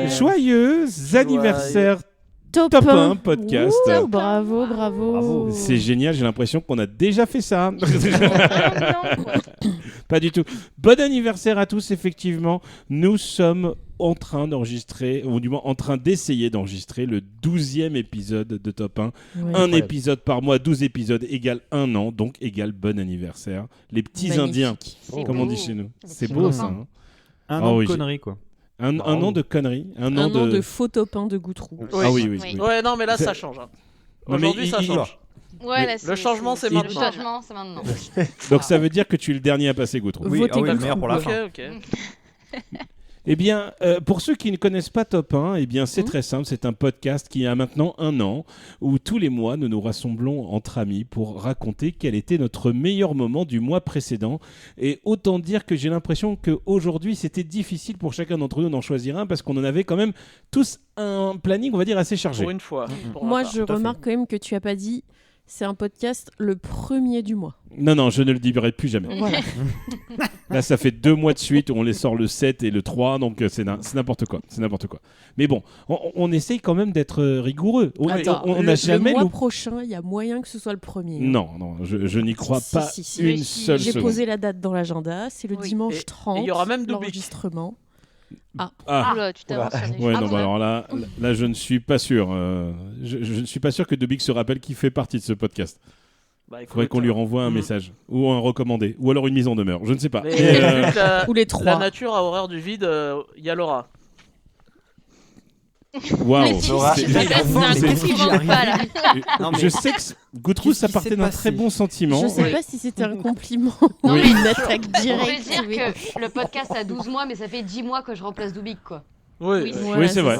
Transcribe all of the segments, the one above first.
Joyeux anniversaire Top 1 podcast. Bravo. C'est génial, j'ai l'impression qu'on a déjà fait ça. Pas du tout. Bon anniversaire à tous, effectivement. Nous sommes en train d'enregistrer, ou du moins en train d'essayer d'enregistrer le 12e épisode de Top 1. Un épisode par mois, 12 épisodes égale 1 an, donc égale bon anniversaire. Les petits Indiens, comme on dit chez nous. C'est beau ça. Hein. Un an de conneries, quoi. Un an de conneries. Un an de faux top 1 de Goutrou. Oui. Ah oui. Ouais, non, mais là, ça change. Hein. Aujourd'hui, ça change. Ouais, là, le changement, c'est maintenant. Le changement, c'est maintenant. Donc ça veut dire que tu es le dernier à passer, Goutrou. Oui, le meilleur pour la fin. Ok. Eh bien, pour ceux qui ne connaissent pas Top 1, eh bien, c'est très simple. C'est un podcast qui a maintenant 1 an, où tous les mois, nous nous rassemblons entre amis pour raconter quel était notre meilleur moment du mois précédent. Et autant dire que j'ai l'impression qu'aujourd'hui, c'était difficile pour chacun d'entre nous d'en choisir un, parce qu'on en avait quand même tous un planning, on va dire, assez chargé. Pour une fois. Moi, je remarque quand même que tu n'as pas dit... C'est un podcast le premier du mois. Non, je ne le dirai plus jamais. Voilà. Là, ça fait 2 mois de suite où on les sort le 7 et le 3, donc c'est n'importe quoi. Mais bon, on essaye quand même d'être rigoureux. Le mois prochain, il y a moyen que ce soit le premier. Non, je n'y crois pas une seule seconde. J'ai posé la date dans l'agenda, c'est le dimanche 30, il y aura même l'enregistrement. Oula, tu t'avances sur les ouais, non, alors là, je ne suis pas sûr. Je ne suis pas sûr que Dobik se rappelle qu'il fait partie de ce podcast. Il faudrait qu'on lui renvoie un message ou un recommandé ou alors une mise en demeure. Je ne sais pas. Ou les 3. La nature a horreur du vide. Il y a Laura. Waouh. Je sais que Goutrou, ça partait d'un très bon sentiment. Je sais pas si c'était un compliment ou mais une attaque On directe. peut dire que le podcast a 12 mois, mais ça fait 10 mois que je remplace Dubik, quoi. Oui, c'est vrai.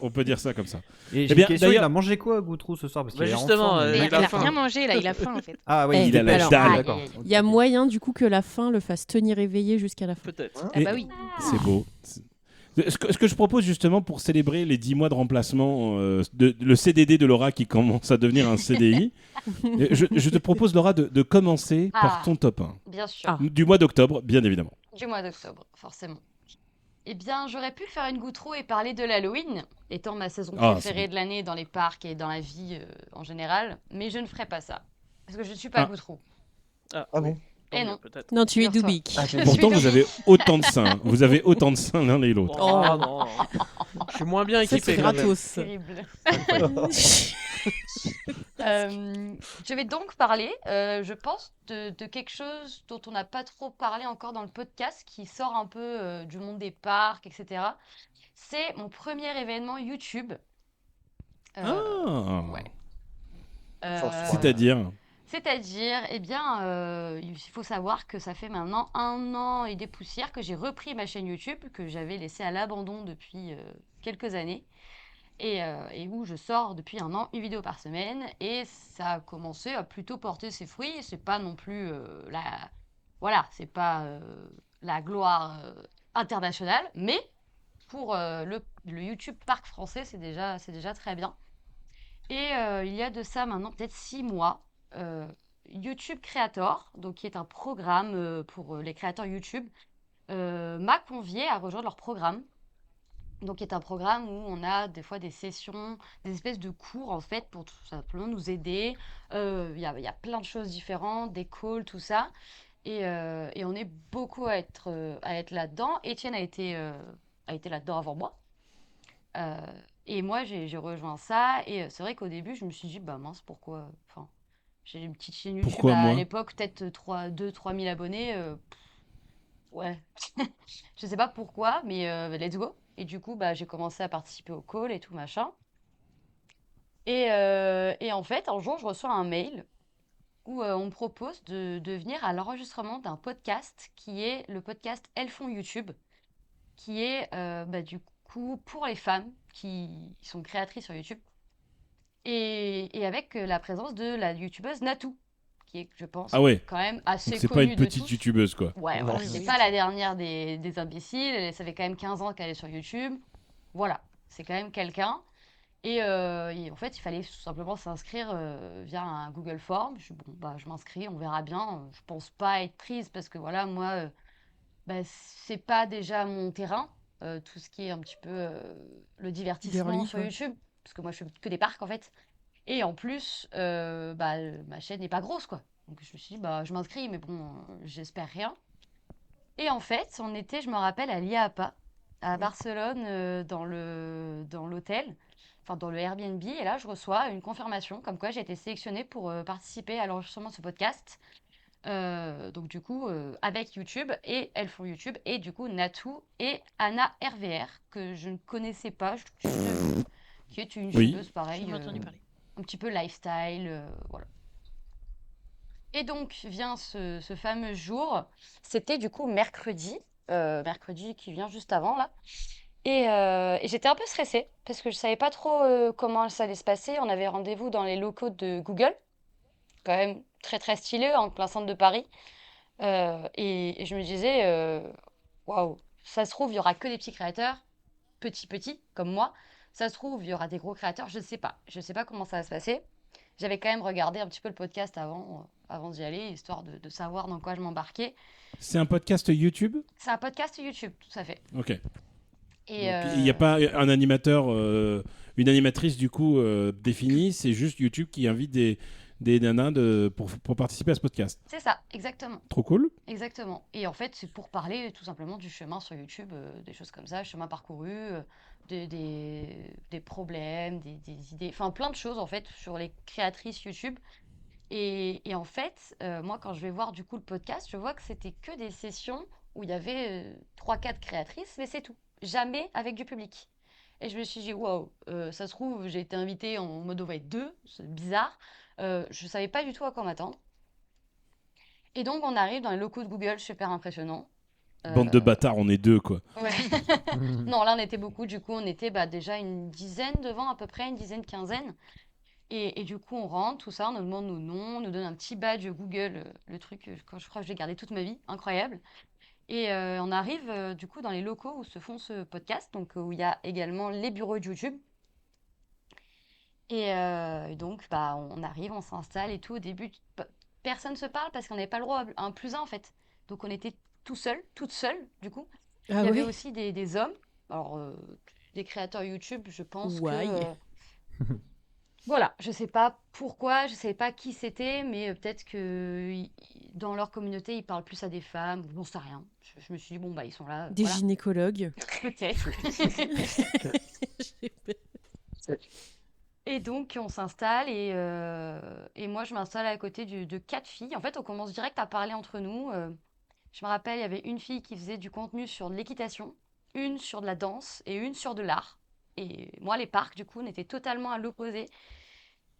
On peut dire ça comme ça. Et j'ai une question, il a mangé quoi, Goutrou, ce soir? Parce qu'il justement, il a rien mangé, là, il a faim, en fait. Ah oui, il a la dalle. D'accord. Il y a moyen, du coup, que la faim le fasse tenir éveillé jusqu'à la fin. Peut-être. Ah bah oui. C'est beau. Ce que je propose justement pour célébrer les 10 mois de remplacement, le CDD de Laura qui commence à devenir un CDI, je te propose, Laura, de commencer par ton top 1. Bien sûr. Du mois d'octobre, bien évidemment. Du mois d'octobre, forcément. Eh bien, j'aurais pu faire une Goutrou et parler de l'Halloween, étant ma saison préférée de l'année dans les parcs et dans la vie en général, mais je ne ferai pas ça, parce que je ne suis pas Goutrou. Ah bon? Et non. Peut-être. Non, tu es Dubik. Pourtant, vous avez autant de seins. Vous avez autant de seins l'un et l'autre. Oh non. Je suis moins bien équipé. C'est gratos. Terrible. Je vais donc parler, je pense, de quelque chose dont on n'a pas trop parlé encore dans le podcast, qui sort un peu du monde des parcs, etc. C'est mon premier événement YouTube. C'est-à-dire, eh bien, il faut savoir que ça fait maintenant 1 an et des poussières que j'ai repris ma chaîne YouTube, que j'avais laissée à l'abandon depuis quelques années, et où je sors depuis 1 an une vidéo par semaine, et ça a commencé à plutôt porter ses fruits. C'est pas non plus c'est pas la gloire internationale, mais pour le YouTube Parc français, c'est déjà très bien. Et il y a de ça maintenant peut-être 6 mois, YouTube Creator, donc qui est un programme pour les créateurs YouTube, m'a convié à rejoindre leur programme. Donc, qui est un programme où on a des fois des sessions, des espèces de cours en fait pour tout simplement nous aider. Il y a plein de choses différentes, des calls, tout ça. Et on est beaucoup à être là-dedans. Étienne a été là-dedans avant moi. Et moi, j'ai rejoint ça. Et c'est vrai qu'au début, je me suis dit, bah mince, pourquoi? Enfin, j'ai une petite chaîne YouTube à l'époque, peut-être 2-3 000 abonnés. Ouais, je sais pas pourquoi, mais let's go. Et du coup, bah, j'ai commencé à participer au call et tout machin. Et en fait, un jour, je reçois un mail où on me propose de venir à l'enregistrement d'un podcast qui est le podcast Elles font YouTube, qui est du coup pour les femmes qui sont créatrices sur YouTube. Et avec la présence de la youtubeuse Natou, qui est, je pense, quand même assez connue. C'est pas une de petite tous. youtubeuse, quoi. Ouais, voilà, c'est pas la dernière des imbéciles. Ça fait quand même 15 ans qu'elle est sur YouTube. Voilà, c'est quand même quelqu'un. Et en fait, il fallait tout simplement s'inscrire via un Google Form. Je m'inscris, on verra bien. Je pense pas être prise parce que voilà, moi, c'est pas déjà mon terrain, tout ce qui est un petit peu le divertissement Girly, sur quoi. YouTube, parce que moi, je fais que des parcs en fait. Et en plus, ma chaîne n'est pas grosse, quoi. Donc je me suis dit, je m'inscris, mais bon, j'espère rien. Et en fait, je me rappelle, à l'IAPA, à Barcelone, dans l'hôtel, enfin dans le Airbnb, et là, je reçois une confirmation comme quoi j'ai été sélectionnée pour participer à l'enregistrement de ce podcast. Donc du coup, avec YouTube, et elles font YouTube, et du coup, Natou et Anna RVR, que je ne connaissais pas, qui est une Oui. youtubeuse J'ai pareil, jamais entendu parler. un petit peu lifestyle, voilà. Et donc vient ce fameux jour, c'était du coup mercredi qui vient juste avant là. Et j'étais un peu stressée parce que je savais pas trop comment ça allait se passer. On avait rendez-vous dans les locaux de Google, quand même très très stylé, en plein centre de Paris. Et je me disais, waouh, ça se trouve, il y aura que des petits créateurs, petits, comme moi. Ça se trouve, il y aura des gros créateurs, je ne sais pas. Je ne sais pas comment ça va se passer. J'avais quand même regardé un petit peu le podcast avant d'y aller, histoire de savoir dans quoi je m'embarquais. C'est un podcast YouTube? C'est un podcast YouTube, tout à fait. Ok. Et Donc, il n'y a pas un animateur, une animatrice du coup définie, c'est juste YouTube qui invite des nanas pour participer à ce podcast. c'est ça, exactement. Trop cool. Exactement. Et en fait, c'est pour parler tout simplement du chemin sur YouTube, des choses comme ça, chemin parcouru, des problèmes, des idées, enfin plein de choses en fait sur les créatrices YouTube. Et en fait, moi, quand je vais voir du coup le podcast, je vois que c'était que des sessions où il y avait 3-4 créatrices, mais c'est tout. Jamais avec du public. Et je me suis dit, waouh, ça se trouve, j'ai été invitée en mode on va être deux, c'est bizarre. Je ne savais pas du tout à quoi m'attendre. Et donc, on arrive dans les locaux de Google, super impressionnant. Bande de bâtards, on est deux quoi. Ouais. Non, là, on était beaucoup. Du coup, on était déjà une dizaine devant, à peu près, une dizaine, quinzaine. Et du coup, on rentre, tout ça, on nous demande nos noms, on nous donne un petit badge Google, le truc, je crois que je l'ai gardé toute ma vie, incroyable. Et on arrive du coup dans les locaux où se font ce podcast, donc où il y a également les bureaux de YouTube. Et donc, on arrive, on s'installe et tout. Au début, personne ne se parle parce qu'on n'avait pas le droit à un plus un en fait. Donc, on était tout seul, toute seule, du coup. Il y avait aussi des hommes, alors des créateurs YouTube, je pense voilà, je sais pas pourquoi, je sais pas qui c'était, mais peut-être que dans leur communauté, ils parlent plus à des femmes, ou j'en sais rien. Je me suis dit, bon, ils sont là, Des voilà. gynécologues. Peut-être. Et donc, on s'installe et moi, je m'installe à côté de 4 filles. En fait, on commence direct à parler entre nous. Je me rappelle, il y avait une fille qui faisait du contenu sur de l'équitation, une sur de la danse et une sur de l'art. Et moi, les parcs, du coup, on était totalement à l'opposé.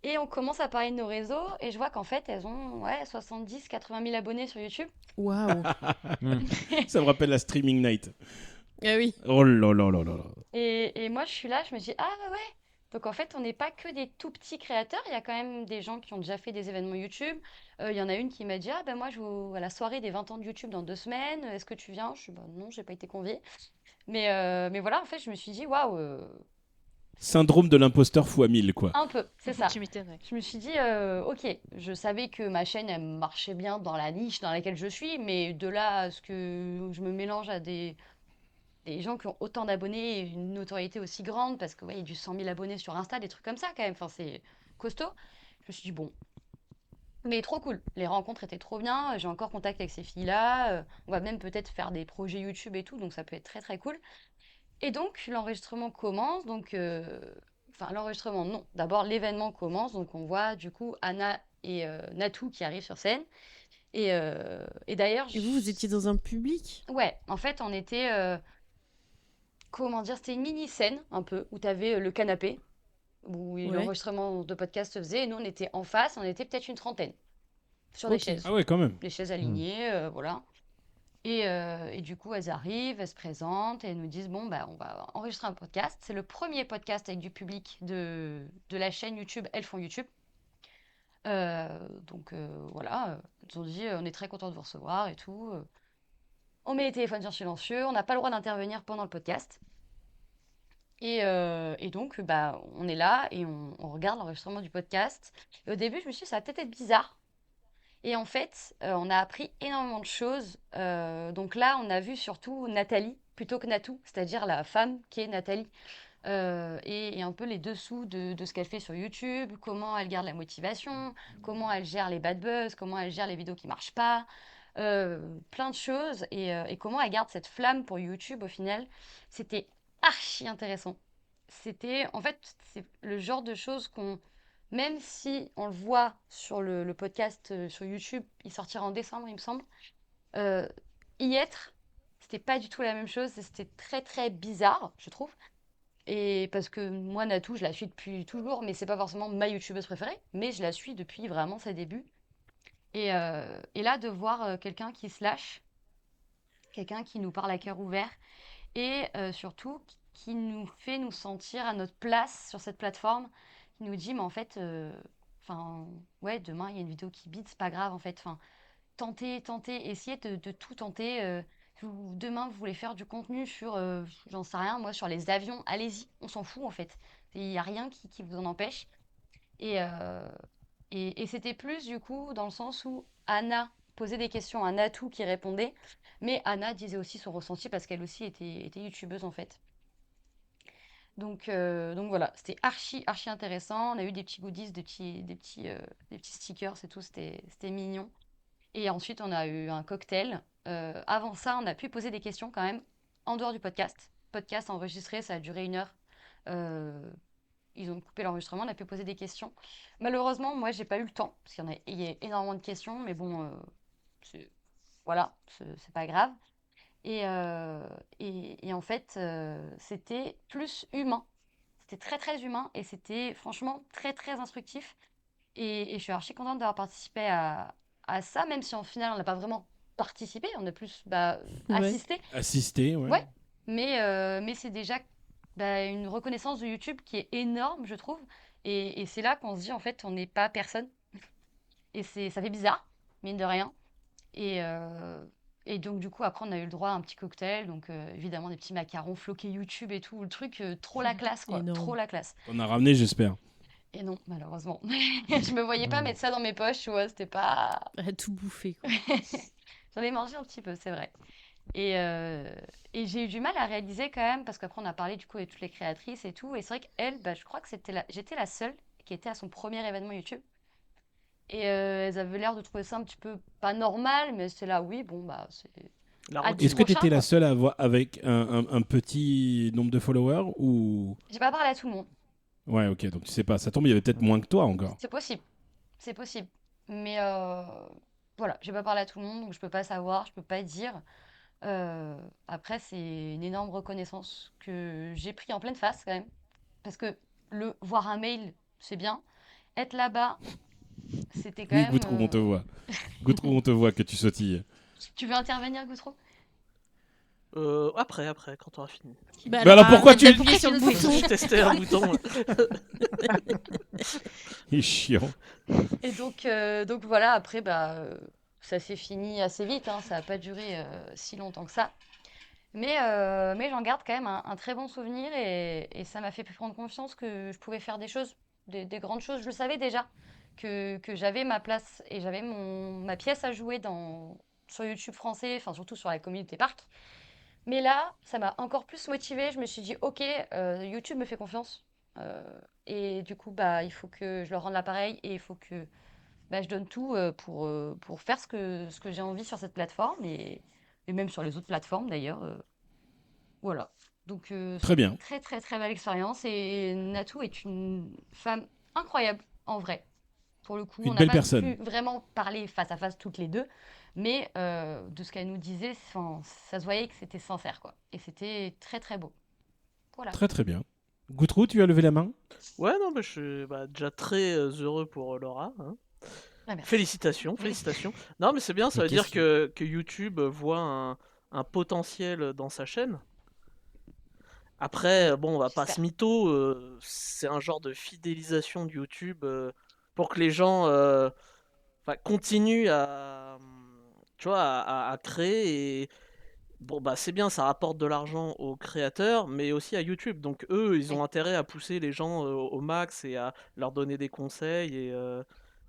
Et on commence à parler de nos réseaux et je vois qu'en fait, elles ont 70-80 000 abonnés sur YouTube. Waouh. Ça me rappelle la Streaming Night. Ah oui. Oh là là là là là. Et moi, je suis là, je me dis, ah ouais. Donc en fait, on n'est pas que des tout petits créateurs. Il y a quand même des gens qui ont déjà fait des événements YouTube. Il y en a une qui m'a dit, ah ben moi, je vais à la soirée des 20 ans de YouTube dans 2 semaines. Est-ce que tu viens? Je suis, non, j'ai pas été conviée. Mais voilà, en fait, je me suis dit, waouh. Syndrome de l'imposteur x1000 quoi. Un peu, c'est ça. Tu m'étonnes, ouais. Je me suis dit, ok, je savais que ma chaîne, elle marchait bien dans la niche dans laquelle je suis, mais de là à ce que je me mélange à des gens qui ont autant d'abonnés et une notoriété aussi grande, parce que il y a du 100 000 abonnés sur Insta, des trucs comme ça quand même, enfin, c'est costaud. Je me suis dit, bon, mais trop cool. Les rencontres étaient trop bien, j'ai encore contact avec ces filles-là, on va même peut-être faire des projets YouTube et tout, donc ça peut être très très cool. Et donc, l'enregistrement commence, enfin, l'enregistrement, non. D'abord, l'événement commence. Donc, on voit du coup Anna et Natou qui arrivent sur scène. Et d'ailleurs. Et vous étiez dans un public? Ouais, en fait, on était. Comment dire? C'était une mini-scène, un peu, où tu avais le canapé, où l'enregistrement de podcast se faisait. Et nous, on était en face, on était peut-être une trentaine sur des chaises. Ah ouais, quand même. Les chaises alignées, voilà. Et du coup, elles arrivent, elles se présentent et elles nous disent, bon, on va enregistrer un podcast. C'est le premier podcast avec du public de la chaîne YouTube Elles font YouTube. Voilà, ils ont dit, on est très contents de vous recevoir et tout. On met les téléphones sur silencieux, on n'a pas le droit d'intervenir pendant le podcast. Et donc, bah, on est là et on regarde l'enregistrement du podcast. Et au début, je me suis dit, ça va peut-être être bizarre. Et en fait, on a appris énormément de choses. Donc là, on a vu surtout Nathalie plutôt que Natou, c'est-à-dire la femme qui est Nathalie. Et un peu les dessous de ce qu'elle fait sur YouTube, comment elle garde la motivation, comment elle gère les bad buzz, comment elle gère les vidéos qui marchent pas, plein de choses. Et comment elle garde cette flamme pour YouTube au final. C'était archi intéressant. En fait, c'est le genre de choses même si on le voit sur le podcast sur YouTube, il sortira en décembre, il me semble, euh, y être, c'était pas du tout la même chose, c'était très très bizarre, je trouve. Et parce que moi, Natou, je la suis depuis toujours, mais c'est pas forcément ma youtubeuse préférée, mais je la suis depuis vraiment ses débuts. Et là, de voir quelqu'un qui se lâche, quelqu'un qui nous parle à cœur ouvert, et surtout qui nous fait nous sentir à notre place sur cette plateforme, qui nous dit, mais en fait, enfin, ouais, demain, il y a une vidéo qui bide, c'est pas grave, en fait, enfin, tentez, essayez de tout tenter. Demain, vous voulez faire du contenu sur, j'en sais rien, moi, sur les avions, allez-y, on s'en fout en fait. Il n'y a rien qui vous en empêche. Et, euh, et c'était plus du coup dans le sens où Anna posait des questions à Natou qui répondait, mais Anna disait aussi son ressenti parce qu'elle aussi était youtubeuse en fait. Donc voilà, c'était archi intéressant. On a eu des petits goodies, des petits stickers et tout, c'était mignon. Et ensuite, on a eu un cocktail. Avant ça, on a pu poser des questions quand même en dehors du podcast. Podcast enregistré, ça a duré 1 heure. Euh, Ils ont coupé l'enregistrement, on a pu poser des questions. Malheureusement, moi, j'ai pas eu le temps parce il y a énormément de questions, mais bon, c'est- voilà, c'est pas grave. Et en fait, c'était plus humain. C'était très très humain et c'était franchement très très instructif. Et je suis archi contente d'avoir participé à ça, même si en final, on n'a pas vraiment participé, on a plus Ouais. assisté. Assister, ouais. Ouais, mais c'est déjà une reconnaissance de YouTube qui est énorme, je trouve. Et c'est là qu'on se dit, en fait, on n'est pas personne. Et ça fait bizarre, mine de rien. Et, euh, et donc, du coup, après, on a eu le droit à un petit cocktail. Donc, évidemment, des petits macarons floqués YouTube et tout. Le truc, trop la classe, quoi. Énorme. Trop la classe. On a ramené, j'espère. Et non, malheureusement. Je me voyais pas mettre ça dans mes poches, tu vois. C'était pas. Elle a tout bouffé, quoi. J'en ai mangé un petit peu, c'est vrai. Et j'ai eu du mal à réaliser quand même, parce qu'après on a parlé du coup avec toutes les créatrices et tout, et c'est vrai qu'elle, je crois que j'étais la seule qui était à son premier événement YouTube. Et elles avaient l'air de trouver ça un petit peu pas normal, mais c'est là, oui, bon, bah, c'est. La Ah, Est-ce que tu prochain, étais la quoi. seule à avoir avec un petit nombre de followers ou... J'ai pas parlé à tout le monde. Ouais, ok, donc tu sais pas, ça tombe, il y avait peut-être moins que toi encore. C'est possible. C'est possible. Mais voilà, j'ai pas parlé à tout le monde, donc je peux pas savoir, je peux pas dire. Après, c'est une énorme reconnaissance que j'ai pris en pleine face quand même. Parce que voir un mail, c'est bien. Être là-bas, c'était quand Oui, même. Goutrou, on te voit. Goutrou, on te voit que tu sautilles. Tu veux intervenir, Goutreau? Après, quand on aura fini. Bah alors pourquoi arrête tu- d'appuyer sur le bouton. Je testais un bouton. Il est chiant. Et donc voilà, après, ça s'est fini assez vite, hein, ça n'a pas duré si longtemps que ça. Mais j'en garde quand même un très bon souvenir et ça m'a fait prendre confiance que je pouvais faire des choses, des grandes choses. Je le savais déjà, que j'avais ma place et j'avais ma pièce à jouer sur YouTube français, enfin surtout sur la communauté parc. Mais là, ça m'a encore plus motivée. Je me suis dit, ok, YouTube me fait confiance. Euh, et du coup, il faut que je leur rende l'appareil et il faut que je donne tout pour faire ce que j'ai envie sur cette plateforme et même sur les autres plateformes d'ailleurs. Voilà. Donc, Très c'était bien. une très très très belle expérience et Natou est une femme incroyable en vrai. Pour le coup, on Une n'a belle pas personne. pu vraiment parler face à face toutes les deux, mais de ce qu'elle nous disait, ça se voyait que c'était sincère quoi. Et c'était très très beau. Voilà. Très très bien. Goutrou, tu as levé la main? Ouais, non, mais je suis déjà très heureux pour Laura. Hein. Ouais, merci. Félicitations. Non, mais c'est bien, ça Mais veut dire qu'est-ce que YouTube voit un potentiel dans sa chaîne. Après, bon, on va pas se J'espère. mytho, c'est un genre de fidélisation de YouTube pour que les gens continuent à, tu vois, à créer bon, bah c'est bien, ça rapporte de l'argent aux créateurs, mais aussi à YouTube. Donc eux, ils ont intérêt à pousser les gens au max et à leur donner des conseils.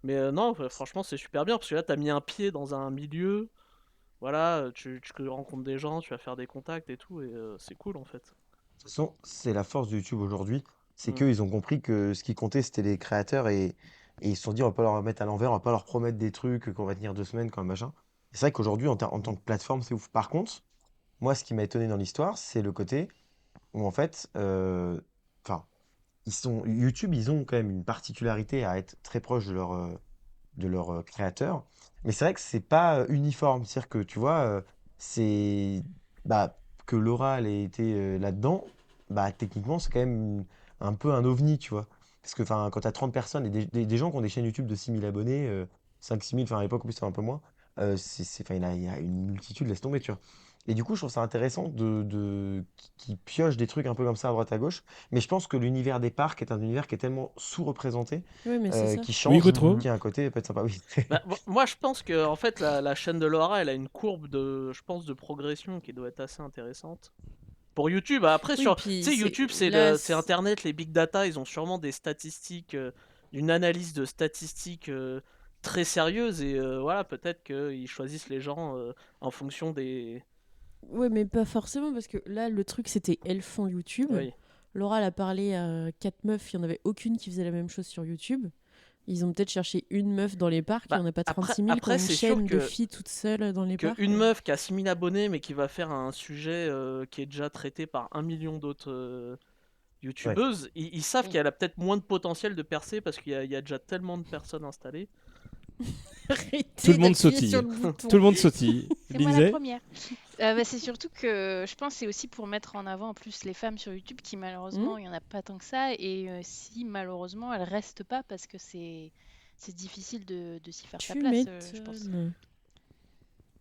Mais non, franchement, c'est super bien parce que là, t'as mis un pied dans un milieu. Voilà, tu rencontres des gens, tu vas faire des contacts et tout, et c'est cool en fait. De toute façon, c'est la force de YouTube aujourd'hui, c'est Mm. qu'ils ont compris que ce qui comptait, c'était les créateurs et ils se sont dit, on va pas leur mettre à l'envers, on va pas leur promettre des trucs qu'on va tenir 2 semaines, comme machin. C'est vrai qu'aujourd'hui, en tant que plateforme, c'est ouf. Par contre, moi, ce qui m'a étonné dans l'histoire, c'est le côté où, en fait, enfin, YouTube, ils ont quand même une particularité à être très proche de leurs créateurs. Mais c'est vrai que c'est pas uniforme. C'est-à-dire que, tu vois, c'est bah, que Laura elle ait été là-dedans, bah, techniquement, c'est quand même un peu un ovni, tu vois. Parce que quand tu as 30 personnes et des gens qui ont des chaînes YouTube de 6 000 abonnés, 5-6 000, enfin à l'époque, en plus, c'était un peu moins, il y a une multitude, laisse tomber, tu vois. Et du coup, je trouve ça intéressant qu'ils piochent des trucs un peu comme ça à droite à gauche. Mais je pense que l'univers des parcs est un univers qui est tellement sous-représenté Oui, mais c'est ça. qui Oui, change, Gautreau. qui a un côté peut-être sympa. Oui. Bah, moi, je pense que en fait, la chaîne de Laura, elle a une courbe je pense, de progression qui doit être assez intéressante. Pour YouTube, après, Oui, tu puis sais, YouTube, c'est Internet, les big data, ils ont sûrement des statistiques, une analyse de statistiques très sérieuse, et voilà, peut-être qu'ils choisissent les gens en fonction des... Ouais, mais pas forcément, parce que là, le truc, c'était elles font YouTube. Oui. Laura, elle a parlé à 4 meufs, il n'y en avait aucune qui faisait la même chose sur YouTube. Ils ont peut-être cherché une meuf dans les parcs, il n'y en a pas 36 000 qui ont une c'est sûr chaîne de que filles toutes seules dans les parcs. une meuf qui a 6 000 abonnés, mais qui va faire un sujet qui est déjà traité par 1 million d'autres Ouais. youtubeuses, ils savent qu'elle a peut-être moins de potentiel de percer parce qu'il y a déjà tellement de personnes installées. Tout le monde sautille. Tout le monde sautille. C'est moi la Lindsay première. C'est surtout que je pense que c'est aussi pour mettre en avant en plus les femmes sur YouTube qui malheureusement il y en a pas tant que ça, et si malheureusement elles restent pas parce que c'est difficile de s'y faire sa Tu place, je pense. m'étonnes.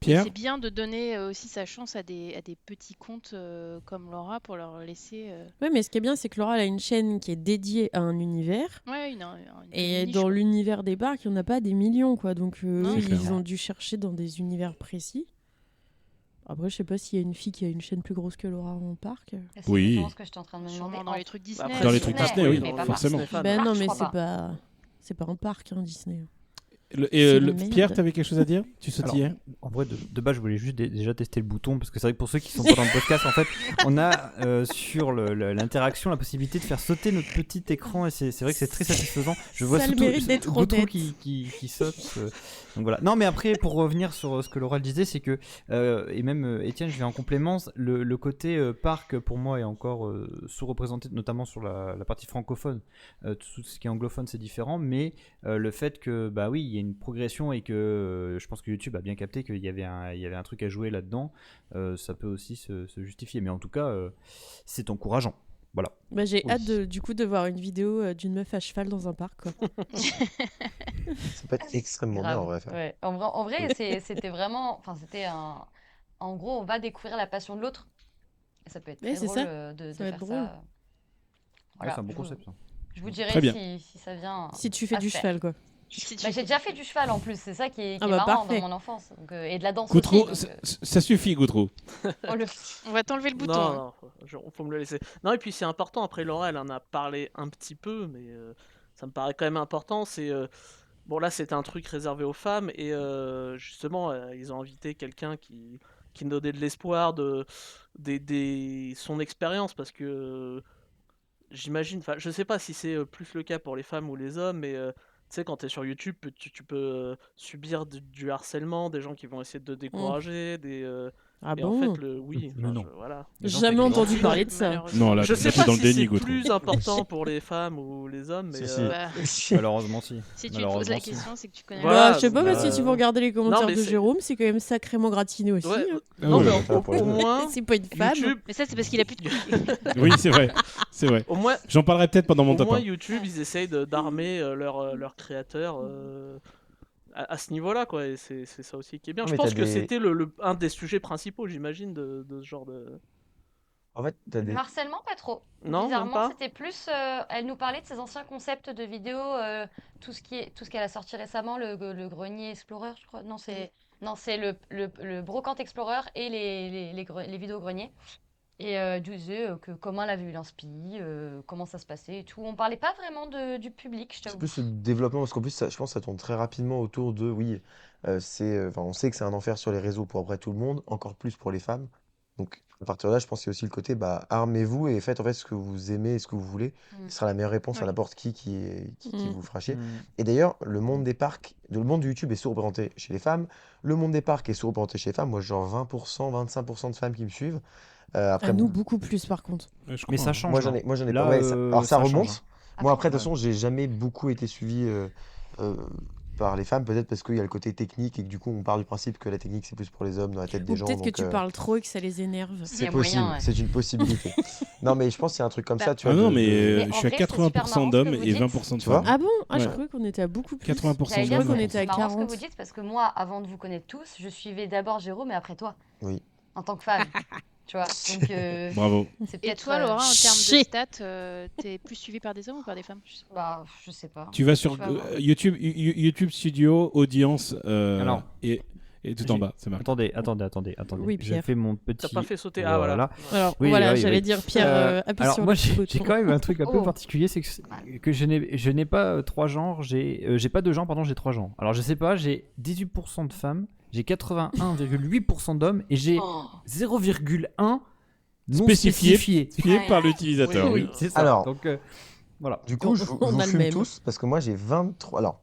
Et Pierre c'est bien de donner aussi sa chance à des petits comptes comme Laura pour leur laisser Ouais, mais ce qui est bien, c'est que Laura elle a une chaîne qui est dédiée à un univers. ouais, une Et niche, dans quoi. l'univers des parcs, il n'y en a pas des millions, quoi. Donc, Non, eux, c'est ils clair. ont dû chercher dans des univers précis. Après, je sais pas s'il y a une fille qui a une chaîne plus grosse que Laura en parc. C'est Oui. exactement ce que je suis en train de me Sûrement demander. dans les trucs Disney. Après, Dans les Disney, trucs Disney, oui, mais pas forcément. Disney fan. Ben non, je mais crois c'est pas un parc, hein, Disney. Et, C'est merde. Pierre, t'avais quelque chose à dire? Tu sautillais? En vrai, de base, je voulais juste déjà tester le bouton, parce que c'est vrai que pour ceux qui sont pas dans le podcast, en fait, on a sur l'interaction la possibilité de faire sauter notre petit écran, et c'est vrai que c'est très satisfaisant. Je vois Ça a le surtout mérite d'être Gautreau honnête. qui saute. Donc voilà. Non, mais après, pour revenir sur ce que Laura disait, c'est que, et même Étienne, je vais en complément, le côté parc, pour moi, est encore sous-représenté, notamment sur la partie francophone. Tout ce qui est anglophone, c'est différent, mais le fait que, bah oui, il y a une progression et que je pense que YouTube a bien capté qu'il y avait un truc à jouer là-dedans, ça peut aussi se justifier. Mais en tout cas, c'est encourageant. Voilà. Bah, j'ai Oui. hâte du coup de voir une vidéo d'une meuf à cheval dans un parc, quoi. Ça peut être extrêmement bien Grave. en vrai. faire. Ouais. En vrai, c'était vraiment. Enfin, c'était un. En gros, on va découvrir la passion de l'autre. Et ça peut être Ouais, très c'est drôle ça. de Ça va être faire drôle. ça. Ouais, Voilà, c'est un bon je vous- concept, ça. Je vous dirai Très bien. si ça vient. Si tu fais à du faire. cheval, quoi. Si tu Bah, fais j'ai déjà fait du cheval en plus, c'est ça qui est Ah bah, marrant parfait. dans mon enfance. Donc, et de la danse Gautreau, aussi. donc, ça suffit, Gautreau. oh, le- On va t'enlever le bouton. Non, hein. non, faut me le laisser. Non, et puis c'est important, après Laura, elle en a parlé un petit peu, mais ça me paraît quand même important. Bon, là, c'était un truc réservé aux femmes, et justement, ils ont invité quelqu'un qui me donnait de l'espoir son expérience, parce que j'imagine, enfin, je sais pas si c'est plus le cas pour les femmes ou les hommes, mais tu sais, quand t'es sur YouTube, tu peux subir du harcèlement, des gens qui vont essayer de te décourager, Ah et bon? en fait, oui, Mais non. voilà. Les gens, Jamais c'est entendu gentil. parler de ça. Malheureusement. Non, là, Je t'es sais pas dans le si déni, c'est Gautreau. plus important pour les femmes ou les hommes, mais Si, si. Bah, Malheureusement, si. si tu te poses Malheureusement, la si. question, c'est que tu connais. Voilà, Bah, je sais pas, bah, mais si vous regardez les commentaires mais de c'est- Jérôme, c'est quand même sacrément gratiné aussi. ouais, hein. Ah non, ouais. mais Ça, pour les au deux. moins, C'est pas une femme. YouTube, Mais ça, c'est parce qu'il a plus de Oui, c'est vrai. C'est vrai. au moins, J'en parlerai peut-être pendant mon au top moins 1. YouTube, ils essayent d'armer leurs créateurs à ce niveau-là, quoi. Et c'est ça aussi qui est bien. Non, Je mais pense t'as que des- c'était un des sujets principaux, j'imagine, de ce genre de. En fait, t'as des. Le harcèlement, pas trop. Non, même Bizarrement, pas. c'était plus. Elle nous parlait de ses anciens concepts de vidéos, tout ce qu'elle a sorti récemment, le Grenier Explorer, je crois. Non, c'est Non, c'est le Brocante Explorer et les vidéos greniers. Et disait que comment elle avait eu l'inspi, comment ça se passait et tout. On parlait pas vraiment du public, je C'est t'avoue. plus le développement, parce qu'en plus, je pense que ça tourne très rapidement autour de, oui, on sait que c'est un enfer sur les réseaux pour après tout le monde, encore plus pour les femmes. Donc, à partir de là, je pense qu'il y a aussi le côté, bah, armez-vous et faites en fait ce que vous aimez et ce que vous voulez. Mm. Ce sera la meilleure réponse à Oui. n'importe qui Mm. vous fera chier. Mm. Et d'ailleurs, le monde des parcs, le monde du YouTube est sous-représenté chez les femmes. Le monde des parcs est sous-représenté chez les femmes. Moi, genre 20%, 25% de femmes qui me suivent. Après, À nous, beaucoup plus par contre. Ouais, je Mais crois, ça hein. change. moi, j'en ai Là, pas. Ouais, alors, ça ça change, remonte. hein. Moi, après, de Ouais. toute façon, j'ai jamais beaucoup été suivi euh, par les femmes, peut-être parce qu'il y a le côté technique et que du coup, on part du principe que la technique, c'est plus pour les hommes dans la tête des Ou gens. peut-être que Donc, tu parles trop et que ça les énerve. Il y c'est a possible, moyen, ouais. c'est une possibilité. Non, mais je pense qu'il y a un truc comme ça, tu Ah vois. non, mais Mais je en suis à vrai, c'est super 80% marrant ce d'hommes que vous et dites. 20% de Tu vois femmes. Ah bon? Ah, je Ouais. croyais qu'on était à beaucoup plus. 80% J'allais dire, Je crois qu'on d'hommes. était à c'est marrant ce que 40. vous dites parce que moi, avant de vous connaître tous, je suivais d'abord Jérôme et après toi, Oui. en tant que femme. Tu vois, donc Bravo. c'est Et peut-être. toi, Laura, en termes de Shit. stats, t'es plus suivie par des hommes ou par des femmes? Je sais pas. Bah, je sais pas. Tu vas sur Je vais avoir. YouTube Studio, audience, Alors, et tout en j'ai- bas, c'est marqué. Attendez. Oui, Je Pierre. fais mon T'as petit. pas fait sauter. Ah voilà. Alors Oui, voilà, oui, j'allais oui. dire Pierre, appuie Alors sur moi le petit j'ai bouton. quand même un truc un peu Oh. particulier, c'est que je n'ai pas trois genres, j'ai pas deux genres, pardon, j'ai trois genres. Alors je sais pas, j'ai 18% de femmes, j'ai 81,8% d'hommes et j'ai Oh. 0,1 non Spécifié. spécifié. Fié Ouais. par l'utilisateur. Oui, oui. c'est ça. Alors. Donc voilà. Du coup, je On vous a le fume même. tous parce que moi, j'ai 23. Alors,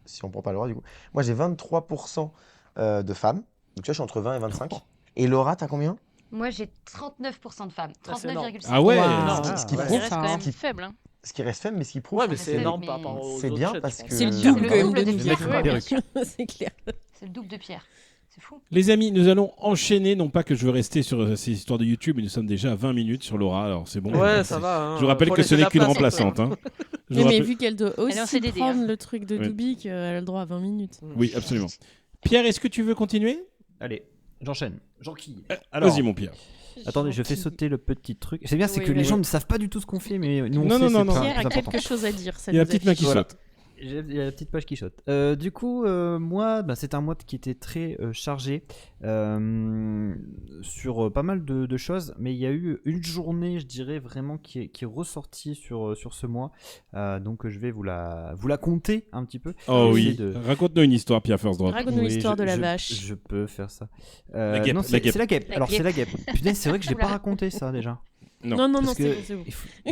si on prend pas le droit, du coup, moi, j'ai 23% de femmes. Donc, tu vois, je suis entre 20 et 25. Et Laura, t'as combien? Moi, j'ai 39% de femmes. Ah, c'est énorme. 39,5. Ah ouais. Waouh. Ce Ah, qui ouais. prouve, Ça reste quand même ce qui- faible. Hein. ce qui reste faible, mais ce qui prouve Ouais, mais que c'est c'est- énorme mais par rapport aux c'est autres bien chaînes, parce je pense. que- C'est le C'est double le quand même double de de nous. Pierre. Ouais, bien sûr. C'est clair. C'est le double de Pierre. C'est fou. Les amis, nous allons enchaîner. Non pas que je veux rester sur ces histoires de YouTube, mais nous sommes déjà à 20 minutes sur Laura. Alors c'est bon. Ouais, ça va. hein. Je vous rappelle Faut que ce laisser n'est la qu'une place un peu. remplaçante. hein. Je vous Mais rappelle- vu qu'elle doit Elle est en aussi CDD, prendre hein. le truc de Ouais. Dubik, elle a le droit à 20 minutes. Oui, absolument. Pierre, est-ce que tu veux continuer? Allez, j'enchaîne. J'enquille. Alors, Vas-y, mon Pierre. attendez, je fais sauter le petit truc. C'est bien, c'est Oui, que les vas-y. gens ne savent pas du tout ce qu'on fait, mais nous on Non, sait, non, c'est non, pas non. Pierre a plus important. quelque chose à dire. Ça Il y a la nous petite main qui affiche. saute. Il y a la petite page qui saute. Du coup, moi, bah, c'est un mois qui était très chargé sur pas mal de choses, mais il y a eu une journée, je dirais, vraiment qui est ressortie sur ce mois. Donc, je vais vous la conter un petit peu. Oh Essayer oui. de- Raconte-nous une histoire, Pierre First Drop. Raconte-nous Oui, l'histoire de la je- vache. Je peux faire ça. La guêpe, non, la c'est guêpe. la guêpe. La Alors, c'est guêpe. la guêpe. Putain, c'est vrai que je l'ai pas Oula. raconté ça déjà. Non. Non, non, Parce non, que c'est bon, c'est bon. il faut- Non, mais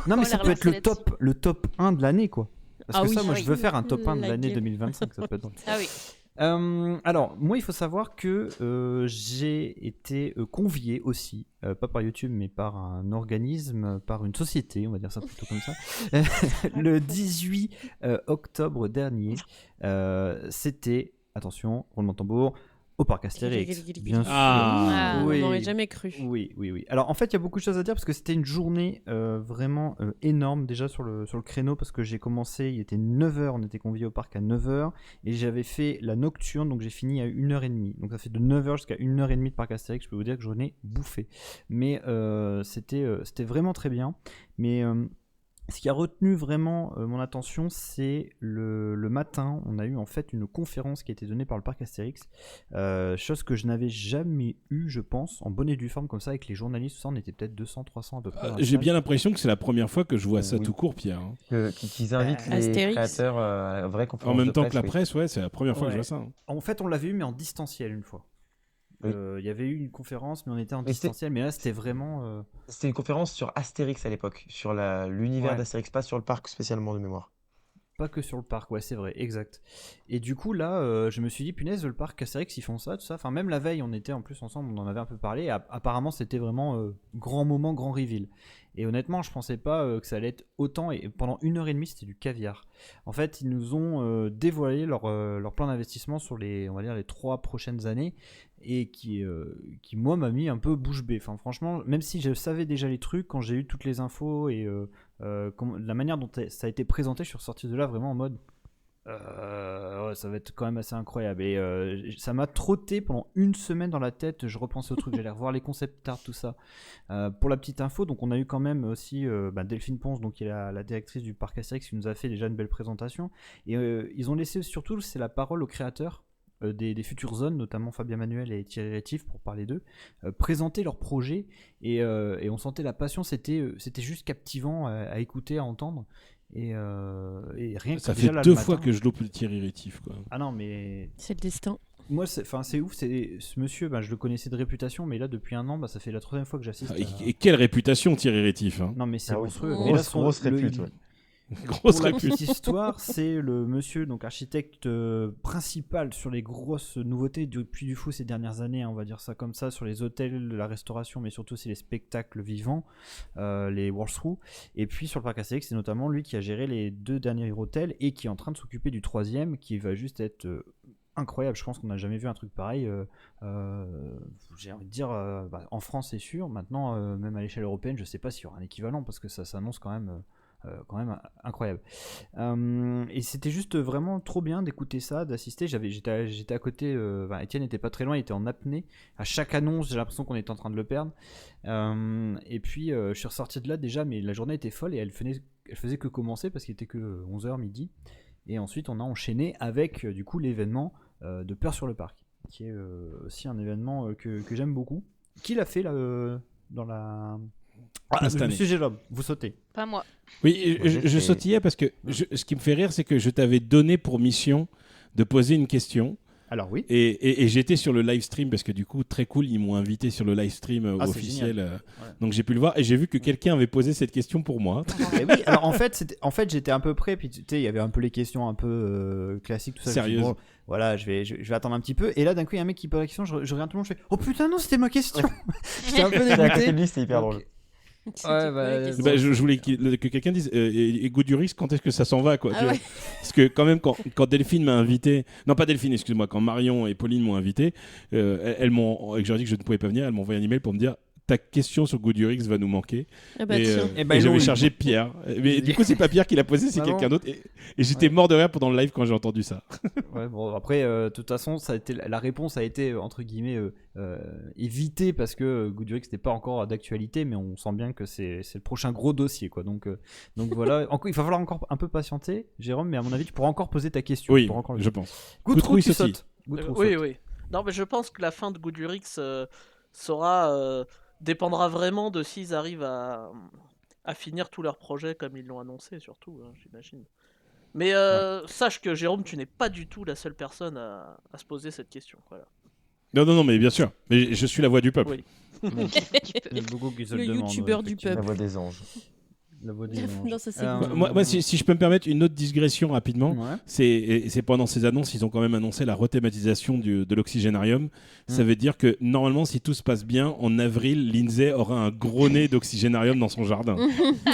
non, mais Oh, ça la peut être relancer le top 1 de l'année, quoi. Parce Ah que ça, oui, moi, oui. je veux faire un top 1 de La l'année guêpe. 2025. Ça peut être drôle. Ah oui. Alors, moi, il faut savoir que j'ai été convié aussi, pas par YouTube, mais par un organisme, par une société, on va dire ça plutôt comme ça, le 18 octobre dernier. C'était, attention, roulement de tambour, au parc Astérix, bien sûr. Ah. On Oui. n'aurait jamais cru. Oui. Alors en fait, il y a beaucoup de choses à dire parce que c'était une journée vraiment énorme déjà sur le créneau parce que j'ai commencé, il était 9h, on était conviés au parc à 9h et j'avais fait la nocturne donc j'ai fini à 1h30. Donc ça fait de 9h jusqu'à 1h30 de parc Astérix, je peux vous dire que j'en ai bouffé. Mais c'était vraiment très bien. Mais ce qui a retenu vraiment mon attention, c'est le matin, on a eu en fait une conférence qui a été donnée par le parc Astérix, chose que je n'avais jamais eu, je pense, en bonne et due forme comme ça, avec les journalistes, tout ça, on était peut-être 200, 300 à peu près. dans la J'ai salle. bien l'impression que c'est la première fois que je vois ça Oui. tout court, Pierre. hein. Qu'ils invitent les Astérix. créateurs à la vraie conférence En même de temps que la oui. presse, ouais, c'est la première fois que je Ouais. vois ça. hein. En fait, on l'avait eu, mais en distanciel une fois. Oui. Il y avait eu une conférence, mais on était en Mais c'était- distanciel, mais là, c'était vraiment... C'était une conférence sur Astérix à l'époque, sur l'univers Ouais. d'Astérix, pas sur le parc spécialement de mémoire. Pas que sur le parc, ouais, c'est vrai, exact. Et du coup, là, je me suis dit, punaise, le parc Astérix, ils font ça, tout ça. Enfin, même la veille, on était en plus ensemble, on en avait un peu parlé. Et apparemment, c'était vraiment grand moment, grand reveal. Et honnêtement, je pensais pas que ça allait être autant. Et pendant 1h30, c'était du caviar. En fait, ils nous ont dévoilé leur plan d'investissement sur on va dire, les 3 prochaines années. Et qui moi, m'a mis un peu bouche bée. Enfin, franchement, même si je savais déjà les trucs, quand j'ai eu toutes les infos et la manière dont ça a été présenté, je suis ressorti de là vraiment en mode ouais, ça va être quand même assez incroyable. Et ça m'a trotté pendant une semaine dans la tête. Je repensais au truc, j'allais revoir les concept art, tout ça. Pour la petite info, donc on a eu quand même aussi Delphine Ponce, donc qui est la directrice du parc Astérix, qui nous a fait déjà une belle présentation. Et ils ont laissé surtout, c'est la parole aux créateurs. des futures zones, notamment Fabien Manuel et Thierry Rétif, pour parler d'eux, présenter leurs projets et on sentait la passion, c'était juste captivant à écouter, à entendre. Et rien que Ça déjà, fait là, 2 le fois matin- que je loupe le Thierry Rétif, quoi. Ah non, mais C'est le destin. moi, c'est ouf, ce monsieur, je le connaissais de réputation, mais là, depuis un an, ça fait la 3e fois que j'assiste. Et quelle réputation, Thierry Rétif, hein. Non, mais c'est Ah oui, monstrueux. grosse- Et là, grosse répute, ouais. Grosse pour la répute. petite histoire, c'est le monsieur, donc architecte principal sur les grosses nouveautés du Puy du Fou ces dernières années, on va dire ça comme ça, sur les hôtels, la restauration, mais surtout c'est les spectacles vivants, les World Through. Et puis sur le parc Astérix, c'est notamment lui qui a géré les 2 derniers hôtels et qui est en train de s'occuper du 3e, qui va juste être incroyable. Je pense qu'on n'a jamais vu un truc pareil. J'ai envie de dire, en France c'est sûr. Maintenant, même à l'échelle européenne, je sais pas s'il y aura un équivalent parce que ça s'annonce quand même incroyable. Et c'était juste vraiment trop bien d'écouter ça, d'assister. J'étais à côté. Étienne n'était pas très loin, il était en apnée. À chaque annonce, j'ai l'impression qu'on était en train de le perdre. Et puis, je suis ressorti de là déjà, mais la journée était folle et elle faisait que commencer parce qu'il était que 11h midi. Et ensuite, on a enchaîné avec du coup l'événement de Peur sur le Parc, qui est aussi un événement que j'aime beaucoup. Qui l'a fait là dans la. Cette année. Monsieur Jérôme, vous sautez. Pas moi. Oui, je c'est- sautillais parce que ce qui me fait rire, c'est que je t'avais donné pour mission de poser une question. Alors oui. Et j'étais sur le live stream parce que du coup, très cool, ils m'ont invité sur le live stream Ah, c'est officiel. génial. Donc j'ai pu le voir et j'ai vu que quelqu'un avait posé cette question pour moi. Et oui, alors en fait, j'étais un peu prêt, puis tu sais, il y avait un peu les questions un peu classiques, tout ça. Je me suis dit, Sérieuses. bon, voilà, je vais attendre un petit peu. Et là, d'un coup, il y a un mec qui pose la question, je regarde tout le monde, je fais, oh putain, non, c'était ma question. J'étais un peu J'étais à côté de dégoûté. lui, c'était hyper Donc, drôle. C'était Ouais, quoi la bah, question Bah, je voulais que quelqu'un dise et Goudurix, quand est-ce que ça s'en va quoi, Ah tu vois. ouais. Parce que quand même, quand Delphine m'a invité, non pas Delphine, excuse-moi, quand Marion et Pauline m'ont invité, elles m'ont, et que j'ai dit que je ne pouvais pas venir, elles m'ont envoyé un email pour me dire ta question sur Goudurix va nous manquer. Ah bah et tiens. Eh ben, et ils l'ont j'avais eu. chargé Pierre. Mais du coup, c'est pas Pierre qui l'a posé, c'est Ah quelqu'un non. d'autre. Et j'étais mort de rire pendant le live quand j'ai entendu ça. Ouais, bon, après, de toute façon, la réponse a été, entre guillemets, évitée parce que Goudurix n'était pas encore d'actualité, mais on sent bien que c'est le prochain gros dossier, quoi. Donc voilà, il va falloir encore un peu patienter, Jérôme, mais à mon avis, tu pourras encore poser ta question. Oui, Tu pourras encore le je dire. pense. Goudrou, Goudrou, tu sautille. sautes. Goudrou Oui, saute. oui. Non, mais je pense que la fin de Goudurix dépendra vraiment de s'ils arrivent à finir tous leurs projets comme ils l'ont annoncé, surtout, hein, j'imagine. Mais sache que Jérôme, tu n'es pas du tout la seule personne à se poser cette question. Voilà. Non, mais bien sûr. Mais je suis la voix du peuple. Oui. Il y a beaucoup qui se Le le demandent, youtubeur du effectivement. La peuple. voix des anges. La voix des anges. Non, ça, c'est Moi, si je peux me permettre une autre digression rapidement, Ouais. c'est pendant ces annonces, ils ont quand même annoncé la rethématisation de l'oxygénarium. Ça veut dire que normalement, si tout se passe bien, en avril, Lindsay aura un gros nez d'oxygénarium dans son jardin.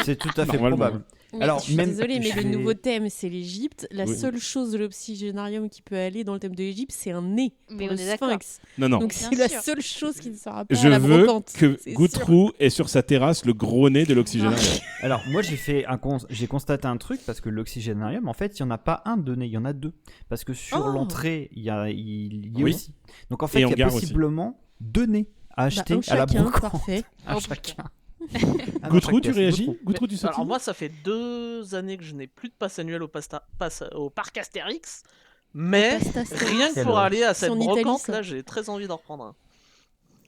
C'est tout à fait Normalement. probable. Mais Alors, je suis même- désolée, mais je le vais- nouveau thème, c'est l'Égypte. La Oui. seule chose de l'oxygénarium qui peut aller dans le thème de l'Égypte, c'est un nez. Mais pour on le est d'accord. sphinx. Non. Donc Bien c'est la sûr. seule chose qui ne sera pas Je à la veux brocante. que c'est sûr. Goutrou ait sur sa terrasse le gros nez de l'oxygénarium. Alors, moi, j'ai constaté un truc parce que l'oxygénarium, en fait, il n'y en a pas un de nez, il y en a 2. Parce que sur Oh. l'entrée, il y a Oui. aussi. Donc, en fait, Et il en y a gare aussi. possiblement 2 nez à Bah, acheter un à la chacun, brocante. parfait. Un Oh, chacun. Ah non, Goutrou, chaque tu pièce. réagis Goutrou. Goutrou, tu sautilles Alors moi, ça fait 2 années que je n'ai plus de passe annuel au parc Astérix, mais Pasta Astérix. rien que Quelle pour horreur. aller à C'est cette en Italie, brocante, ça. là, j'ai très envie d'en reprendre un.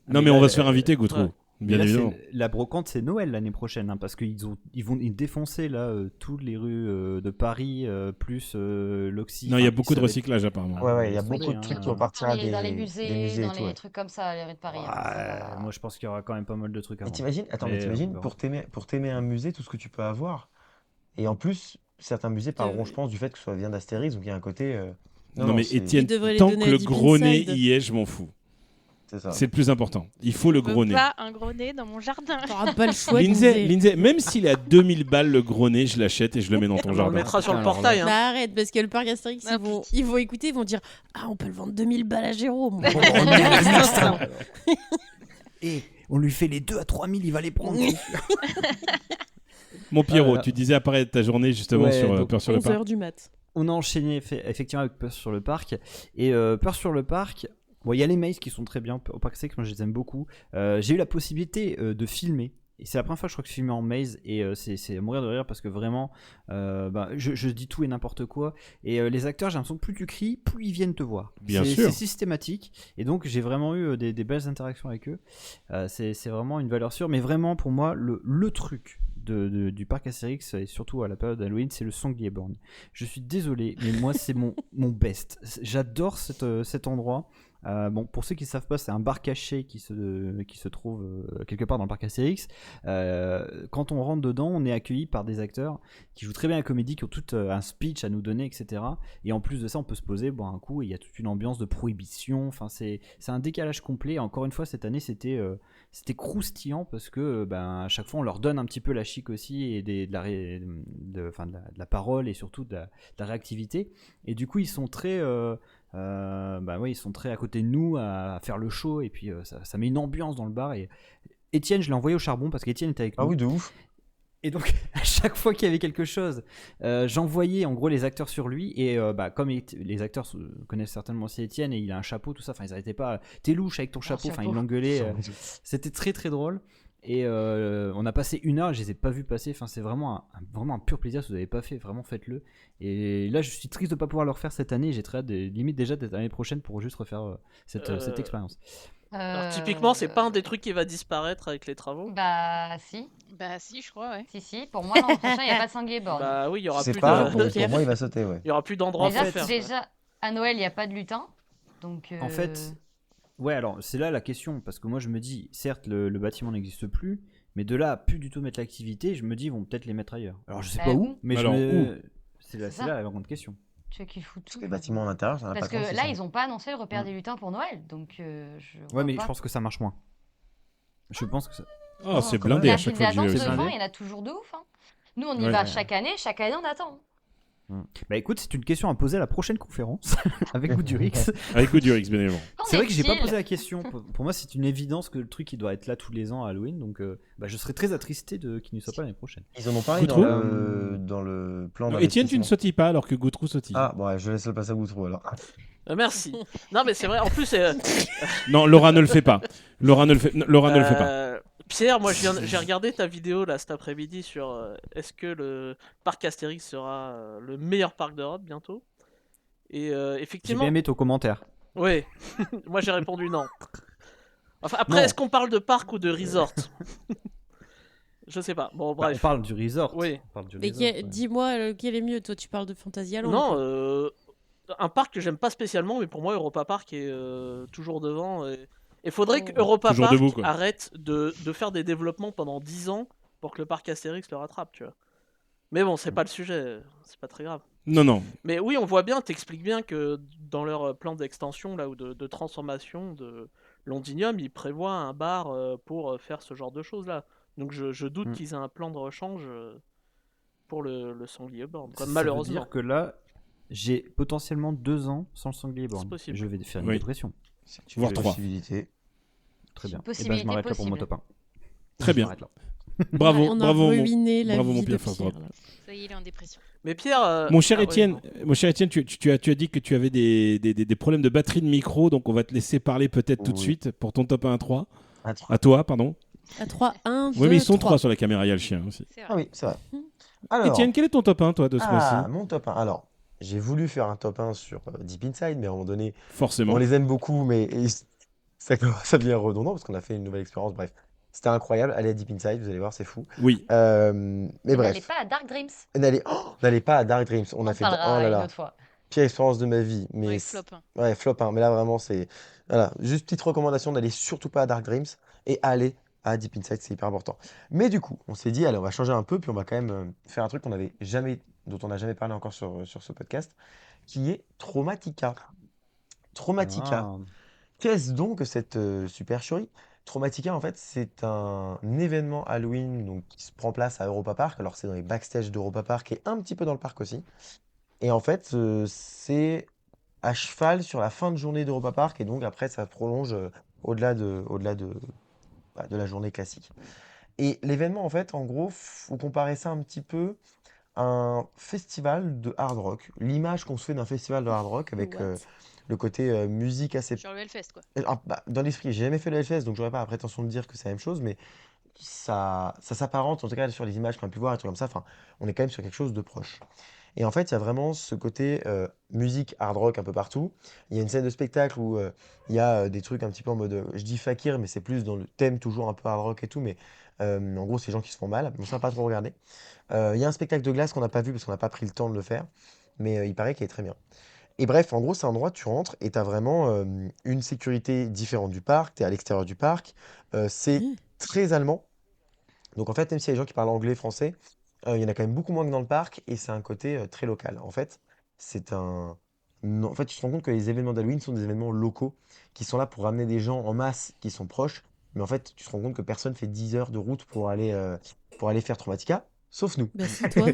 Non, mais là, on va se faire inviter, Goutrou. ouais. Bien Mais là, évidemment. la brocante, c'est Noël l'année prochaine, hein, parce qu'ils vont défoncer là toutes les rues de Paris, plus l'Oxy. Non, il y a Enfin, beaucoup de ça va être- recyclage apparemment. Ouais, il y a laisse beaucoup tomber, de hein. trucs qui vont partir à Dans les des musées, et dans tout. les Ouais. trucs comme ça, les rues de Paris. hein, ça va. Ouais, moi, je pense qu'il y aura quand même pas mal de trucs à Mais vendre. t'imagines, attends, mais Mais, t'imagines, on verra. pour t'aimer un musée, tout ce que tu peux avoir. Et en plus, certains musées parleront, je pense, du fait que ça vient d'Astérix, donc il y a un côté. Non, mais c'est- Étienne, Ils devraient les tant donner que à le Deep gros nez Inside. y est, je m'en fous. C'est ça. C'est le plus important. Il faut le Je veux gros nez. pas un gros nez dans mon jardin. T'auras pas le choix. Lindsay, Lindsay. même s'il est à 2000 balles le gros nez, je l'achète et je le mets dans ton On le jardin. mettra sur le Alors là- portail. Hein. Bah arrête, parce que le parc Astérix, Ah, ils vont écouter, ils vont dire ah, on peut le vendre 2000 balles à Jérôme. Et on lui fait les 2 à 3000, il va les prendre. Mon Pierrot, Voilà. tu disais apparaître ta journée justement Ouais, sur donc Peur sur le parc. 11h du mat. On a enchaîné effectivement avec Peur sur le parc. Et Peur sur le parc, bon, il y a les mails qui sont très bien au parc Astérix, moi je les aime beaucoup. J'ai eu la possibilité de filmer Et c'est la première fois que je crois que je filmais en maze et c'est à mourir de rire parce que vraiment, je dis tout et n'importe quoi. Et les acteurs, j'ai l'impression que plus tu cries, plus ils viennent te voir. Bien sûr. C'est systématique. Et donc j'ai vraiment eu des belles interactions avec eux. C'est vraiment une valeur sûre. Mais vraiment pour moi, le truc du parc Astérix et surtout à la période d'Halloween, c'est le Sanglier Borgne. Je suis désolé, mais moi c'est mon best. J'adore cet endroit. Bon, pour ceux qui ne savent pas, c'est un bar caché qui se trouve quelque part dans le parc Astérix. Quand on rentre dedans, on est accueilli par des acteurs qui jouent très bien la comédie, qui ont tout un speech à nous donner, etc. Et en plus de ça, on peut se poser, boire un coup, et il y a toute une ambiance de prohibition. Enfin, c'est un décalage complet. Et encore une fois, cette année, c'était croustillant parce que à chaque fois, on leur donne un petit peu la chic aussi et de la parole et surtout de la réactivité. Et du coup, ils sont très... ils sont très à côté de nous à faire le show et puis ça met une ambiance dans le bar. Et Étienne, je l'ai envoyé au charbon parce qu'Étienne était avec nous. Ah oui, de ouf. Et donc à chaque fois qu'il y avait quelque chose, j'envoyais en gros les acteurs sur lui et comme les acteurs connaissent certainement aussi Étienne et il a un chapeau tout ça, enfin ils arrêtaient pas, t'es louche avec ton chapeau, enfin ils l'engueulaient, c'était très très drôle. Et on a passé 1 heure, je les ai pas vus passer. Enfin, c'est vraiment un pur plaisir. Si vous n'avez pas fait, vraiment faites-le. Et là, je suis triste de pas pouvoir le refaire cette année. J'ai très hâte, limite déjà d'être l'année prochaine pour juste refaire cette expérience. Alors, typiquement, c'est pas un des trucs qui va disparaître avec les travaux. Bah si. Bah si, je crois, ouais. Si. Pour moi, l'an prochain, il n'y a pas de Sanglier Borgne. Bah oui, il y aura Je sais plus pas, de. mais pour moi, il va sauter, ouais. Il y aura plus d'endroits pour faire. Déjà, à Noël, il n'y a pas de lutin. Donc, En fait, ouais, alors c'est là la question. Parce que moi, je me dis, certes, le bâtiment n'existe plus. Mais de là à plus du tout mettre l'activité, je me dis, ils vont peut-être les mettre ailleurs. Alors, je sais pas où, mais Alors, c'est là la grande question. Tu veux qu'ils foutent tout. Les bâtiments à l'intérieur, ça n'a pas Parce de sens, que c'est là, ça. ils n'ont pas annoncé le repère des lutins pour Noël. Donc, je vois Ouais, mais pas. je pense que ça marche moins. Je pense que ça. Oh, c'est quand même. blindé La à chaque file fois que j'y d'attente vais c'est aussi. devant, il y en a toujours de ouf. Hein. Nous, on y Ouais. va chaque année on attend. Bah écoute, c'est une question à poser à la prochaine conférence avec Goudurix. Avec Goudurix, bien évidemment. C'est vrai que j'ai pas est-il posé la question. Pour moi, c'est une évidence que le truc il doit être là tous les ans à Halloween, donc je serais très attristé qu'il ne soit pas l'année prochaine. Ils en ont parlé Goutrou dans le plan Non, Étienne, tu ne d'investissement. sautilles pas alors que Goutrou sautille. Ah, bon, ouais, je laisse le passer à Goutrou alors. Merci. Non, mais c'est vrai. En plus, Non, Laura ne le fait pas. Laura ne le fait pas. Pierre, moi j'ai regardé ta vidéo là cet après-midi sur est-ce que le parc Astérix sera le meilleur parc d'Europe bientôt. Et J'ai effectivement, bien aimé ton commentaire. oui, moi j'ai répondu non. Enfin, après, Non. est-ce qu'on parle de parc ou de resort? Je sais pas. Bon, Bah, bref. on parle du resort. Oui. On parle du Mais resort, ouais. dis-moi lequel est mieux. Toi, tu parles de Fantasyland. Non, quoi. un parc que j'aime pas spécialement, mais pour moi, Europa Park est toujours devant. Et faudrait que Oh. Europa Toujours Park debout, quoi. arrête de faire des développements pendant 10 ans pour que le parc Astérix le rattrape, tu vois. Mais bon, c'est pas le sujet, c'est pas très grave. Non. Mais oui, on voit bien, t'expliques bien que dans leur plan d'extension là ou de transformation de Londinium, ils prévoient un bar pour faire ce genre de choses là. Donc je doute qu'ils aient un plan de rechange pour le Sanglier Borgne, quoi, Ça malheureusement. veut dire que là, j'ai potentiellement 2 ans sans le Sanglier Borgne. C'est possible. Je vais faire une Oui. dépression. C'est Voire une 3. possibilité. Très bien. Et Possibilité je m'arrête là pour mon possible. top 1. Très bien. Je m'arrête là. Bravo, on a bravo, ruiné la bravo, mon vie de Pierre Forstrop. Pierre. Là. Ça y est, il est en dépression. Mais Pierre. Mon cher ah ouais, Étienne, non. tu as dit que tu avais des problèmes de batterie de micro, donc on va te laisser parler peut-être tout de Oui. suite pour ton top 1 à 3. À trois. À toi, pardon. À 3, 1, 2, Oui, mais ils sont 3. 3 sur la caméra, il y a le chien aussi. C'est Ah vrai. oui, c'est vrai. Alors, Étienne, quel est ton top 1, toi, de ce mois-ci mon top 1. Alors, j'ai voulu faire un top 1 sur Deep Inside, mais à un moment donné, Forcément. on les aime beaucoup, mais ça devient redondant parce qu'on a fait une nouvelle expérience. Bref, c'était incroyable. Allez à Deep Inside, vous allez voir, c'est fou. Oui. Mais N'allez bref, pas à Dark Dreams. n'allez pas à Dark Dreams. On a On fait. parlera Oh là une là, autre fois. pire expérience de ma vie. Mais Ouais, flop. Hein. ouais, flop, hein. Mais là, vraiment, c'est. Voilà, juste petite recommandation, n'allez surtout pas à Dark Dreams et allez à Deep Inside, c'est hyper important. Mais du coup, on s'est dit, allez, on va changer un peu, puis on va quand même faire un truc dont on n'a jamais parlé encore sur ce podcast, qui est Traumatica. Traumatica. Ah. Qu'est-ce donc que cette supercherie? Traumatica, en fait, c'est un événement Halloween donc, qui se prend place à Europa Park. Alors, c'est dans les backstage d'Europa Park et un petit peu dans le parc aussi. Et en fait, c'est à cheval sur la fin de journée d'Europa Park. Et donc, après, ça prolonge au-delà de la journée classique. Et l'événement, en fait, en gros, faut comparer ça un petit peu à un festival de hard rock. L'image qu'on se fait d'un festival de hard rock avec What le côté musique assez. Genre le Hellfest, quoi. Dans l'esprit, j'ai jamais fait le Hellfest, donc j'aurais pas la prétention de dire que c'est la même chose, mais ça s'apparente, en tout cas sur les images qu'on a pu voir, et trucs comme ça. Enfin, on est quand même sur quelque chose de proche. Et en fait, il y a vraiment ce côté musique hard rock un peu partout. Il y a une scène de spectacle où il y a des trucs un petit peu en mode, je dis fakir, mais c'est plus dans le thème toujours un peu hard rock et tout. Mais en gros, c'est les gens qui se font mal. Donc ça, n'a pas trop regardé. Il y a un spectacle de glace qu'on n'a pas vu parce qu'on n'a pas pris le temps de le faire. Mais il paraît qu'il est très bien. Et bref, en gros, c'est un endroit où tu rentres et tu as vraiment une sécurité différente du parc. Tu es à l'extérieur du parc. C'est Mmh. très allemand. Donc en fait, même s'il y a des gens qui parlent anglais, français, il y en a quand même beaucoup moins que dans le parc et c'est un côté très local. En fait, c'est un... non, en fait, tu te rends compte que les événements d'Halloween sont des événements locaux qui sont là pour ramener des gens en masse qui sont proches. Mais en fait, tu te rends compte que personne fait 10 heures de route pour aller faire Traumatica, sauf nous. Bah si, toi.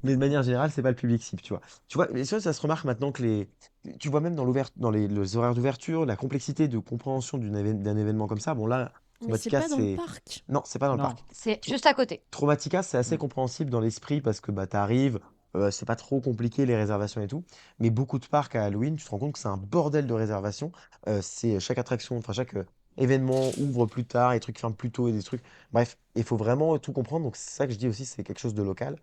Mais de manière générale, c'est pas le public cible, tu vois. Tu vois, et ça se remarque maintenant que les... Tu vois même dans les horaires d'ouverture, la complexité de compréhension d'un événement comme ça. Bon là, Mais c'est Traumatica, pas dans le c'est... parc. Non, c'est pas dans le Non. parc. C'est Tro- juste à côté. Traumatica, c'est assez Mm. compréhensible dans l'esprit parce que bah, t'arrives, c'est pas trop compliqué les réservations et tout. Mais beaucoup de parcs à Halloween, tu te rends compte que c'est un bordel de réservations. C'est chaque attraction, enfin chaque événement ouvre plus tard, et des trucs ferment plus tôt et des trucs. Bref, il faut vraiment tout comprendre. Donc c'est ça que je dis aussi, c'est quelque chose de local.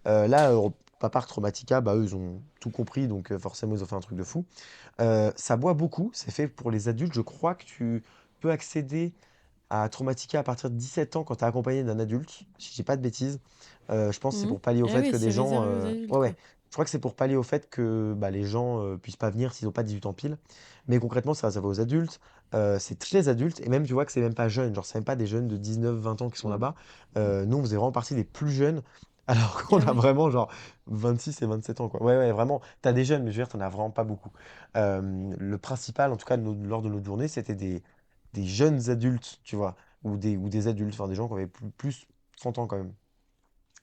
Là, Parc Traumatica, bah, eux, ils ont tout compris, donc forcément, ils ont fait un truc de fou. Ça boit beaucoup, c'est fait pour les adultes. Je crois que tu peux accéder à Traumatica à partir de 17 ans quand tu es accompagné d'un adulte, si je dis pas de bêtises. Je pense que c'est Mmh. pour pallier au Ah fait oui, que des c'est gens. réservé aux adultes, Ouais, quoi. ouais. Je crois que c'est pour pallier au fait que bah, les gens puissent pas venir s'ils n'ont pas 18 ans pile. Mais concrètement, ça réservé aux adultes. C'est très adulte. Et même, tu vois que c'est même pas jeune. Genre, c'est même pas des jeunes de 19, 20 ans qui sont Mm. là-bas. Nous, on faisait vraiment partie des plus jeunes. Alors qu'on Ah a ouais. vraiment genre 26 et 27 ans, quoi. Ouais, ouais, vraiment. T'as des jeunes, mais je veux dire, t'en as vraiment pas beaucoup. Le principal, en tout cas, lors de notre journée, c'était des jeunes adultes, tu vois ou des adultes, enfin des gens qui avaient plus 30 ans quand même.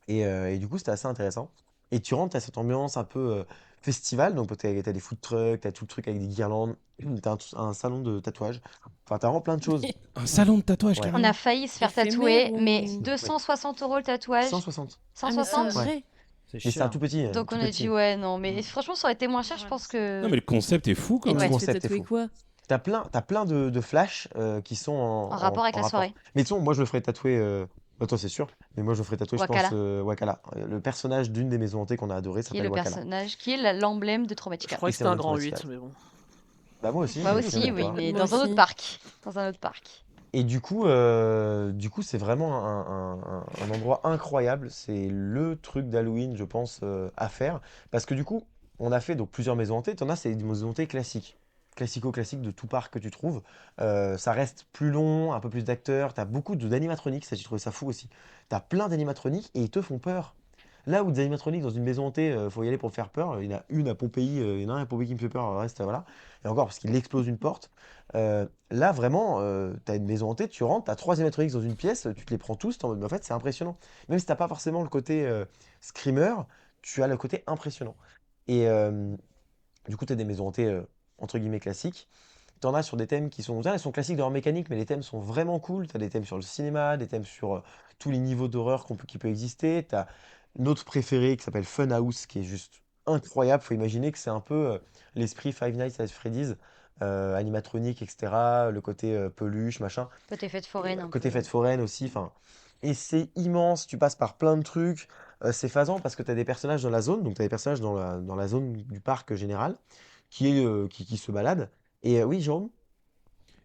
Et du coup, c'était assez intéressant. Et tu rentres, tu as cette ambiance un peu festival, donc tu as des food trucks, tu as tout le truc avec des guirlandes, tu as un salon de tatouage. Enfin, tu as vraiment plein de choses. Un salon de tatouage, Ouais. On a carrément. failli se faire Éphémère tatouer, mais ou... Ouais. 260 € le tatouage. 160. Ah, mais c'est un 160. Ouais. vrai. C'est Mais c'est un cher. tout petit, Donc tout on a dit petit. ouais, non, mais Mm. franchement, ça aurait été moins cher, je Ouais, pense c'est- Non, que. mais le concept est fou quand Et Le tu même. te fais concept est tatouer fou. quoi? T'as plein de flashs qui sont En rapport avec en la rapport. soirée. Mais de toute façon, moi je me ferais tatouer, bah, toi c'est sûr, mais moi je me ferais tatouer, je pense, Wakala, Wakala. Le personnage d'une des maisons hantées qu'on a adoré qui est s'appelle le Wakala. personnage, qui est l'emblème de Je Traumatica. croyais Et que c'est c'était mon un nom de grand Traumatica. 8, mais bon. Bah moi aussi, Moi mais aussi, finalement oui, pas. mais Moi dans un autre aussi. parc. Dans un autre parc. Et du coup, c'est vraiment un endroit incroyable. C'est le truc d'Halloween, je pense, à faire. Parce que du coup, on a fait donc plusieurs maisons hantées. T'en as, c'est des maisons hantées classiques. Classico-classiques de tout parc que tu trouves. Ça reste plus long, un peu plus d'acteurs. T'as beaucoup d'animatroniques, ça j'ai trouvé ça fou aussi. T'as plein d'animatroniques et ils te font peur. Là où des animatroniques dans une maison hantée, faut y aller pour faire peur. Il y en a une à Pompéi, il y en a un à Pompéi qui me fait peur, le reste, voilà. Et encore parce qu'il explose une porte. Là, vraiment, tu as une maison hantée, tu rentres, tu as 3 animatronics dans une pièce, tu te les prends tous, t'es en mode, mais en fait, c'est impressionnant. Même si t'as pas forcément le côté screamer, tu as le côté impressionnant. Et du coup, tu as des maisons hantées, entre guillemets, classiques. Tu en as sur des thèmes qui sont, elles sont classiques dans leur mécanique, mais les thèmes sont vraiment cool. Tu as des thèmes sur le cinéma, des thèmes sur tous les niveaux d'horreur qui peut exister. Tu as notre préféré qui s'appelle Funhouse, qui est juste incroyable. Faut imaginer que c'est un peu l'esprit Five Nights at Freddy's, animatronique, etc. Le côté peluche, machin. Côté fête Et, foraine un côté peu. fête foraine aussi. Enfin, et c'est immense. Tu passes par plein de trucs. C'est phasant parce que tu as des personnages dans la zone. Donc, tu as des personnages dans la zone du parc général qui se baladent. Et oui, Jérôme?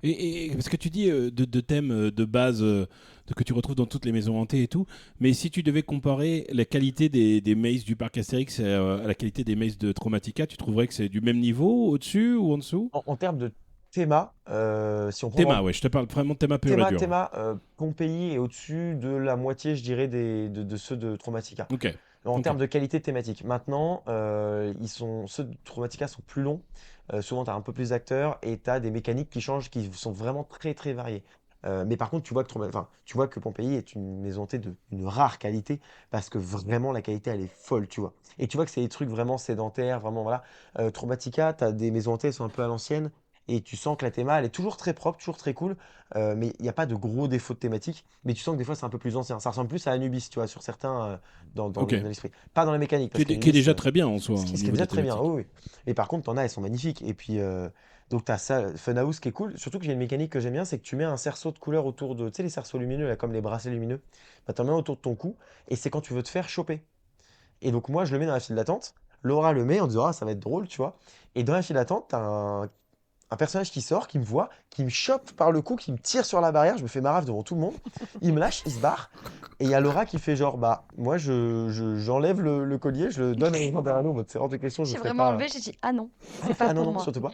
Et parce que tu dis de thèmes de base que tu retrouves dans toutes les maisons hantées et tout, mais si tu devais comparer la qualité des mazes du parc Astérix à la qualité des mazes de Traumatica, tu trouverais que c'est du même niveau, au-dessus ou en dessous? En termes de théma, si on prend Théma, ouais, je te parle vraiment de théma pur et dur. Pompéi est au-dessus de la moitié, je dirais, de ceux de Traumatica. Ok. En Ok. termes de qualité thématique. Maintenant, ceux de Traumatica sont plus longs. Souvent, tu as un peu plus d'acteurs et tu as des mécaniques qui changent, qui sont vraiment très très variées. Mais par contre, tu vois que Pompéi est une maison hantée d'une rare qualité parce que vraiment la qualité elle est folle, tu vois. Et tu vois que c'est des trucs vraiment sédentaires, vraiment voilà. Traumatica, tu as des maisons hantées, elles sont un peu à l'ancienne et tu sens que la théma elle est toujours très propre, toujours très cool, mais il n'y a pas de gros défauts de thématique. Mais tu sens que des fois c'est un peu plus ancien. Ça ressemble plus à Anubis, tu vois, sur certains Ok. dans l'esprit. Pas dans la mécanique, Qui parce est déjà qu'Anubis, très bien en soi, au ce qui est niveau déjà des très bien, thématiques. oui, oui. Et par contre, t'en as, elles sont magnifiques. Et puis, Donc tu as ça, Funhouse qui est cool. Surtout que j'ai une mécanique que j'aime bien, c'est que tu mets un cerceau de couleur autour de, tu sais, les cerceaux lumineux, là, comme les bracelets lumineux. Bah, tu en mets un autour de ton cou et c'est quand tu veux te faire choper. Et donc moi, je le mets dans la file d'attente. Laura le met en disant, ah, ça va être drôle, tu vois. Et dans la file d'attente, tu as un personnage qui sort, qui me voit, qui me chope par le cou, qui me tire sur la barrière. Je me fais marave devant tout le monde. Il me lâche, il se barre. Et il y a Laura qui fait genre, bah, moi, j'enlève le collier, je le donne à Yvan Berano. En mode, c'est hors de question, je J'ai le ferai vraiment pas. enlevé, j'ai dit ah non, c'est pas Ah non, pour non, moi. surtout pas.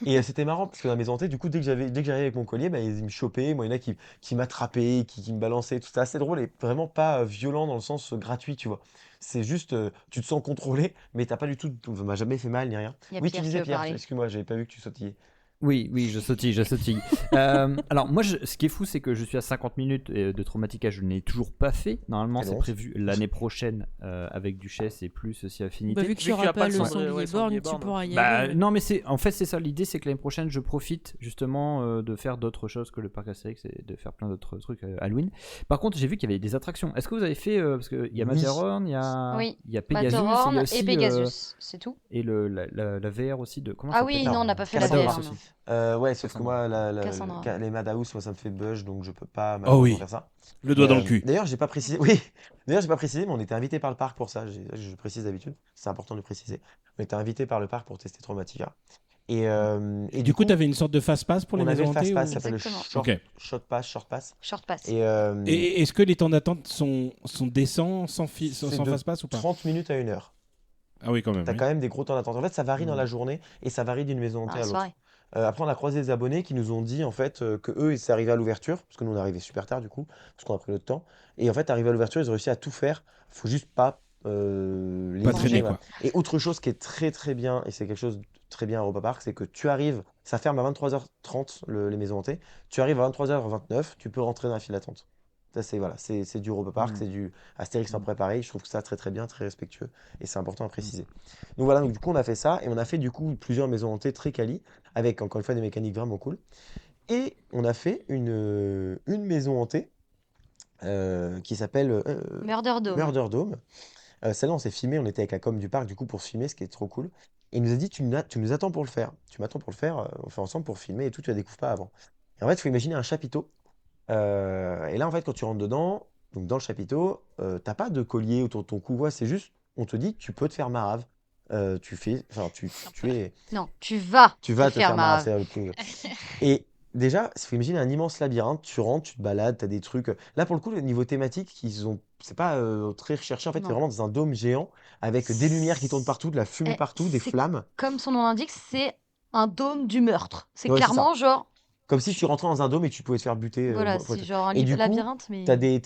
Et c'était marrant parce que dans la maison hantée, du coup, dès que j'arrivais avec mon collier, bah, ils me chopaient. Moi, il y en a qui m'attrapaient, qui me balançaient. Tout ça assez drôle et vraiment pas violent dans le sens gratuit, tu vois. C'est juste, tu te sens contrôlé, mais t'as pas du tout. Ça m'a jamais fait mal ni rien. Il y a Oui, tu Pierre qui disais veut Pierre, parler. excuse-moi, j'avais pas vu que tu sautillais. Oui, oui, je sautille, je sautille. Alors moi, ce qui est fou, c'est que je suis à 50 minutes de Traumatica, je ne l'ai toujours pas fait. Normalement, Quelle c'est honte. prévu l'année prochaine avec Duchesse et plus si Affinité. Bah, vu que tu Vu qu'il y a n'auras pas pas le le sanglier- ouais, sanglier sanglier borgne, tu borgne. pourras y Bah aller. non, mais en fait c'est ça l'idée, c'est que l'année prochaine je profite justement de faire d'autres choses que le parc Astérix et de faire plein d'autres trucs Halloween. Par contre, j'ai vu qu'il y avait des attractions. Est-ce que vous avez fait parce qu'il y a Oui. Matterhorn, il y a Pegasus, et il y Matterhorn a et aussi Pegasus, c'est tout. et la VR aussi de comment Ah ça oui, s'appelle non, on n'a pas fait la Cassandra VR. aussi. non. Ouais, sauf que moi, Cassandra. les Madhouse, moi, ça me fait buzz, donc je peux pas Oh malheureusement oui, faire ça. le doigt Mais, dans le cul. d'ailleurs, j'ai pas précisé. Oui, d'ailleurs, j'ai pas précisé, mais on était invité par le parc pour ça. Je précise d'habitude, c'est important de le préciser. On était invité par le parc pour tester Traumatica. Et Du du coup, tu coup, avais une sorte de fast-pass pour les on avait maisons le fast hantées pass, ou... ça s'appelle le Exactement. Ok. short pass. Short pass. Et Et est-ce que les temps d'attente sont décents sans c'est de fast-pass ou pas? 30 minutes à 1 heure. Ah oui, quand même, T'as oui. quand même des gros temps d'attente. En fait, ça varie dans la Mm. journée et ça varie d'une maison Dans hantée la à l'autre. soirée. Après, on a croisé des abonnés qui nous ont dit en fait que eux, ils s'est arrivé à l'ouverture, parce que nous on est arrivé super tard du coup, parce qu'on a pris notre temps. Et en fait, arrivé à l'ouverture, ils ont réussi à tout faire. Faut juste pas les Pas bouger, traîner, voilà. quoi. Et autre chose qui est très très bien, et c'est quelque chose de très bien à Europa Park, c'est que tu arrives, ça ferme à 23h30 les maisons hantées, tu arrives à 23h29, tu peux rentrer dans la file d'attente. Ça, c'est voilà, c'est du Europa Park, Mm. c'est du Astérix en Mm. préparé. Je trouve que ça très très bien, très respectueux, et c'est important à préciser. Donc voilà, donc du coup on a fait ça, et on a fait du coup plusieurs maisons hantées très quali, avec encore une fois des mécaniques vraiment cool. Et on a fait une maison hantée qui s'appelle Murder Dome. Murder Dome. Celle-là, on s'est filmé, on était avec la com du parc du coup pour se filmer, ce qui est trop cool. Et il nous a dit, tu nous attends pour le faire. Tu m'attends pour le faire, on fait ensemble pour filmer et tout, tu la découvres pas avant. Et en fait, il faut imaginer un chapiteau. Et là, en fait, quand tu rentres dedans, donc dans le chapiteau, t'as pas de collier autour de ton cou, ouais, c'est juste, on te dit, tu peux te faire marave. Tu es, Non, tu vas tu vas te te faire faire marave, marave. c'est le plus. Et déjà, il faut imaginer un immense labyrinthe. Tu rentres, tu te balades, tu as des trucs. Là, pour le coup, le niveau thématique, c'est pas très recherché. En fait, c'est Non. vraiment dans un dôme géant avec des lumières qui tournent partout, de la fumée Eh, partout, des c'est flammes. Comme son nom l'indique, c'est un dôme du meurtre. C'est Ouais, c'est ça. clairement genre, Comme si tu rentrais dans un dôme et que tu pouvais te faire buter. voilà, faut c'est être- genre un Et du coup, labyrinthe, mais t'as des,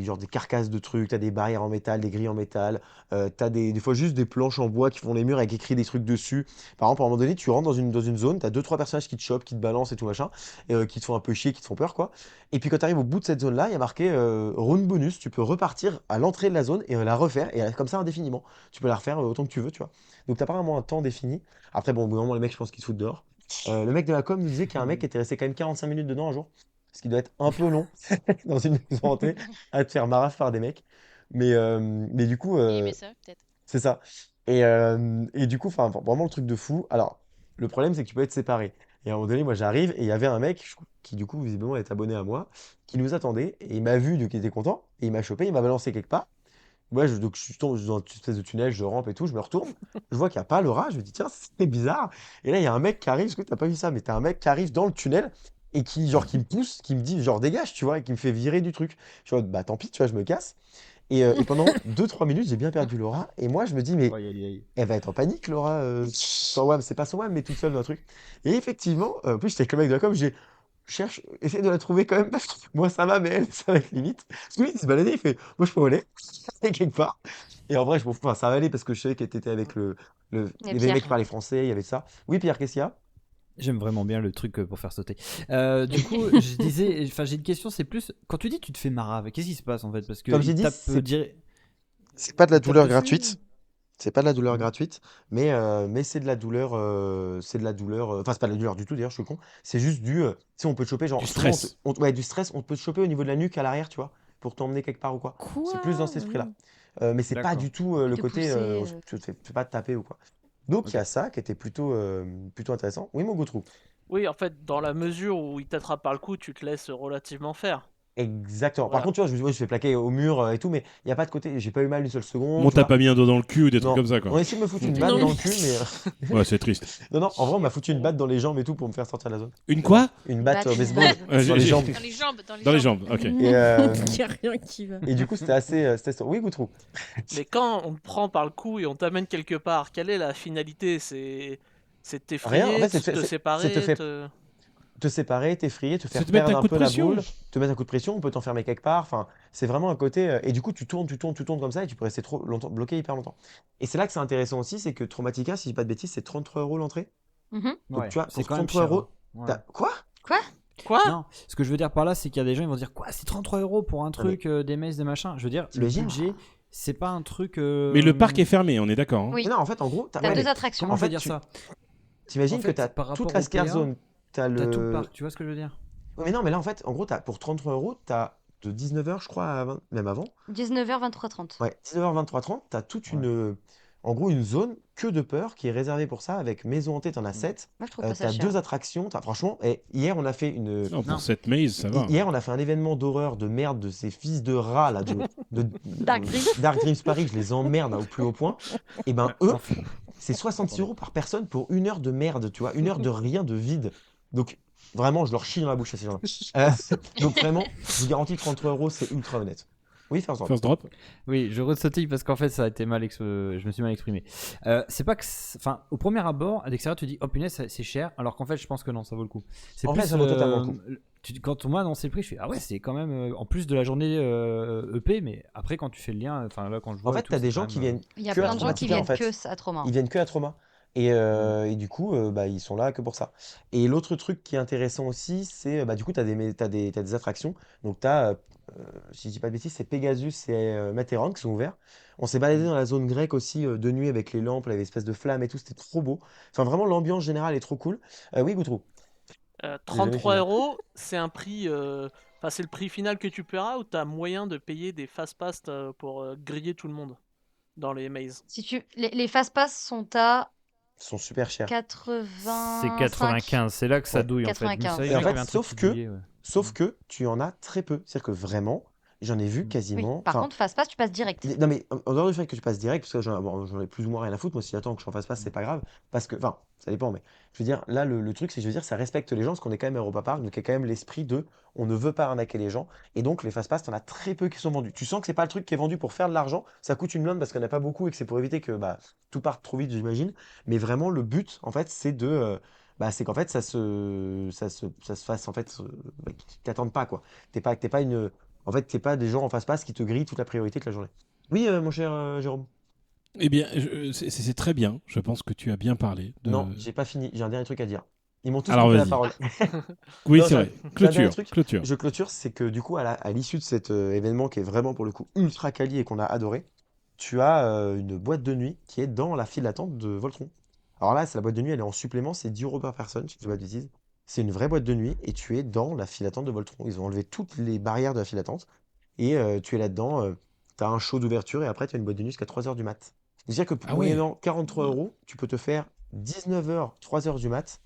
genre des carcasses de trucs, t'as des barrières en métal, des grilles en métal, t'as des fois juste des planches en bois qui font les murs avec écrit des trucs dessus. Par exemple, à un moment donné, tu rentres dans une zone, t'as deux, trois personnages qui te chopent, qui te balancent et tout machin, et, qui te font un peu chier, qui te font peur, quoi. Et puis quand t'arrives au bout de cette zone-là, il y a marqué round bonus, tu peux repartir à l'entrée de la zone et la refaire, et comme ça indéfiniment. Tu peux la refaire autant que tu veux, tu vois. Donc t'as pas vraiment un temps défini. Après, bon, au bout d'un moment, les mecs, je pense qu'ils se foutent dehors. Le mec de la com nous disait qu'il y a un mec qui était resté quand même 45 minutes dedans un jour. Ce qui doit être un peu long dans une maison hantée à te faire marave par des mecs. Mais du coup, Il aimait ça, peut-être. c'est ça. Et du coup, enfin, vraiment le truc de fou. Alors, le problème, c'est que tu peux être séparé. Et à un moment donné, moi, j'arrive et il y avait un mec qui, du coup, visiblement, est abonné à moi, qui nous attendait. Et il m'a vu, donc il était content. Et il m'a chopé, il m'a balancé quelque part. Ouais, donc je tombe dans une espèce de tunnel, je rampe et tout, je me retourne, je vois qu'il n'y a pas Laura, je me dis tiens, c'est bizarre. Et là, il y a un mec qui arrive, est-ce que t'as pas vu ça? Mais t'as un mec qui arrive dans le tunnel et qui, genre, qui me pousse, qui me dit, genre, dégage, tu vois, et qui me fait virer du truc. Je vois, bah tant pis, tu vois, je me casse. Et pendant 2-3 minutes, j'ai bien perdu Laura. Et moi, je me dis, mais Aïe, aïe, aïe. elle va être en panique, Laura. Sans WAM, c'est pas sans WAM, mais toute seule dans un truc. Et effectivement, en plus, j'étais avec le mec de la com, essaie de la trouver quand même, parce que moi ça va, mais elle, ça va être limite. Parce que lui, il se baladait, il fait, moi je peux aller, quelque part. Et en vrai, je m'en fous, enfin, ça va aller parce que je savais qu'elle était avec il y a il y avait des mecs qui Pierre. parlaient français, il y avait ça. Oui, Pierre, qu'est-ce qu'il y a? J'aime vraiment bien le truc pour faire sauter. Du coup, je disais, enfin j'ai une question, c'est plus quand tu dis tu te fais marave, qu'est-ce qui se passe en fait? Parce que Comme j'ai il dit, tape, c'est pas de la il tape douleur dessus. gratuite. C'est pas de la douleur Mhm. gratuite, mais c'est de la douleur. C'est de la douleur. Enfin, c'est pas de la douleur du tout, d'ailleurs, je suis con. C'est juste tu sais, on peut te choper, genre, Du souvent, stress. ouais, du stress, on peut te choper au niveau de la nuque à l'arrière, tu vois, pour t'emmener quelque part ou quoi. C'est plus dans Quoi? cet esprit-là. Oui. Mais c'est pas D'accord. du tout le te côté. pousser. Tu te fais pas te taper ou quoi. Donc il y Ok. a ça qui était plutôt intéressant. Oui, mon Goutrou. Oui, en fait, dans la mesure où il t'attrape par le cou, tu te laisses relativement faire. Exactement. Par Voilà. contre, tu vois, je me suis fait plaquer au mur et tout, mais il n'y a pas de côté. J'ai pas eu mal une seule seconde, Bon, tu t'as vois. pas mis un doigt dans le cul ou des trucs Non. comme ça, quoi. On a essayé de me foutre une Ok. batte Non. dans le cul, mais. Ouais, c'est triste. Non, en vrai, on m'a foutu une batte dans les jambes et tout pour me faire sortir de la zone. Une quoi? Une batte Batte, baseball batte. Ouais, dans les j'ai- jambes. Dans les jambes, Dans les jambes, ok. Et, Il y a rien qui va. et du coup, c'était assez. Oui, Goutrou. Mais quand on te prend par le cou et on t'amène quelque part, quelle est la finalité? C'est de Rien. En t'effrayer, fait, de te c'est te séparer, fait te... te séparer, t'effrayer, te C'est faire te mettre perdre un un coup de peu la pression. boule, te mettre un coup de pression, on peut t'enfermer quelque part. Enfin, c'est vraiment un côté. Et du coup, tu tournes comme ça et tu peux rester trop longtemps, bloqué hyper longtemps. Et c'est là que c'est intéressant aussi, c'est que Traumatica, si je dis pas de bêtises, c'est 33 € l'entrée. Mhm. Donc Ouais, tu vois, c'est pour quand même 33 cher. euros, Ouais. Quoi? Quoi? Quoi? Non, ce que je veux dire par là, c'est qu'il y a des gens, ils vont dire quoi, c'est 33 € pour un mais truc, des mails, des machins. Je veux dire, le t'imagines? budget, c'est pas un truc. Mais le parc est fermé, on est d'accord. Hein. Oui. Mais non, en fait, en gros, T'as ouais, deux mais attractions. Comment en je veux fait, dire ça? t'imagines En que fait, t'as par toute rapport la au scare PA, zone, t'as tout le le. parc, tu vois ce que je veux dire? Ouais, mais non, mais là, en fait, en gros, pour 33 €, t'as de 19h, je crois, à même avant. 19h, 23h30. Ouais, 19h, 23h30, t'as toute Ouais. en gros, une zone que de peur qui est réservée pour ça, avec maison hantée, t'en as 7. Moi, je trouve pas ça T'as cher. 2 attractions. Franchement, et hier, on a fait une. Non, pour Non. cette maze, ça va. Hier, on a fait un événement d'horreur de merde de ces fils de rats là, Dark Dreams. Dark Dreams Paris, je les emmerde au plus haut point. Et ben eux, Enfin, c'est 66 € par personne pour 1 heure de merde, tu vois, 1 heure de rien, de vide. Donc vraiment, je leur chie dans la bouche à ces gens-là. Donc vraiment, je vous garantis 33 €, c'est ultra honnête. Oui, faire ça. First drop. oui, je ressautille parce qu'en fait, ça a été je me suis mal exprimé. C'est pas que. Enfin, au premier abord, à l'extérieur, tu dis, oh punaise, c'est cher, alors qu'en fait, je pense que non, ça vaut le coup. C'est En vrai, ça vaut totalement le coup. Quand on m'a annoncé le prix, je fais, ah ouais, c'est quand même. En plus de la journée EP, mais après, quand tu fais le lien, enfin là, quand je vois. En et fait, tout, t'as c'est des quand gens qui même, viennent Il y a que à plein de gens qui Traumatica, en viennent fait. que à Trauma. Ils viennent que à Trauma. Et du coup, bah, ils sont là que pour ça. Et l'autre truc qui est intéressant aussi, c'est bah, du coup, t'as des attractions. Donc, si je dis pas de bêtises, c'est Pegasus et Matterhorn qui sont ouverts. On s'est baladé dans la zone grecque aussi de nuit avec les lampes, les espèces de flammes et tout. C'était trop beau. Enfin, vraiment, l'ambiance générale est trop cool. Oui, Goutrou. J'ai jamais 33 fini. €, c'est un prix. Enfin, c'est le prix final que tu paieras ou t'as moyen de payer des fast-pass pour griller tout le monde dans les mazes? Si tu... les fast-pass sont à Ils sont super chers. 85. C'est 95, c'est là que ça Ouais. douille en fait. Je me 95. savais Et en bien qu'il y fait, avait un truc sauf qui que, douillait, ouais. sauf que tu en as très peu. C'est-à-dire que vraiment, j'en ai vu Mm. Oui. quasiment. Par Enfin, contre, fast-pass, tu passes direct. non, mais en dehors du fait que tu passes direct, parce que j'en ai plus ou moins rien à foutre, moi, si j'attends que je t'en fasse pas, c'est pas grave. Parce que, enfin, ça dépend, mais je veux dire, là, le truc, c'est que je veux dire, ça respecte les gens, parce qu'on est quand même à Europa Park, donc il y a quand même l'esprit de on ne veut pas arnaquer les gens. Et donc, les fast-pass, t'en as très peu qui sont vendus. Tu sens que c'est pas le truc qui est vendu pour faire de l'argent, ça coûte une blinde parce qu'il n'y en a pas beaucoup et que c'est pour éviter que bah, tout parte trop vite, j'imagine. Mais vraiment, le but, en fait, c'est c'est qu'en fait, ça se fasse, en fait, qu'ils t'attendent pas, quoi. T'es pas une. En fait, t'es pas des gens en face-passe qui te grillent toute la priorité de la journée. Oui, mon cher Jérôme. Eh bien, c'est très bien. Je pense que tu as bien parlé. Non, j'ai pas fini. J'ai un dernier truc à dire. Ils m'ont tous Alors, coupé la vas-y. parole. Oui, Non, c'est vrai. j'ai un dernier Clôture. truc. Clôture. Je clôture, c'est que du coup, à l'issue de cet événement qui est vraiment pour le coup ultra quali et qu'on a adoré, tu as une boîte de nuit qui est dans la file d'attente de Voltron. Alors là, c'est la boîte de nuit, elle est en supplément, c'est 10 € par personne, si je dis pas de bêtises. C'est une vraie boîte de nuit et tu es dans la file d'attente de Voltron. Ils ont enlevé toutes les barrières de la file d'attente et tu es là-dedans. Tu as un show d'ouverture et après tu as une boîte de nuit jusqu'à 3h du mat. C'est-à-dire que Ah ouais. moyennant 43 €, tu peux te faire 19h, 3h du mat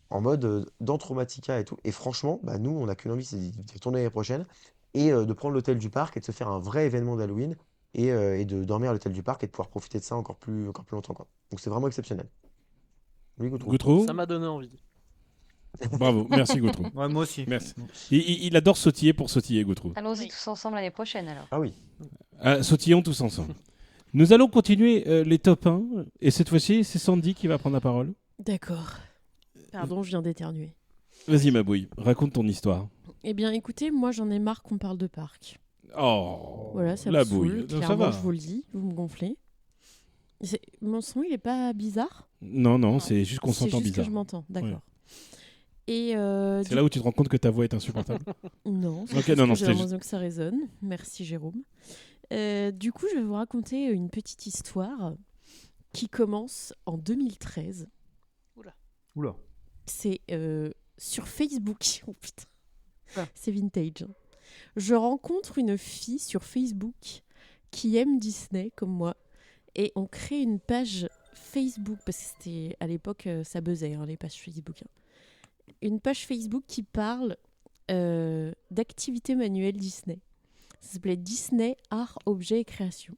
en mode dans Traumatica et tout. Et franchement, bah, nous, on n'a qu'une envie, c'est d'y retourner l'année prochaine et de prendre l'hôtel du parc et de se faire un vrai événement d'Halloween et de dormir à l'hôtel du parc et de pouvoir profiter de ça encore plus longtemps, quoi. Donc c'est vraiment exceptionnel. Oui, Goutrou. Goutreau. Ça m'a donné envie. Bravo. Merci, Goutreau. Ouais, moi aussi. Merci. Il adore sautiller pour sautiller, Goutreau. Allons-y Oui. tous ensemble l'année prochaine alors. Ah oui. Sautillons tous ensemble. Nous allons continuer les top 1. Et cette fois-ci, c'est Sandy qui va prendre la parole. D'accord. Pardon, je viens d'éternuer. Vas-y, ma bouille. Raconte ton histoire. Eh bien, écoutez, moi, j'en ai marre qu'on parle de parc. Oh. Voilà, ça la me bouille. saoule. Non, ça Clairement, va. je vous le dis, vous me gonflez. Mon son, il est pas bizarre? Non, c'est juste qu'on C'est s'entend juste bizarre. que je m'entends, d'accord. Et C'est là où tu te rends compte que ta voix est insupportable. Non, c'est Ok, juste non, que j'ai c'était l'impression que ça résonne. Merci Jérôme. Du coup, je vais vous raconter une petite histoire qui commence en 2013. Oula. C'est sur Facebook. Oh putain, Ah. c'est vintage. Hein. Je rencontre une fille sur Facebook qui aime Disney comme moi et on crée une page Facebook, parce que c'était à l'époque, ça buzzait, hein, les pages Facebook. Hein. Une page Facebook qui parle d'activités manuelles Disney. Ça s'appelait Disney, Art, Objets et Création.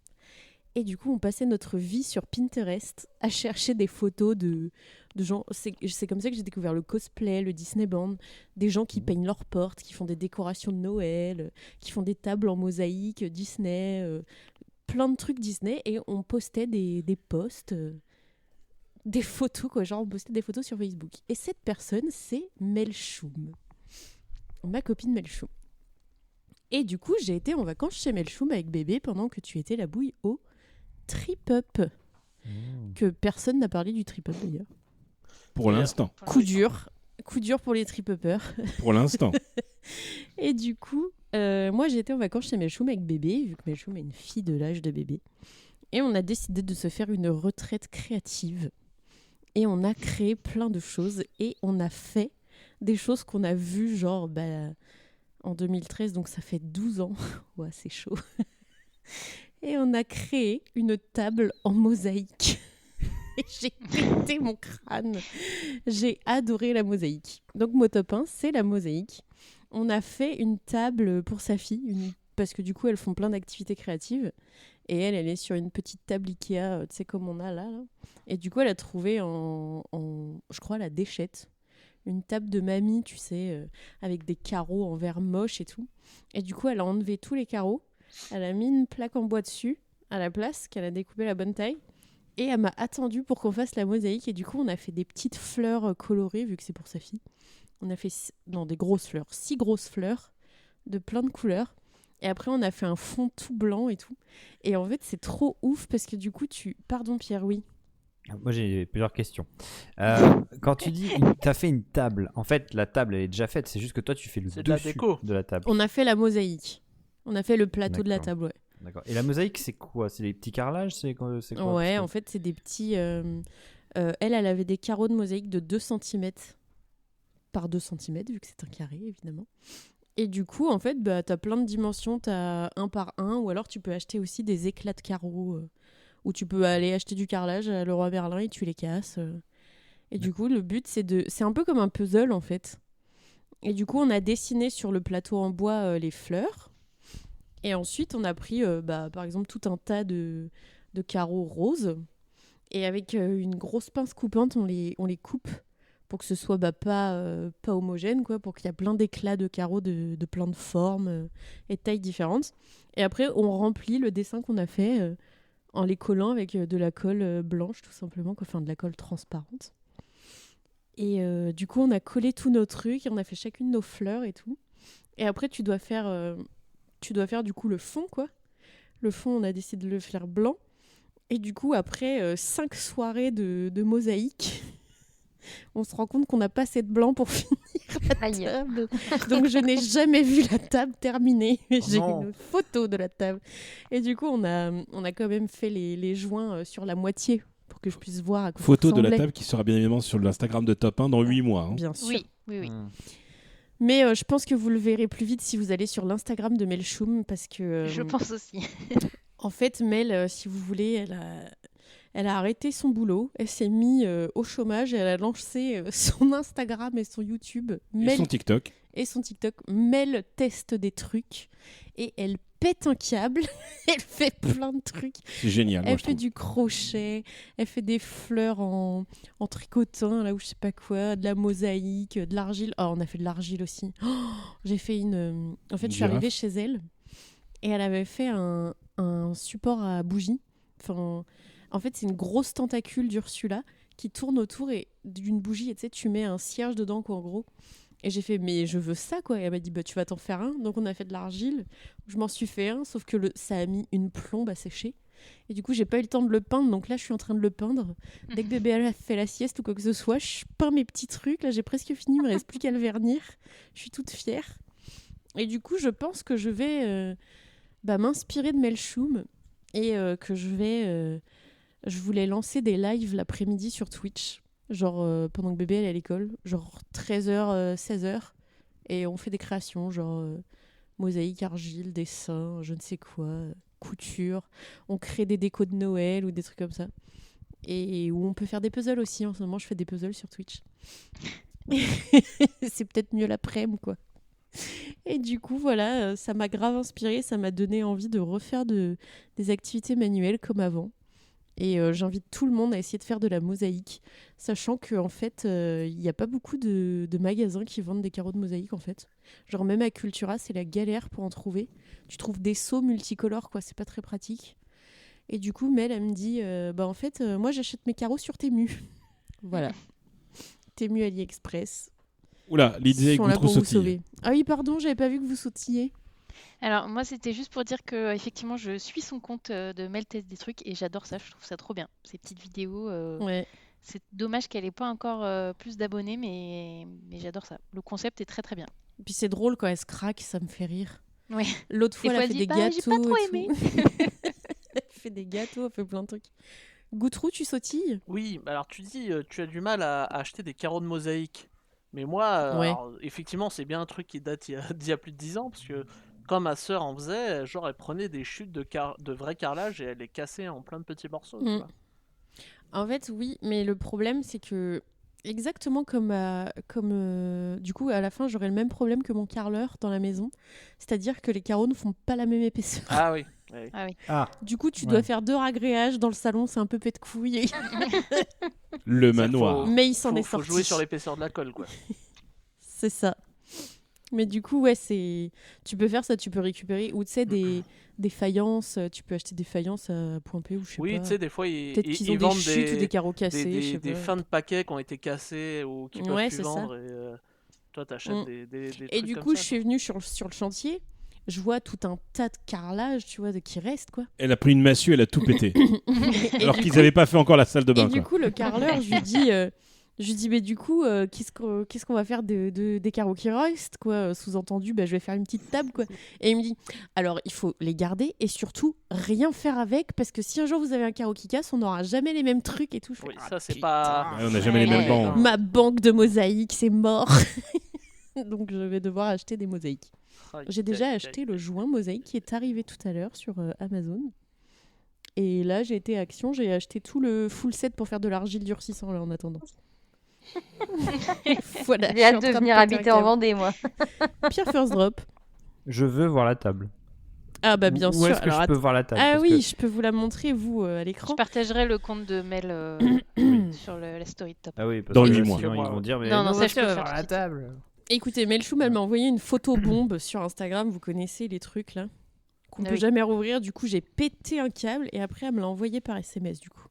Et du coup, on passait notre vie sur Pinterest à chercher des photos de gens. C'est comme ça que j'ai découvert le cosplay, le Disney Band, des gens qui peignent leurs portes, qui font des décorations de Noël, qui font des tables en mosaïque Disney, plein de trucs Disney. Et on postait des posts, des photos, quoi. Genre, on postait des photos sur Facebook. Et cette personne, c'est Melchoum, ma copine Melchoum. Et du coup, j'ai été en vacances chez Melchoum avec bébé pendant que tu étais la bouille au Trip-Up. Que personne n'a parlé du Trip-Up d'ailleurs. Pour l'instant. Coup dur pour les Trip-Uppers. Pour l'instant. Et du coup, moi j'ai été en vacances chez Melchoum avec bébé, vu que Melchoum est une fille de l'âge de bébé. Et on a décidé de se faire une retraite créative. Et on a créé plein de choses. Et on a fait des choses qu'on a vues genre en 2013, donc ça fait 12 ans. Ouais, c'est chaud. Et on a créé une table en mosaïque. Et j'ai pété mon crâne. J'ai adoré la mosaïque. Donc, mon top 1, c'est la mosaïque. On a fait une table pour sa fille, parce que du coup, elles font plein d'activités créatives. Et elle est sur une petite table Ikea, tu sais, comme on a là. Et du coup, elle a trouvé je crois, la déchette. Une table de mamie, tu sais, avec des carreaux en verre moche et tout. Et du coup, elle a enlevé tous les carreaux. Elle a mis une plaque en bois dessus, à la place, qu'elle a découpé la bonne taille. Et elle m'a attendu pour qu'on fasse la mosaïque. Et du coup, on a fait des petites fleurs colorées, vu que c'est pour sa fille. On a fait des grosses fleurs, 6 grosses fleurs de plein de couleurs. Et après, on a fait un fond tout blanc et tout. Et en fait, c'est trop ouf parce que du coup, Pardon, Pierre, oui. Moi, j'ai plusieurs questions. Quand tu dis tu as fait une table, en fait, la table, elle est déjà faite. C'est juste que toi, tu fais le C'est de la dessus déco. de la table. On a fait la mosaïque. On a fait le plateau de la D'accord. table, ouais. D'accord. Et la mosaïque, c'est quoi? C'est des petits carrelages? C'est quoi? Ouais, Parce en fait, c'est des petits... elle avait des carreaux de mosaïque de 2 cm par 2 cm, vu que c'est un carré, évidemment. Et du coup, en fait, t'as plein de dimensions. T'as 1 par 1, ou alors tu peux acheter aussi des éclats de carreaux, où tu peux aller acheter du carrelage à Leroy Merlin et tu les casses. Et du coup, le but, c'est un peu comme un puzzle, en fait. Et du coup, on a dessiné sur le plateau en bois les fleurs. Et ensuite, on a pris, par exemple, tout un tas de carreaux roses. Et avec une grosse pince coupante, on les coupe pour que ce soit pas homogène, quoi, pour qu'il y ait plein d'éclats de carreaux de plein de formes et de tailles différentes. Et après, on remplit le dessin qu'on a fait en les collant avec de la colle blanche, tout simplement, enfin de la colle transparente. Et du coup, on a collé tous nos trucs, et on a fait chacune nos fleurs et tout. Et après, tu dois faire du coup le fond, quoi. Le fond, on a décidé de le faire blanc. Et du coup, après 5 soirées de mosaïque, on se rend compte qu'on n'a pas assez de blanc pour finir la Aïe. table. Donc, je n'ai jamais vu la table terminée. J'ai non. une photo de la table. Et du coup, on a quand même fait les joints sur la moitié pour que je puisse voir à quoi Photo ça de la ressemblait. table qui sera bien évidemment sur l'Instagram de Top 1 dans 8 mois. Hein. Bien sûr. Oui. Mais je pense que vous le verrez plus vite si vous allez sur l'Instagram de Melchoum, parce que Je pense aussi. en fait, Mel, si vous voulez, elle a arrêté son boulot, elle s'est mise au chômage et elle a lancé son Instagram et son YouTube. Et son TikTok. Et son TikTok. Mel teste des trucs et elle pète un câble. Elle fait plein de trucs. C'est génial. moi, Elle je fait trouve. du crochet, elle fait des fleurs en tricotin, là où je sais pas quoi, de la mosaïque, de l'argile. Oh, on a fait de l'argile aussi. Oh, j'ai fait en fait, Une je suis arrivée girafe. chez elle et elle avait fait un support à bougie. Enfin, en fait, c'est une grosse tentacule d'Ursula qui tourne autour d'une bougie. Et tu sais, tu mets un cierge dedans, quoi, en gros. Et j'ai fait, mais je veux ça, quoi. Et elle m'a dit, tu vas t'en faire un. Donc, on a fait de l'argile. Je m'en suis fait un, sauf que ça a mis une plombe à sécher. Et du coup, j'ai pas eu le temps de le peindre. Donc là, je suis en train de le peindre. Dès que bébé a fait la sieste ou quoi que ce soit, je peins mes petits trucs. Là, j'ai presque fini. Il me reste plus qu'à le vernir. Je suis toute fière. Et du coup, je pense que je vais m'inspirer de Melchoum. Et que je voulais lancer des lives l'après-midi sur Twitch. Genre, pendant que bébé elle est à l'école, genre 13h, 16h, et on fait des créations, genre mosaïque, argile, dessin, je ne sais quoi, couture, on crée des décos de Noël ou des trucs comme ça. et où on peut faire des puzzles aussi. En ce moment, je fais des puzzles sur Twitch. C'est peut-être mieux l'après-midi, quoi. Et du coup, voilà, ça m'a grave inspiré, ça m'a donné envie de refaire des activités manuelles comme avant. Et j'invite tout le monde à essayer de faire de la mosaïque, sachant qu'en fait, il n'y a pas beaucoup de magasins qui vendent des carreaux de mosaïque, en fait. Genre même à Cultura, c'est la galère pour en trouver. Tu trouves des seaux multicolores, quoi, c'est pas très pratique. Et du coup, Mel, elle me dit, en fait, moi j'achète mes carreaux sur Temu. Voilà. Temu AliExpress. Oula, l'idée Ils sont là Goutrou pour vous sautille. sauver. Ah oui, pardon, j'avais pas vu que vous sautilliez. Alors moi c'était juste pour dire que effectivement je suis son compte de Mel teste des trucs et j'adore ça, je trouve ça trop bien. Ces petites vidéos, Ouais. c'est dommage qu'elle ait pas encore plus d'abonnés mais j'adore ça. Le concept est très très bien. Et puis c'est drôle quand elle se craque, ça me fait rire. Oui. L'autre fois, Des elle a fois, fait elle des dit, bah, gâteaux. j'ai pas trop et aimé. tout. Elle fait des gâteaux, elle fait plein de trucs. Goutrou, tu sautilles? Oui, alors tu dis, tu as du mal à acheter des carreaux de mosaïque. Mais moi, Ouais. alors, effectivement, c'est bien un truc qui date d'il y a plus de 10 ans, parce que quand ma sœur en faisait, genre elle prenait des chutes de vrai carrelage et elle les cassait en plein de petits morceaux, tu Mm. vois. En fait, oui, mais le problème, c'est que exactement comme, du coup, à la fin, j'aurai le même problème que mon carreleur dans la maison. C'est-à-dire que les carreaux ne font pas la même épaisseur. Ah oui. oui. Ah oui. Ah, Du coup, tu Ouais. dois faire 2 ragréages dans le salon, c'est un peu pète de couille. Le Ça, manoir. faut- Mais il s'en est faut sorti. jouer sur l'épaisseur de la colle, quoi. C'est ça. Mais du coup, ouais, tu peux faire ça, tu peux récupérer. Ou tu sais, des faïences, tu peux acheter des faïences à Point P ou je sais Oui, pas. tu sais, des fois, Peut-être qu'ils ont ils des vendent chutes ou des carreaux cassés, je sais des pas. fins de paquets qui ont été cassés ou qui peuvent Ouais, plus c'est ça. vendre. Et toi, t'achètes Mm. des Et trucs du comme coup, ça, je suis venue sur le chantier, je vois tout un tas de carrelage, tu vois, qui reste, quoi. Elle a pris une massue, elle a tout pété. Et Alors du qu'ils coup- n'avaient pas fait encore la salle de Et bain. du Quoi. coup, le carreleur, je lui dis, mais du coup, qu'est-ce qu'on va faire des carreaux qui restent, quoi. Sous-entendu, je vais faire une petite table, quoi. Et il me dit, alors, il faut les garder et surtout rien faire avec, parce que si un jour vous avez un carreau qui casse, on n'aura jamais les mêmes trucs et tout. Je fais, Oui, ah, ça, c'est putain. pas. Ouais, on n'a jamais les mêmes Ouais. bancs. Ma banque de mosaïques, c'est mort. Donc, je vais devoir acheter des mosaïques. J'ai déjà acheté le joint mosaïque qui est arrivé tout à l'heure sur Amazon. Et là, j'ai été à Action, j'ai acheté tout le full set pour faire de l'argile durcissant là en attendant. Voilà, J'ai hâte de venir habiter en Vendée, moi. Pierre First Drop. je veux voir la table. Ah bah bien Où sûr. est-ce que Alors, je peux voir la table ah Parce oui, que- je peux vous la montrer vous à Je l'écran. partagerai le compte de Mel sur la story de Top. Ah oui, parce Dans que 8 mois. sinon, ils vont dire mais Non, non, nous ça, aussi, je peux on va faire voir tout la de suite. table. Écoutez, Melchoum, elle m'a envoyé une photo bombe sur Instagram. Vous connaissez les trucs là qu'on Ah peut oui. jamais rouvrir. Du coup, j'ai pété un câble et après, elle me l'a envoyé par SMS du coup.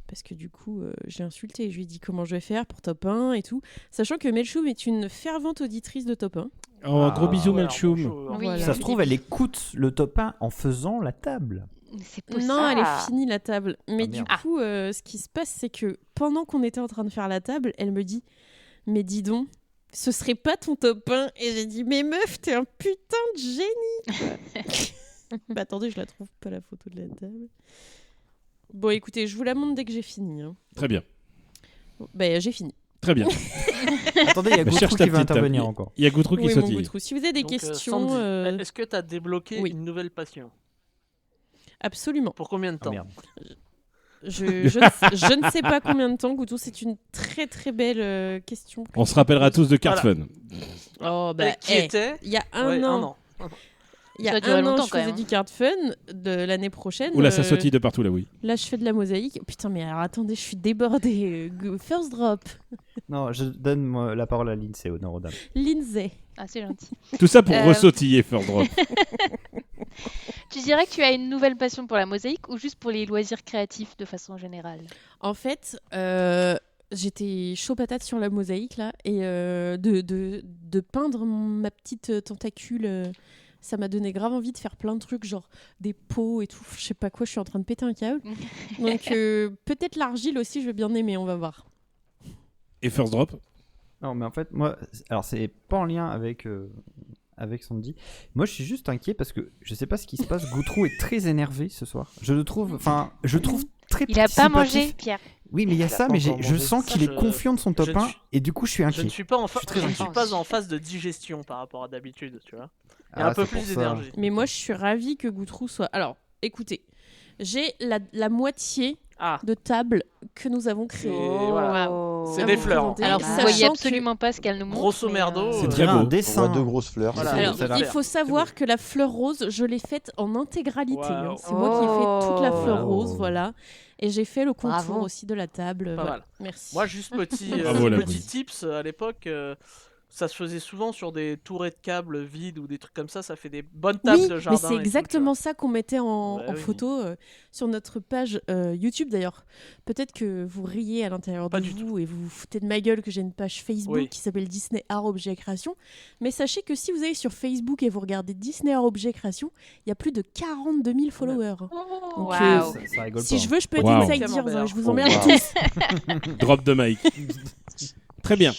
Parce que du coup, j'ai insulté. Je lui ai dit comment je vais faire pour Top 1 et tout. Sachant que Melchoum est une fervente auditrice de Top 1. Oh, un gros Ah, bisou, ouais, Melchoum. alors, bonjour. Oui, Voilà. Ça se trouve, elle écoute le top 1 en faisant la table. C'est possible. Non, elle Ah. est finie la table. Mais Ah, du merde. coup, ce qui se passe, c'est que pendant qu'on était en train de faire la table, elle me dit mais dis donc, ce serait pas ton top 1. Et j'ai dit mais meuf, t'es un putain de génie quoi. Bah attendez, je la trouve pas la photo de la table. Bon, écoutez, je vous la montre dès que j'ai fini. Hein. Très bien. Bon, bah, j'ai fini. Très bien. Attendez, il y a Bah, Goutrou cherche ta qui va petite table. intervenir encore. Il y a Goutrou qui Oui, mon sautille. Goutrou. Si vous avez des Donc, questions, Sandy, est-ce que tu as débloqué oui. une nouvelle passion? absolument. Pour combien de Ah, temps? merde. Je ne sais pas combien de temps, Goutrou. C'est une très très belle question. On se rappellera tous de Card Voilà. Fun. Oh, Et bah, qui était? il y a Ouais, un an. Il y Ça a a duré un an, longtemps, je quand faisais même, du card fun. De l'année prochaine, Oula, ça sautille de partout là, oui. là, je fais de la mosaïque. Putain, mais alors attendez, je suis débordée. First drop. Non, je donne la parole à Lindsay, honneur aux dames. Lindsay. Ah, c'est gentil. Tout ça pour Euh, ressautiller First Drop. Tu dirais que tu as une nouvelle passion pour la mosaïque ou juste pour les loisirs créatifs de façon générale? En fait, j'étais chaud patate sur la mosaïque là. Et de peindre ma petite tentacule, ça m'a donné grave envie de faire plein de trucs, genre des pots et tout. Je sais pas quoi, je suis en train de péter un câble. Donc peut-être l'argile aussi, je vais bien aimer, on va voir. Et First Drop? Non, mais en fait, moi, alors c'est pas en lien avec Sandy. Moi, je suis juste inquiet parce que je sais pas ce qui se passe. Goutrou est très énervé ce soir. Je le trouve très Il a pas mangé, participatif. Pierre. Oui, mais il y a Il a ça, pas mais encore je mangé. sens Ça, qu'il est je- confiant de son top je ne 1 suis- et du coup, je suis Je inquiet. ne suis pas en, Je suis très je ne suis inquiet. pas en phase de digestion par rapport à d'habitude, tu vois. Il y a Ah, un peu c'est pour plus ça. d'énergie. Mais moi, je suis ravie que Goutrou soit. Alors, écoutez, J'ai la moitié Ah, de table que nous avons c'est créée. voilà. C'est À des vous fleurs. présenter. Alors, Sachant vous voyez que- absolument pas ce qu'elle nous montre. Grosso mais, merdo, C'est On très dirait beau. un On dessin. voit 2 grosses fleurs. Voilà. c'est- Alors, celle-là. il faut savoir beau. que la fleur rose, je l'ai faite en intégralité. Waouh. Hein. C'est moi qui ai fait toute la fleur Oh. rose, voilà. Et j'ai fait le contour Bravo. aussi de la table. Pas voilà. mal. Merci. Moi, juste petit, Bravo, la petit Brise. tips à l'époque, ça se faisait souvent sur des tourées de câbles vides ou des trucs comme ça. Ça fait des bonnes tables Oui, de mais jardin. c'est et tout, tu exactement ça qu'on mettait en Ouais, oui. photo sur notre page YouTube d'ailleurs. Peut-être que vous riez à l'intérieur Pas de du vous et vous vous foutez de ma gueule que j'ai une page Facebook Oui. qui s'appelle Disney Art Objet Création. Mais sachez que si vous allez sur Facebook et vous regardez Disney Art Objet Création, il y a plus de 42 000 followers. Donc, Waouh. Ça rigole si pas. je veux, je peux être Waouh. inside Camembert. dire, je vous Oh, emmerde waouh. tous. Drop de mic. Très bien.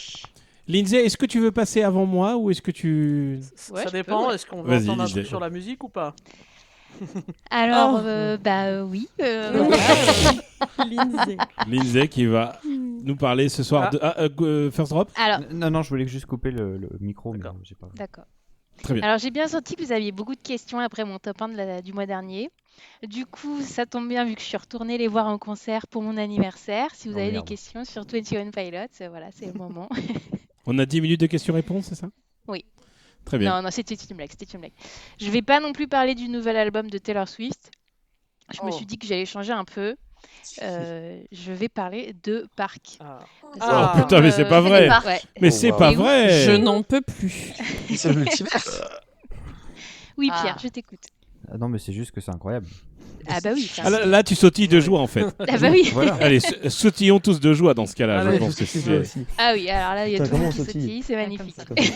Lindsay, est-ce que tu veux passer avant moi ou est-ce que tu... vois. Ouais, Ça je peux, dépend. ouais. Est-ce qu'on veut Vas-y, entendre un Lindsay. truc sur la musique ou pas? Alors, Oh. oui. Lindsay. Lindsay qui va nous parler ce soir Ah. de... First Drop. Alors, Non, je voulais juste couper le micro, mais D'accord. j'ai pas. d'accord. Très bien. Alors, j'ai bien senti que vous aviez beaucoup de questions après mon top 1 du mois dernier. Du coup, ça tombe bien vu que je suis retournée les voir en concert pour mon anniversaire. Si vous Oh, avez des merde. questions sur 21 Pilots, voilà, c'est le moment. On a 10 minutes de questions-réponses, c'est ça? Oui. Très bien. Non, non, c'était une blague, c'était une blague. Je vais pas non plus parler du nouvel album de Taylor Swift. Je me Oh. suis dit que j'allais changer un peu. Je vais parler de parcs. Ah. Parce Ah. que Oh putain, mais c'est pas des vrai. parcs. Ouais. Mais Oh, c'est wow. pas Et où vrai. Je n'en peux plus. C'est le multiverse. Oui, Ah. Pierre, je t'écoute. Ah non, mais c'est juste que c'est incroyable. Ah bah oui. Ah, là, tu sautilles de joie en fait. Ah bah oui. Voilà. Allez, sautillons tous de joie dans ce cas-là. Allez, Je pense que c'est... Ah oui, alors là, il y a Putain, tout le comment monde on qui sautille sautille, c'est Ah, magnifique. comme ça.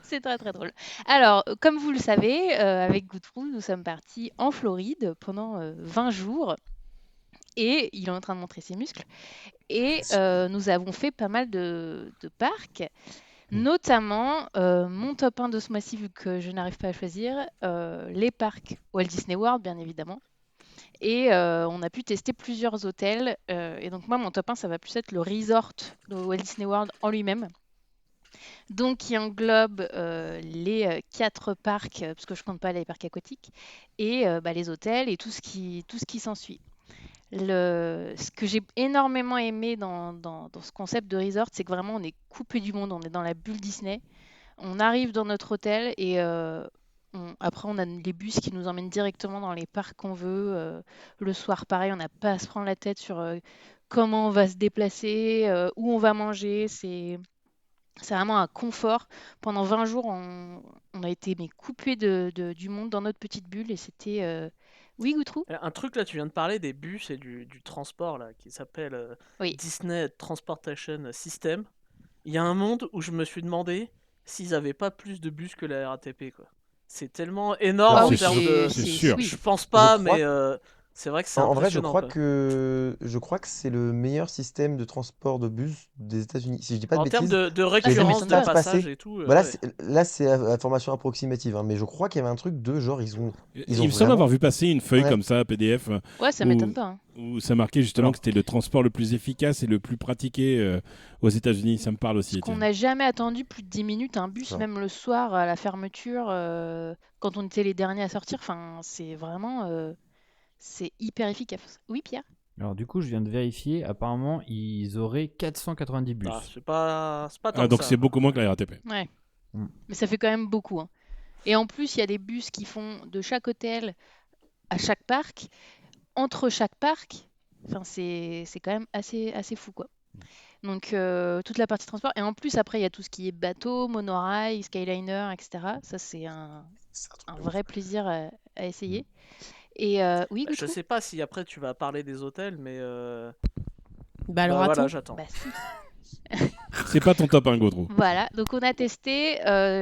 C'est très très drôle. Alors, comme vous le savez, avec Goutrou, nous sommes partis en Floride pendant 20 jours. Et il est en train de montrer ses muscles. Et nous avons fait pas mal de parcs. Notamment, mon top 1 de ce mois-ci, vu que je n'arrive pas à choisir, les parcs Walt Disney World, bien évidemment. Et on a pu tester plusieurs hôtels. Et donc moi, mon top 1, ça va plus être le resort de Walt Disney World en lui-même. Donc, qui englobe les 4 parcs, parce que je ne compte pas les parcs aquatiques, et les hôtels et tout ce qui s'ensuit. Ce que j'ai énormément aimé dans ce concept de resort, c'est que vraiment on est coupé du monde, on est dans la bulle Disney. On arrive dans notre hôtel et après on a les bus qui nous emmènent directement dans les parcs qu'on veut. Le soir, pareil, on n'a pas à se prendre la tête sur comment on va se déplacer, où on va manger. C'est vraiment un confort. Pendant 20 jours, on a été coupé du monde dans notre petite bulle et c'était... Oui, Goutrou? Un truc là, tu viens de parler des bus et du transport là, qui s'appelle Oui. Disney Transportation System. Il y a un monde où je me suis demandé s'ils avaient pas plus de bus que la RATP quoi. C'est tellement énorme Ah, en c'est termes sûr, de. c'est sûr. oui. Je pense pas, Je crois mais c'est vrai que c'est En vrai, je impressionnant. crois quoi. que c'est le meilleur système de transport de bus des États-Unis. Si je dis pas de En termes bêtises, de j'ai vu récurrence le de stat passage passer. et tout. Bah là, ouais. c'est information approximative, hein, mais je crois qu'il y avait un truc de genre, ils ont Il me semble vraiment. avoir vu passer une feuille Ouais. comme ça, PDF, Ouais, ça Ou- m'étonne pas. Hein. où ça marquait justement Alors. que c'était le transport le plus efficace et le plus pratiqué aux États-Unis. Ça me parle aussi. Parce qu'on Étienne. n'a jamais attendu plus de 10 minutes un bus, Non. même le soir à la fermeture, quand on était les derniers à sortir. Enfin, c'est vraiment... c'est hyper efficace. Oui, Pierre? Alors du coup, je viens de vérifier. Apparemment, ils auraient 490 bus. Ah, c'est pas tant Ah, que donc ça. c'est beaucoup moins que la RATP. Ouais. Mm. Mais ça fait quand même beaucoup. Hein. Et en plus, il y a des bus qui font de chaque hôtel à chaque parc, entre chaque parc. Enfin, c'est quand même assez fou, quoi. Donc, toute la partie transport. Et en plus, après, il y a tout ce qui est bateau, monorail, Skyliner, etc. Ça, c'est un C'est un truc de vrai plaisir à essayer. Et oui, Je Goutrou? sais pas si après tu vas parler des hôtels, mais Bah alors voilà, attends. j'attends. Bah, si. C'est pas ton top 1, Godreau. Voilà, donc on a testé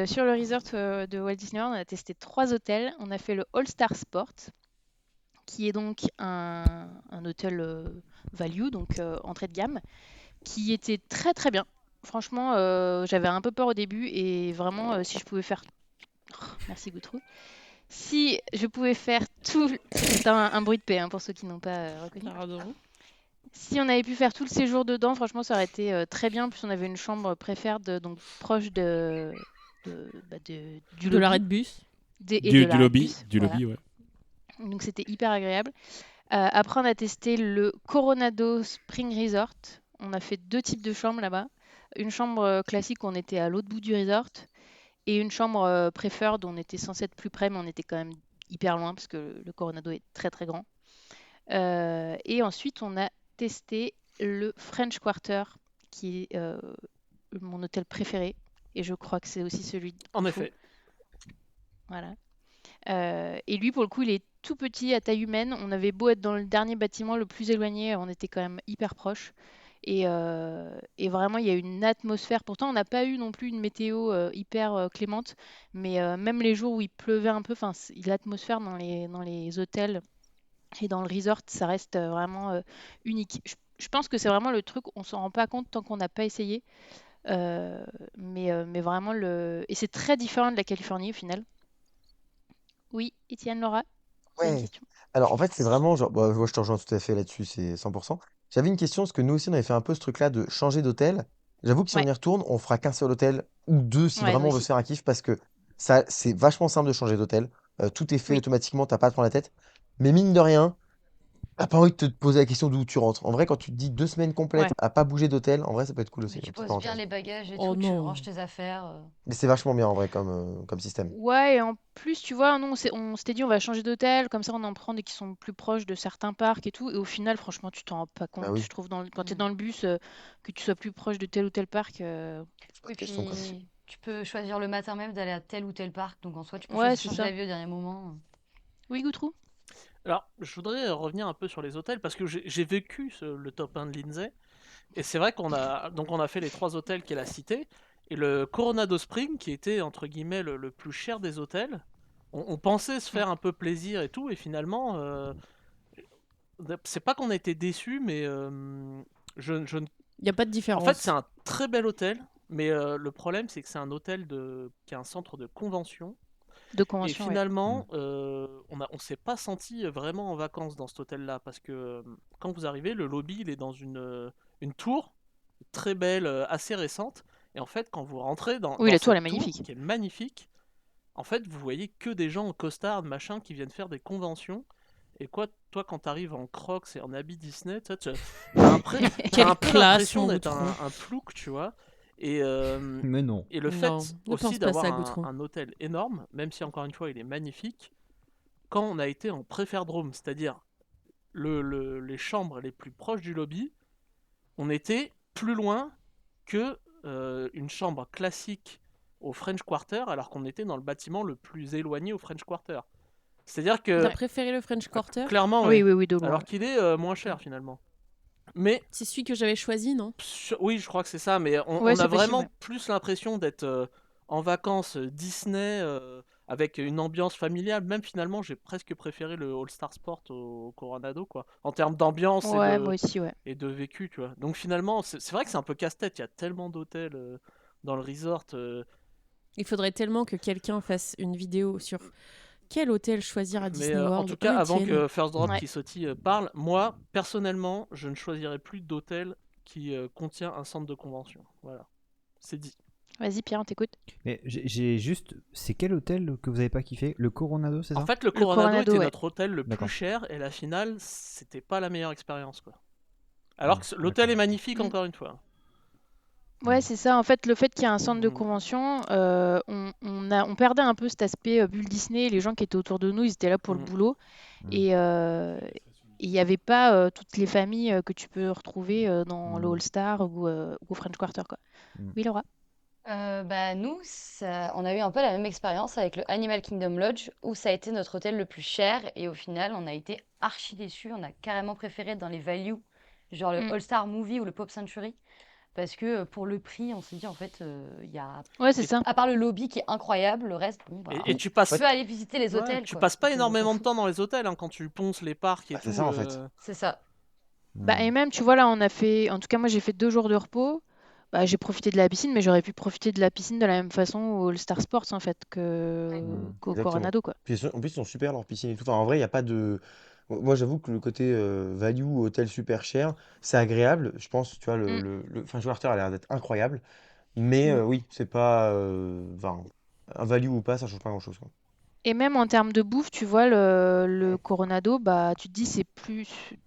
sur le resort de Walt Disney World, on a testé 3 hôtels. On a fait le All Star Sport, qui est donc un hôtel value, donc entrée de gamme, qui était très très bien. Franchement, j'avais un peu peur au début et vraiment, si je pouvais faire... Oh, merci Goutrou. Si je pouvais faire tout... C'est un bruit de paix hein, pour ceux qui n'ont pas reconnu. Pardon. Si on avait pu faire tout le séjour dedans, franchement, ça aurait été très bien. En plus, on avait une chambre préfère donc proche du De lobby l'arrêt de bus. et Du de l'arrêt de lobby, bus, du voilà. lobby, ouais. Donc c'était hyper agréable. Après, on a testé le Coronado Spring Resort. On a fait 2 types de chambres là-bas. Une chambre classique où on était à l'autre bout du resort et une chambre preferred où on était censé être plus près, mais on était quand même hyper loin parce que le Coronado est très très grand. Et ensuite, on a testé le French Quarter, qui est mon hôtel préféré. Et je crois que c'est aussi celui de En Koufou. effet. Voilà. Et lui, pour le coup, il est tout petit à taille humaine. On avait beau être dans le dernier bâtiment le plus éloigné, on était quand même hyper proche. Et vraiment, il y a une atmosphère. Pourtant, on n'a pas eu non plus une météo hyper clémente, mais même les jours où il pleuvait un peu, l'atmosphère dans les hôtels et dans le resort, ça reste vraiment unique. Je pense que c'est vraiment le truc, on s'en rend pas compte tant qu'on n'a pas essayé. Mais vraiment, et c'est très différent de la Californie au final. Oui, Étienne, Laura, vous avez une Ouais. question? Alors, en fait, c'est vraiment genre, bah, moi, je te rejoins tout à fait là-dessus, c'est 100%. J'avais une question, parce que nous aussi, on avait fait un peu ce truc-là de changer d'hôtel. J'avoue que si on Ouais, y retourne, on fera qu'un seul hôtel ou deux si ouais, nous vraiment on veut se aussi. faire un kiff, parce que ça, c'est vachement simple de changer d'hôtel. Tout est fait Oui. automatiquement, t'as pas à te prendre la tête. Mais mine de rien, t'as pas envie de te poser la question d'où tu rentres. En vrai, quand tu te dis 2 semaines complètes Ouais. à pas bouger d'hôtel, en vrai, ça peut être cool aussi. Mais tu Petite poses bien parenthèse. les bagages et Oh tout, tu ranges non. tes affaires. Mais c'est vachement bien en vrai comme système. Ouais, et en plus, tu vois, nous, on s'était dit, on va changer d'hôtel, comme ça, on en prend des qui sont plus proches de certains parcs et tout. Et au final, franchement, tu t'en rends pas Bah compte. oui, Je trouve, quand tu es Mm. dans le bus, que tu sois plus proche de tel ou tel parc. c'est pas de Oui, question quoi. puis tu peux choisir le matin même d'aller à tel ou tel parc. Donc en soi, tu peux Ouais, choisir c'est changer ça. d'avis au dernier moment. Oui, Goutrou? Alors, je voudrais revenir un peu sur les hôtels parce que j'ai vécu le top 1 de Lindsay. Et c'est vrai qu'on a fait les 3 hôtels qu'elle a cités. Et le Coronado Spring, qui était entre guillemets le plus cher des hôtels, on pensait se Mm. faire un peu plaisir et tout. Et finalement, c'est pas qu'on a été déçus, mais je ne Il n'y a pas de en fait, c'est différence. un très bel hôtel, mais le problème, c'est que c'est un hôtel qui est un centre de convention. De Et convention, ouais. Mm. finalement, on s'est pas senti vraiment en vacances dans cet hôtel-là, parce que quand vous arrivez, le lobby, il est dans une tour très belle, assez récente. Et en fait, quand vous rentrez Oui, dans la tour, elle est cette tour, magnifique. qui est magnifique, en fait, vous voyez que des gens en costard, machin, qui viennent faire des conventions. Et quoi, toi, quand t'arrives en Crocs et en habit Disney, t'as Quelle un peu classe, l'impression mon d'être Goutron. un plouc, tu vois. Et, euh, Mais non. et le Non, fait ne aussi pense pas d'avoir ça, Goutron. un hôtel énorme, même si encore une fois il est magnifique, quand on a été en préferdrome, c'est-à-dire les chambres les plus proches du lobby, on était plus loin que une chambre classique au French Quarter, alors qu'on était dans le bâtiment le plus éloigné au French Quarter. C'est-à-dire T'as que, Ouais. préféré le French Quarter? clairement, Oui, oui. oui, oui, de loin, Alors ouais. qu'il est moins cher finalement. Mais, C'est celui que j'avais choisi, non? oui, je crois que c'est ça, mais Ouais, on a c'est possible, vraiment ouais. plus l'impression d'être en vacances Disney avec une ambiance familiale. Même finalement, j'ai presque préféré le All-Star Sport au Coronado, quoi. En termes d'ambiance Ouais, moi aussi, ouais. et de vécu, tu vois. Donc finalement, c'est vrai que c'est un peu casse-tête. Il y a tellement d'hôtels dans le resort. Il faudrait tellement que quelqu'un fasse une vidéo sur quel hôtel choisir à Mais Disney en tout World. Hein, cas, avant Étienne? que First Drop Ouais. qui sautille parle, moi, personnellement, je ne choisirai plus d'hôtel qui contient un centre de convention. Voilà, c'est dit. Vas-y, Pierre, on t'écoute. Mais j'ai juste. C'est quel hôtel que vous avez pas kiffé? Le Coronado, c'est En ça? fait, le Le Coronado Coronado, était ouais. notre hôtel le plus D'accord. cher et la finale, c'était pas la meilleure expérience, quoi. Alors Hmm, que l'hôtel d'accord. est magnifique, Mm. encore une fois. Ouais, Hmm. c'est ça. En fait, le fait qu'il y ait un centre de Mm. convention, on perdait un peu cet aspect bulle Disney. Les gens qui étaient autour de nous, ils étaient là pour le Mm. boulot. Hmm. Et il n'y avait pas toutes les familles que tu peux retrouver dans le Hmm. All-Star ou au French Quarter, quoi. Hmm. Oui, Laura? Bah, nous, on a eu un peu la même expérience avec le Animal Kingdom Lodge, où ça a été notre hôtel le plus cher. Et au final, on a été archi déçus. On a carrément préféré être dans les values, genre le Mm. All-Star Movie ou le Pop Century. Parce que pour le prix, on s'est dit, en fait, il y a... Ouais, c'est Et, ça. À part le lobby qui est incroyable, le reste, bon, bah, et tu tu passes, peux aller visiter les ouais, hôtels, tu quoi. passes pas Donc, on s'en énormément de fout. temps dans les hôtels hein, quand tu ponces les parcs et Bah, c'est tout. ça en fait. C'est ça. Bah, et Hmm. même, tu vois, là, on a fait... En tout cas, moi, j'ai fait 2 jours de repos. Bah, j'ai profité de la piscine, mais j'aurais pu profiter de la piscine de la même façon au All-Star Sports, en fait, Ouais. Hmm. qu'au Exactement. Coronado, quoi. Puis en plus, ils sont super leurs piscines et tout. Enfin, en vrai, il n'y a pas de. Moi, j'avoue que le côté value, hôtel super cher, c'est agréable. Je pense, tu vois, Mm. le French Quarter a l'air d'être incroyable. Mais Mm. oui, c'est pas. Enfin, un value ou pas, ça change pas grand-chose, quoi. Et même en termes de bouffe, tu vois, le Coronado, bah, tu te dis c'est plus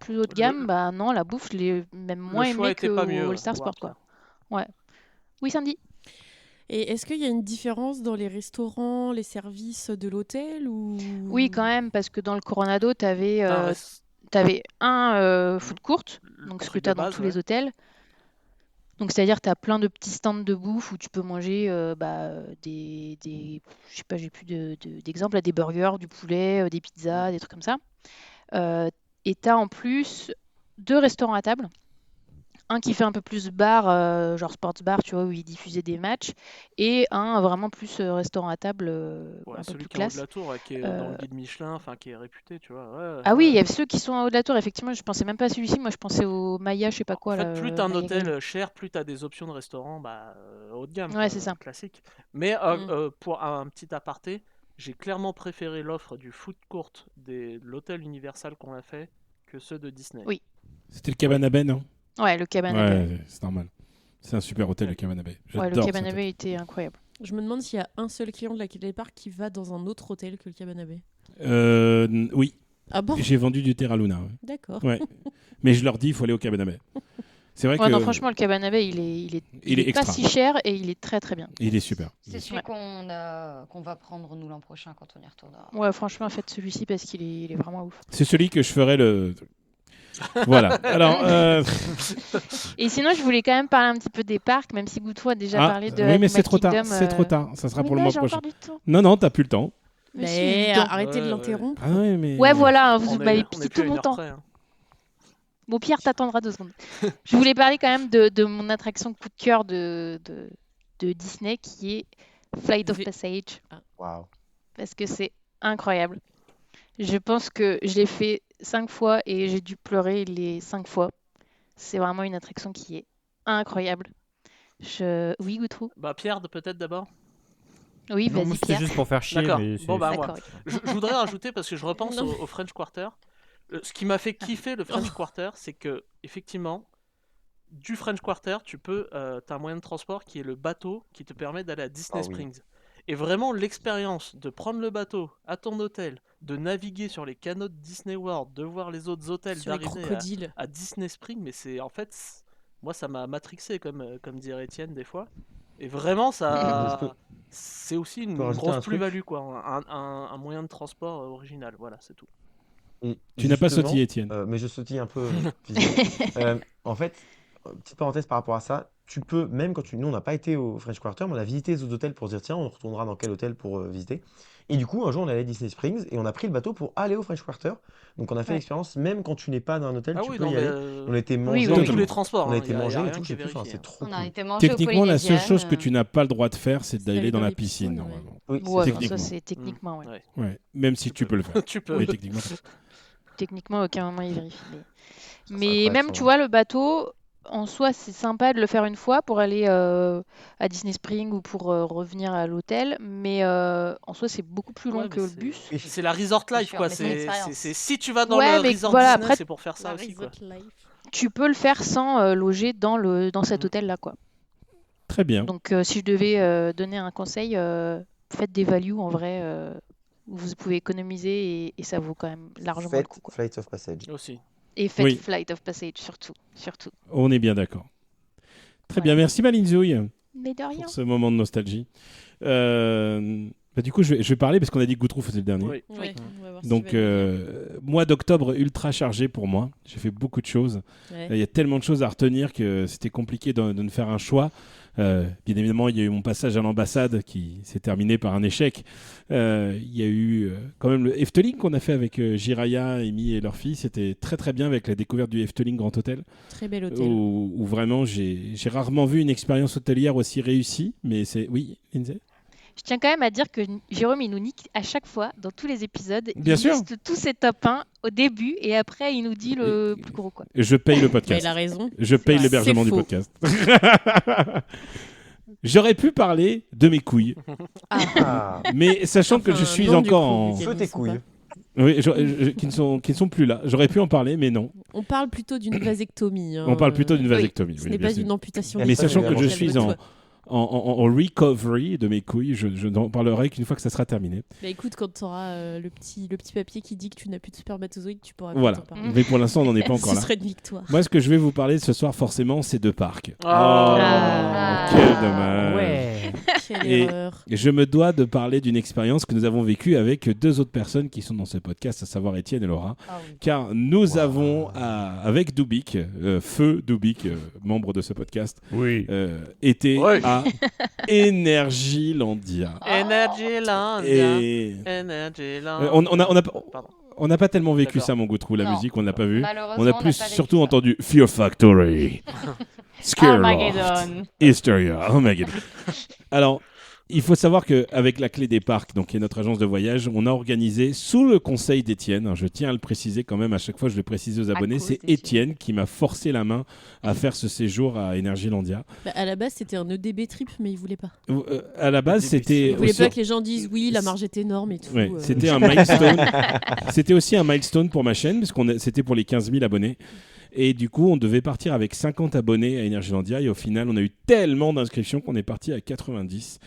haut de gamme. Bah non, la bouffe, je l'ai même moins Le choix aimée était pas mieux, qu'au ouais, All-Star on va Sport, dire. quoi. Ouais. Oui, Sandy? Et est-ce qu'il y a une différence dans les restaurants, les services de l'hôtel ou... Oui, quand même, parce que dans le Coronado, T'as un t'avais un food court, le donc ce que truc tu as de dans base, tous ouais. les hôtels. Donc, c'est-à-dire, tu as plein de petits stands de bouffe où tu peux manger je sais pas, j'ai plus d'exemples, là, des burgers, du poulet, des pizzas, des trucs comme ça. Euh, et tu as en plus 2 restaurants à table. Un qui fait un peu plus bar, genre sports bar, tu vois, où ils diffusaient des matchs. Et un vraiment plus restaurant à table, Ouais, un peu celui plus qui est en haut de classe. la tour, ouais, qui est dans le guide Michelin, enfin qui est réputé, tu vois. Ouais, Ah oui, il y ouais. a ceux qui sont en haut de la tour, effectivement, je pensais même pas à celui-ci, moi je pensais au Maya, je sais pas En quoi, fait, là, plus t'as un Maya Grill. hôtel cher, plus t'as des options de restaurant haut de gamme, Ouais, quoi, c'est ça. classique. Mais Mm. pour un petit aparté, j'ai clairement préféré l'offre du food court de l'hôtel Universal qu'on a fait que ceux de Disney. Oui. C'était le Cabana Bay, non? Ouais, le Cabana Bay. Ouais, c'est normal. C'est un super hôtel, le Cabana Bay. Ouais, le J'adore Cabana cet Bay hôtel. était incroyable. Je me demande s'il y a un seul client de la Quai des Parcs qui va dans un autre hôtel que le Cabana Bay. Oui, Ah bon? j'ai vendu du Terra Luna. Ouais. D'accord. Ouais. Mais je leur dis, il faut aller au Cabana Bay. C'est vrai Ouais, que non, franchement, le Cabana Bay, il est pas extra. si cher et il est très très bien. Il est super. C'est celui Ouais. qu'on va prendre nous l'an prochain quand on y retournera. Ouais, franchement, faites celui-ci parce il est vraiment ouf. C'est celui que je ferai le. Voilà. Alors, Et sinon, je voulais quand même parler un petit peu des parcs, même si Goutou a déjà parlé de oui, mais Animal c'est trop tard. Kingdom, C'est trop tard. Ça sera Mais pour le là, mois j'ai prochain. encore du temps. Non, t'as plus le temps. Mais si, Mais dis donc. arrêtez de Ouais, l'interrompre. Ah ouais, mais. Ouais, voilà, On vous est- m'avez on est piqué plus à tout une mon heure temps. près, hein. Bon, Pierre, t'attendras 2 secondes. Je voulais parler quand même de mon attraction coup de cœur de Disney qui est Flight of V- Passage Waouh. parce que c'est incroyable. Je pense que je l'ai fait 5 fois et j'ai dû pleurer les 5 fois. C'est vraiment une attraction qui est incroyable. Oui, Goutrou? Bah Pierre, peut-être d'abord. Oui, Non, moi vas-y, c'était Pierre. juste pour faire chier, D'accord. mais Bon, bah, moi. D'accord. Je voudrais rajouter, parce que je repense Non. au French Quarter. Ce qui m'a fait kiffer le French Quarter, c'est que, effectivement, du French Quarter, t'as un moyen de transport qui est le bateau qui te permet d'aller à Disney Ah oui. Springs. Et vraiment, l'expérience de prendre le bateau à ton hôtel, de naviguer sur les canaux de Disney World, de voir les autres hôtels, Sur les d'arriver crocodiles. à Disney Springs, mais c'est en fait, moi ça m'a matrixé comme dirait Étienne des fois. Et vraiment, c'est aussi peux une rajouter grosse un truc plus-value, quoi, un moyen de transport original. Voilà, c'est tout. Et Tu n'as pas justement, sautillé, Étienne. mais je sautille un peu, visiblement. En fait, petite parenthèse par rapport à ça, tu peux, même quand nous on n'a pas été au French Quarter, mais on a visité les autres hôtels pour se dire tiens, on retournera dans quel hôtel pour visiter. Et du coup, un jour on allait à Disney Springs et on a pris le bateau pour aller au French Quarter. Donc on a fait Ouais. l'expérience, même quand tu n'es pas dans un hôtel, Ah tu oui, peux non, y mais aller. On a été Oui, manger, oui, dans oui. tous les transports, on a hein, été y a manger et rien tout, qui est j'ai tout, enfin, vérifié. c'est trop On a cool. été manger au Techniquement, la seule chose que Polynesian, tu n'as pas le droit de faire, c'est d'aller d'aller dans dans la les piscine, piscines, ouais. normalement. Oui, Ouais, c'est non, ça techniquement. c'est techniquement, ouais. Ouais. Ouais. Même si tu peux le faire. Tu peux. Mais techniquement. Techniquement, à aucun moment il vérifie. c'est Mais incroyable, même, ça, tu ouais. vois, le bateau, en soi, c'est sympa de le faire une fois pour aller à Disney Springs ou pour revenir à l'hôtel. Mais en soi, c'est beaucoup plus long Ouais, que mais le bus. Oui. c'est la resort C'est life, sûr, quoi. mais c'est une expérience. Si tu vas dans Ouais, le mais resort voilà, Disney, après, c'est pour faire ça La aussi, quoi. resort life. tu peux le faire sans loger dans cet Mhm. hôtel-là, quoi. Très bien. Donc, si je devais donner un conseil, faites des values en vrai. Vous pouvez économiser et ça vaut quand même largement le Faites coup, quoi. Flight of Passage. Aussi. Et faites Oui. Flight of Passage, surtout. Surtout. On est bien d'accord. Très Voilà. bien. Merci, Malinzouille, Mais de rien. pour ce moment de nostalgie. Du coup, je vais parler parce qu'on a dit que Goutrou faisait le dernier. Oui. Ouais, on va voir si Donc, tu vas le dire. mois d'octobre ultra chargé pour moi. J'ai fait beaucoup de choses. Ouais. Il y a tellement de choses à retenir que c'était compliqué de ne faire un choix. Bien évidemment, il y a eu mon passage à l'ambassade qui s'est terminé par un échec. Il y a eu quand même le Efteling qu'on a fait avec Jiraya, Amy et leur fille. C'était très très bien avec la découverte du Efteling Grand Hôtel. Très bel hôtel. Où vraiment j'ai rarement vu une expérience hôtelière aussi réussie. Mais c'est... Oui, Lindsay ? Je tiens quand même à dire que Jérôme, il nous nique à chaque fois, dans tous les épisodes. Bien il sûr. liste tous ses top 1 au début et après, il nous dit le plus gros, quoi. Je paye le Mais podcast. il a raison. Je paye vrai. l'hébergement C'est du faux. podcast. J'aurais pu parler de mes couilles, Ah, mais sachant que je Enfin, suis non, du encore coup, en... vu feu qu'elles tes ne sont couilles. pas. Oui, qui ne sont plus là. J'aurais pu en parler, mais non. On parle plutôt d'une vasectomie. hein, On parle plutôt d'une oui. vasectomie. Ce oui, n'est bien pas sûr. une amputation. Mais Mais des sachant que seins, je calme-toi. suis en recovery de mes couilles. Je n'en parlerai qu'une fois que ça sera terminé. Bah écoute, quand tu auras le petit papier qui dit que tu n'as plus de spermatozoïdes, tu pourras Voilà. t'en parler. Mais pour l'instant, on n'en est pas encore Ce là. serait une victoire. Moi, ce que je vais vous parler ce soir, forcément, c'est de parcs. Ah. Quel dommage. Ouais. Quelle Et- erreur. Et je me dois de parler d'une expérience que nous avons vécue avec deux autres personnes qui sont dans ce podcast, à savoir Étienne et Laura. Ah oui. Car nous avons, avec Dubik, Feu Dubik, membre de ce podcast, été Ouais. à Energylandia. Energyland. Et Energyland. on n'a pas tellement vécu D'accord. ça, mon Goutrou, la Non. musique, on ne l'a pas vu. Malheureusement, On a n'a plus pas vécu surtout ça. entendu Fear Factory, Scare Armageddon. Hysteria. Oh my God. Alors, il faut savoir qu'avec la Clé des Parcs, donc qui est notre agence de voyage, on a organisé sous le conseil d'Étienne, je tiens à le préciser quand même, à chaque fois je le précise aux abonnés, cause c'est d'Étienne. Étienne qui m'a forcé la main à faire ce séjour à Energylandia. Bah, à la base, c'était un EDB trip, mais il voulait pas. À la base, c'était Il voulait pas que les gens disent oui, la marge est énorme et tout. Ouais, c'était un milestone. C'était aussi un milestone pour ma chaîne, parce c'était pour les 15 000 abonnés. Et du coup, on devait partir avec 50 abonnés à Energylandia. Et au final, on a eu tellement d'inscriptions qu'on est parti à 90.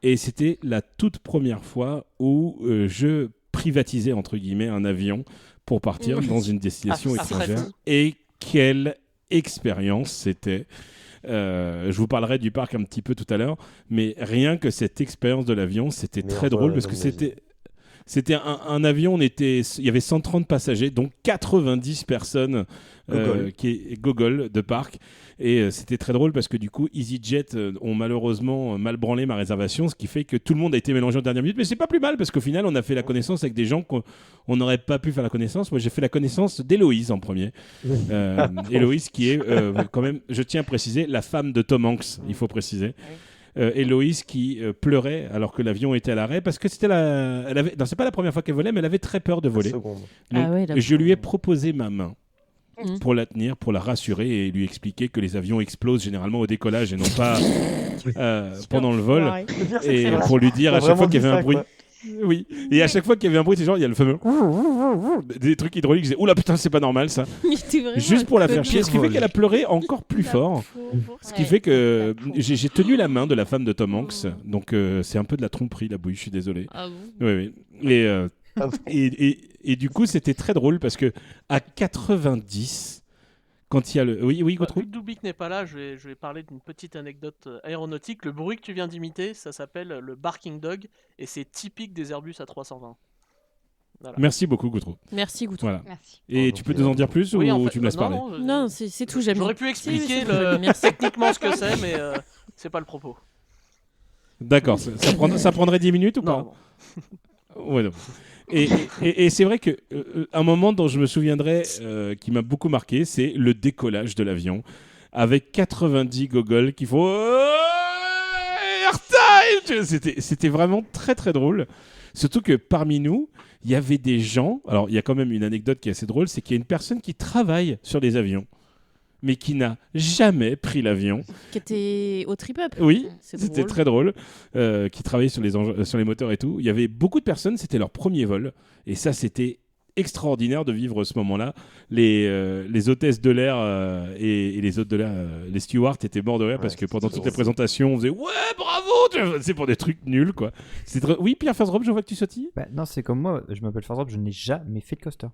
Et c'était la toute première fois où je privatisais, entre guillemets, un avion pour partir dans une destination Ah, ça serait étrangère. fou. Et quelle expérience c'était! Je vous parlerai du parc un petit peu tout à l'heure, mais rien que cette expérience de l'avion, c'était Meilleur très drôle vol parce que de ma vie. c'était un avion, il y avait 130 passagers, donc 90 personnes Gogol. gogol de parc. Et c'était très drôle parce que du coup, EasyJet ont malheureusement mal branlé ma réservation, ce qui fait que tout le monde a été mélangé en dernière minute. Mais c'est pas plus mal parce qu'au final, on a fait la connaissance avec des gens qu'on n'aurait pas pu faire la connaissance. Moi, j'ai fait la connaissance d'Héloïse en premier. Héloïse qui est quand même, je tiens à préciser, la femme de Tom Hanks, il faut préciser. Héloïse qui pleurait alors que l'avion était à l'arrêt parce que c'était non, c'est pas la première fois qu'elle volait, mais elle avait très peur de voler. Seconde. Donc, Ah ouais, la je lui ai proposé ma main Mhm. pour la tenir, pour la rassurer et lui expliquer que les avions explosent généralement au décollage et non pas pendant le vol. Et pour lui dire à chaque fois qu'il y avait un bruit. Oui, et à chaque fois qu'il y avait un bruit, c'est genre il y a le fameux des trucs hydrauliques. Je disais, oula putain, c'est pas normal ça. Il était vraiment Juste pour la faire un chier, ce qui fait qu'elle a pleuré encore plus fort. Ce qui Ouais. fait que j'ai tenu la main de la femme de Tom Hanks, donc c'est un peu de la tromperie la bouille, je suis désolé. Ah bon. Oui, oui. Et du coup, c'était très drôle parce que à 90, quand il y a le. Oui, Gautrou. Vu que Dubik n'est pas là, je vais parler d'une petite anecdote aéronautique. Le bruit que tu viens d'imiter, ça s'appelle le barking dog et c'est typique des Airbus A320. Voilà. Merci beaucoup, Gautrou. Merci, Goutou. Voilà. Merci. Et Oh, tu donc, peux nous en dire plus Oui, ou en fait, tu me laisses parler Non, c'est tout, j'aime. J'aurais bien. pu expliquer c'est tout, j'aime bien, merci. techniquement ce que c'est, mais c'est pas le propos. D'accord, ça prendrait 10 minutes ou pas Non. Ouais, non. Et c'est vrai que un moment dont je me souviendrai qui m'a beaucoup marqué, c'est le décollage de l'avion avec 90 gogoles qui font airtime. C'était vraiment très très drôle. Surtout que parmi nous, il y avait des gens. Alors, il y a quand même une anecdote qui est assez drôle, c'est qu'il y a une personne qui travaille sur les avions, mais qui n'a jamais pris l'avion. Qui était au trip-up. Oui, C'est c'était drôle. très drôle. Qui travaillait sur les moteurs et tout. Il y avait beaucoup de personnes, c'était leur premier vol. Et ça, c'était extraordinaire de vivre ce moment-là. Les hôtesses de l'air et les hôtes de l'air, les stewards étaient morts de rire parce que pendant toutes les présentations, on faisait ouais, bravo, c'est pour des trucs nuls quoi. Oui, Pierre Fazzrop, je vois que tu sautilles. Bah, non, c'est comme moi, je m'appelle Farzop, je n'ai jamais fait de coaster.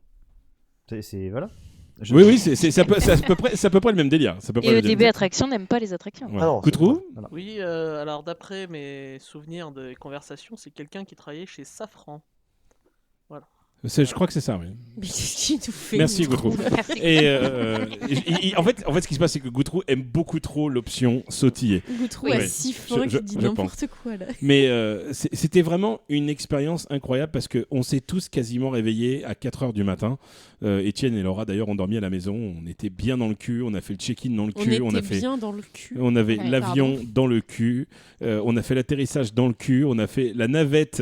Voilà. Oui, c'est à peu près le même délire. C'est à peu près Et le EDB délire. Attraction n'aime pas les attractions. Ouais. Ah non, Goutrou Voilà. Oui, alors d'après mes souvenirs de conversation, c'est quelqu'un qui travaillait chez Safran. Je crois que c'est ça, oui. Mais qu'est-ce qu'il nous fait Merci, Goutrou Goutrou. Merci. Et en fait, ce qui se passe, c'est que Goutrou aime beaucoup trop l'option sautiller. Goutrou Oui, a oui. si fort Je qu'il dit pense. n'importe quoi là. Mais c'était vraiment une expérience incroyable parce qu'on s'est tous quasiment réveillés à 4h du matin. Étienne et Laura d'ailleurs ont dormi à la maison. On était bien dans le cul. On a fait le check-in dans le On cul. était bien dans le cul. On avait Ouais, l'avion dans le cul. On a fait l'atterrissage dans le cul. On a fait la navette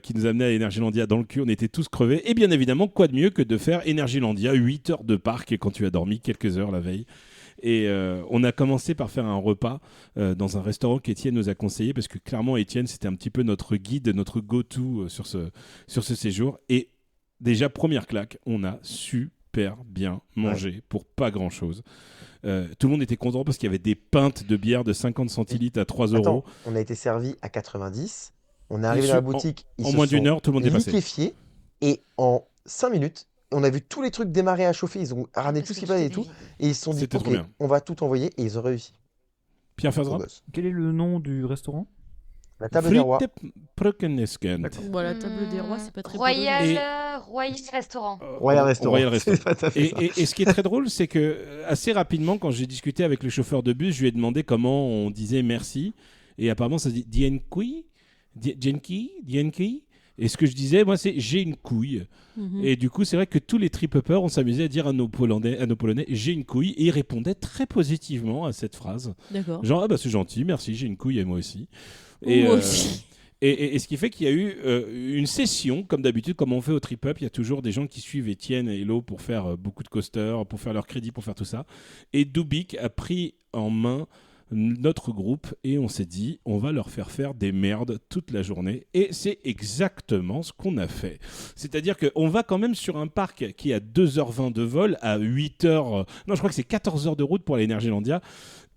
qui nous amenait à Energylandia dans le cul. On était tous crevés. Et bien évidemment, quoi de mieux que de faire Energylandia 8 heures de parc quand tu as dormi quelques heures la veille. Et on a commencé par faire un repas dans un restaurant qu'Étienne nous a conseillé parce que clairement Étienne c'était un petit peu notre guide, notre go-to sur ce séjour. Et déjà première claque, on a super bien mangé pour pas grand-chose. Tout le monde était content parce qu'il y avait des pintes de bière de 50 centilitres à 3 euros. Attends, on a été servi à 90. On est arrivé dans la boutique. Ils En se moins sont d'une heure, tout le monde est passé. liquéfiés. Et en 5 minutes, on a vu tous les trucs démarrer à chauffer. Ils ont ramené Parce tout ce que qu'il fallait et tu tout. t'es- Et ils se sont dit, C'était ok, trop bien. on va tout envoyer. Et ils ont réussi. Pierre Trop Fazra gosse. Quel est le nom du restaurant? La table des rois. Frites Prökeneskent. Voilà, table des rois, c'est pas très polonais. Royal Restaurant. Royal Restaurant. Royal Restaurant. C'est pas tout à fait ça. Et ce qui est très drôle, c'est que assez rapidement, quand j'ai discuté avec le chauffeur de bus, je lui ai demandé comment on disait merci. Et apparemment, ça se dit Dienki, Dienki. Et ce que je disais, moi, c'est j'ai une couille. Mhm. Et du coup, c'est vrai que tous les trip-uppers, on s'amusait à dire à nos Polonais, j'ai une couille. Et ils répondaient très positivement à cette phrase. D'accord. Genre, ah bah c'est gentil, merci, j'ai une couille et moi aussi. Moi aussi. Et ce qui fait qu'il y a eu une session, comme d'habitude, comme on fait au Trip-Up, il y a toujours des gens qui suivent Étienne et Hello pour faire beaucoup de coasters, pour faire leur crédit, pour faire tout ça. Et Dubik a pris en main notre groupe et on s'est dit, on va leur faire des merdes toute la journée. Et c'est exactement ce qu'on a fait. C'est-à-dire qu'on va quand même sur un parc qui est à 2h20 de vol, à 8h... Non, je crois que c'est 14 heures de route pour aller à Énergielandia.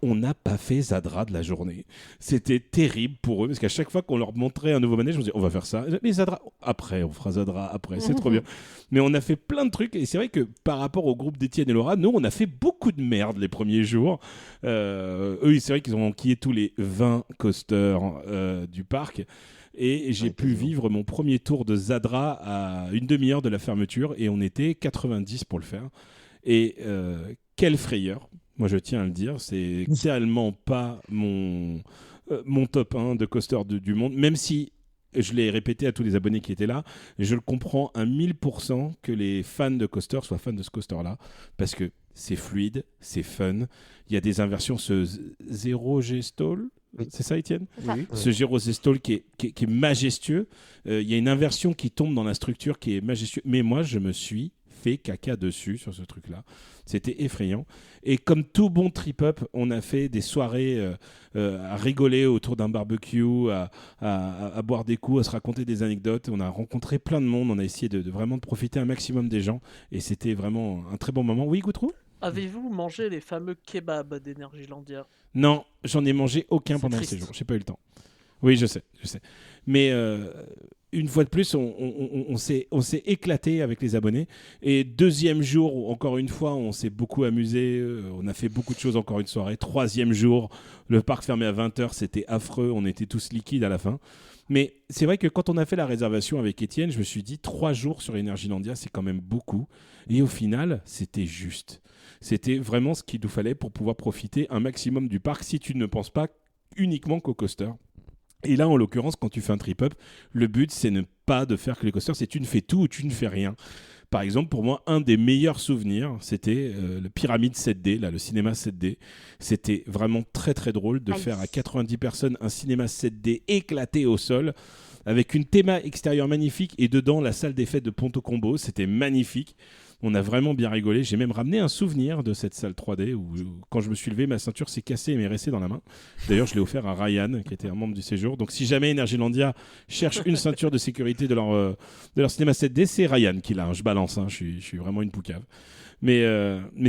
On n'a pas fait Zadra de la journée. C'était terrible pour eux, parce qu'à chaque fois qu'on leur montrait un nouveau manège, on disait, on va faire ça. Les Zadra, après, on fera Zadra après, c'est trop bien. Mais on a fait plein de trucs, et c'est vrai que par rapport au groupe d'Étienne et Laura, nous, on a fait beaucoup de merde les premiers jours. Eux, c'est vrai qu'ils ont enquillé tous les 20 coasters du parc. Et j'ai pu vivre mon premier tour de Zadra à une demi-heure de la fermeture, et on était 90 pour le faire. Et quelle frayeur! Moi, je tiens à le dire, c'est littéralement pas mon top 1 de coaster du monde, même si je l'ai répété à tous les abonnés qui étaient là, je le comprends à 1000% que les fans de coaster soient fans de ce coaster-là, parce que c'est fluide, c'est fun, il y a des inversions, ce Zero G-Stall, Oui. c'est ça Étienne? C'est ça. Oui. Ce Zero G-Stall qui est majestueux, il y a une inversion qui tombe dans la structure qui est majestueux, mais moi, je me suis fait caca dessus sur ce truc-là. C'était effrayant. Et comme tout bon trip-up, on a fait des soirées à rigoler autour d'un barbecue, à boire des coups, à se raconter des anecdotes. On a rencontré plein de monde. On a essayé de vraiment profiter un maximum des gens. Et c'était vraiment un très bon moment. Oui, Goutrou? Avez-vous mangé les fameux kebabs d'Energylandia? Non, j'en ai mangé aucun C'est pendant le triste. séjour. J'ai pas eu le temps. Oui, je sais. Mais une fois de plus, on s'est éclaté avec les abonnés. Et deuxième jour, encore une fois, on s'est beaucoup amusé. On a fait beaucoup de choses encore une soirée. Troisième jour, le parc fermé à 20h, c'était affreux. On était tous liquides à la fin. Mais c'est vrai que quand on a fait la réservation avec Étienne, je me suis dit 3 jours sur Énergylandia, c'est quand même beaucoup. Et au final, c'était juste. C'était vraiment ce qu'il nous fallait pour pouvoir profiter un maximum du parc si tu ne penses pas uniquement qu'au coaster. Et là, en l'occurrence, quand tu fais un trip-up, le but, c'est ne pas de faire que les coasters, c'est tu ne fais tout ou tu ne fais rien. Par exemple, pour moi, un des meilleurs souvenirs, c'était le Pyramide 7D, là, le cinéma 7D. C'était vraiment très, très drôle de faire à 90 personnes un cinéma 7D éclaté au sol, avec une théma extérieure magnifique et dedans la salle des fêtes de Ponto Combo. C'était magnifique. On a vraiment bien rigolé. J'ai même ramené un souvenir de cette salle 3D où quand je me suis levé, ma ceinture s'est cassée et m'est restée dans la main. D'ailleurs, je l'ai offert à Ryan, qui était un membre du séjour. Donc, si jamais Énergylandia cherche une ceinture de sécurité de leur cinéma 7D, c'est Ryan qui l'a. Je balance, je suis vraiment une poucave. Mais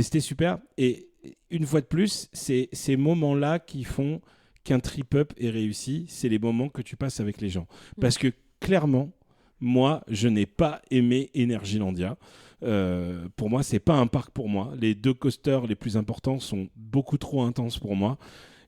c'était super. Et une fois de plus, c'est ces moments-là qui font qu'un trip-up est réussi. C'est les moments que tu passes avec les gens. Parce que clairement, moi, je n'ai pas aimé Énergylandia. Pour moi, c'est pas un parc pour moi. Les 2 coasters les plus importants sont beaucoup trop intenses pour moi.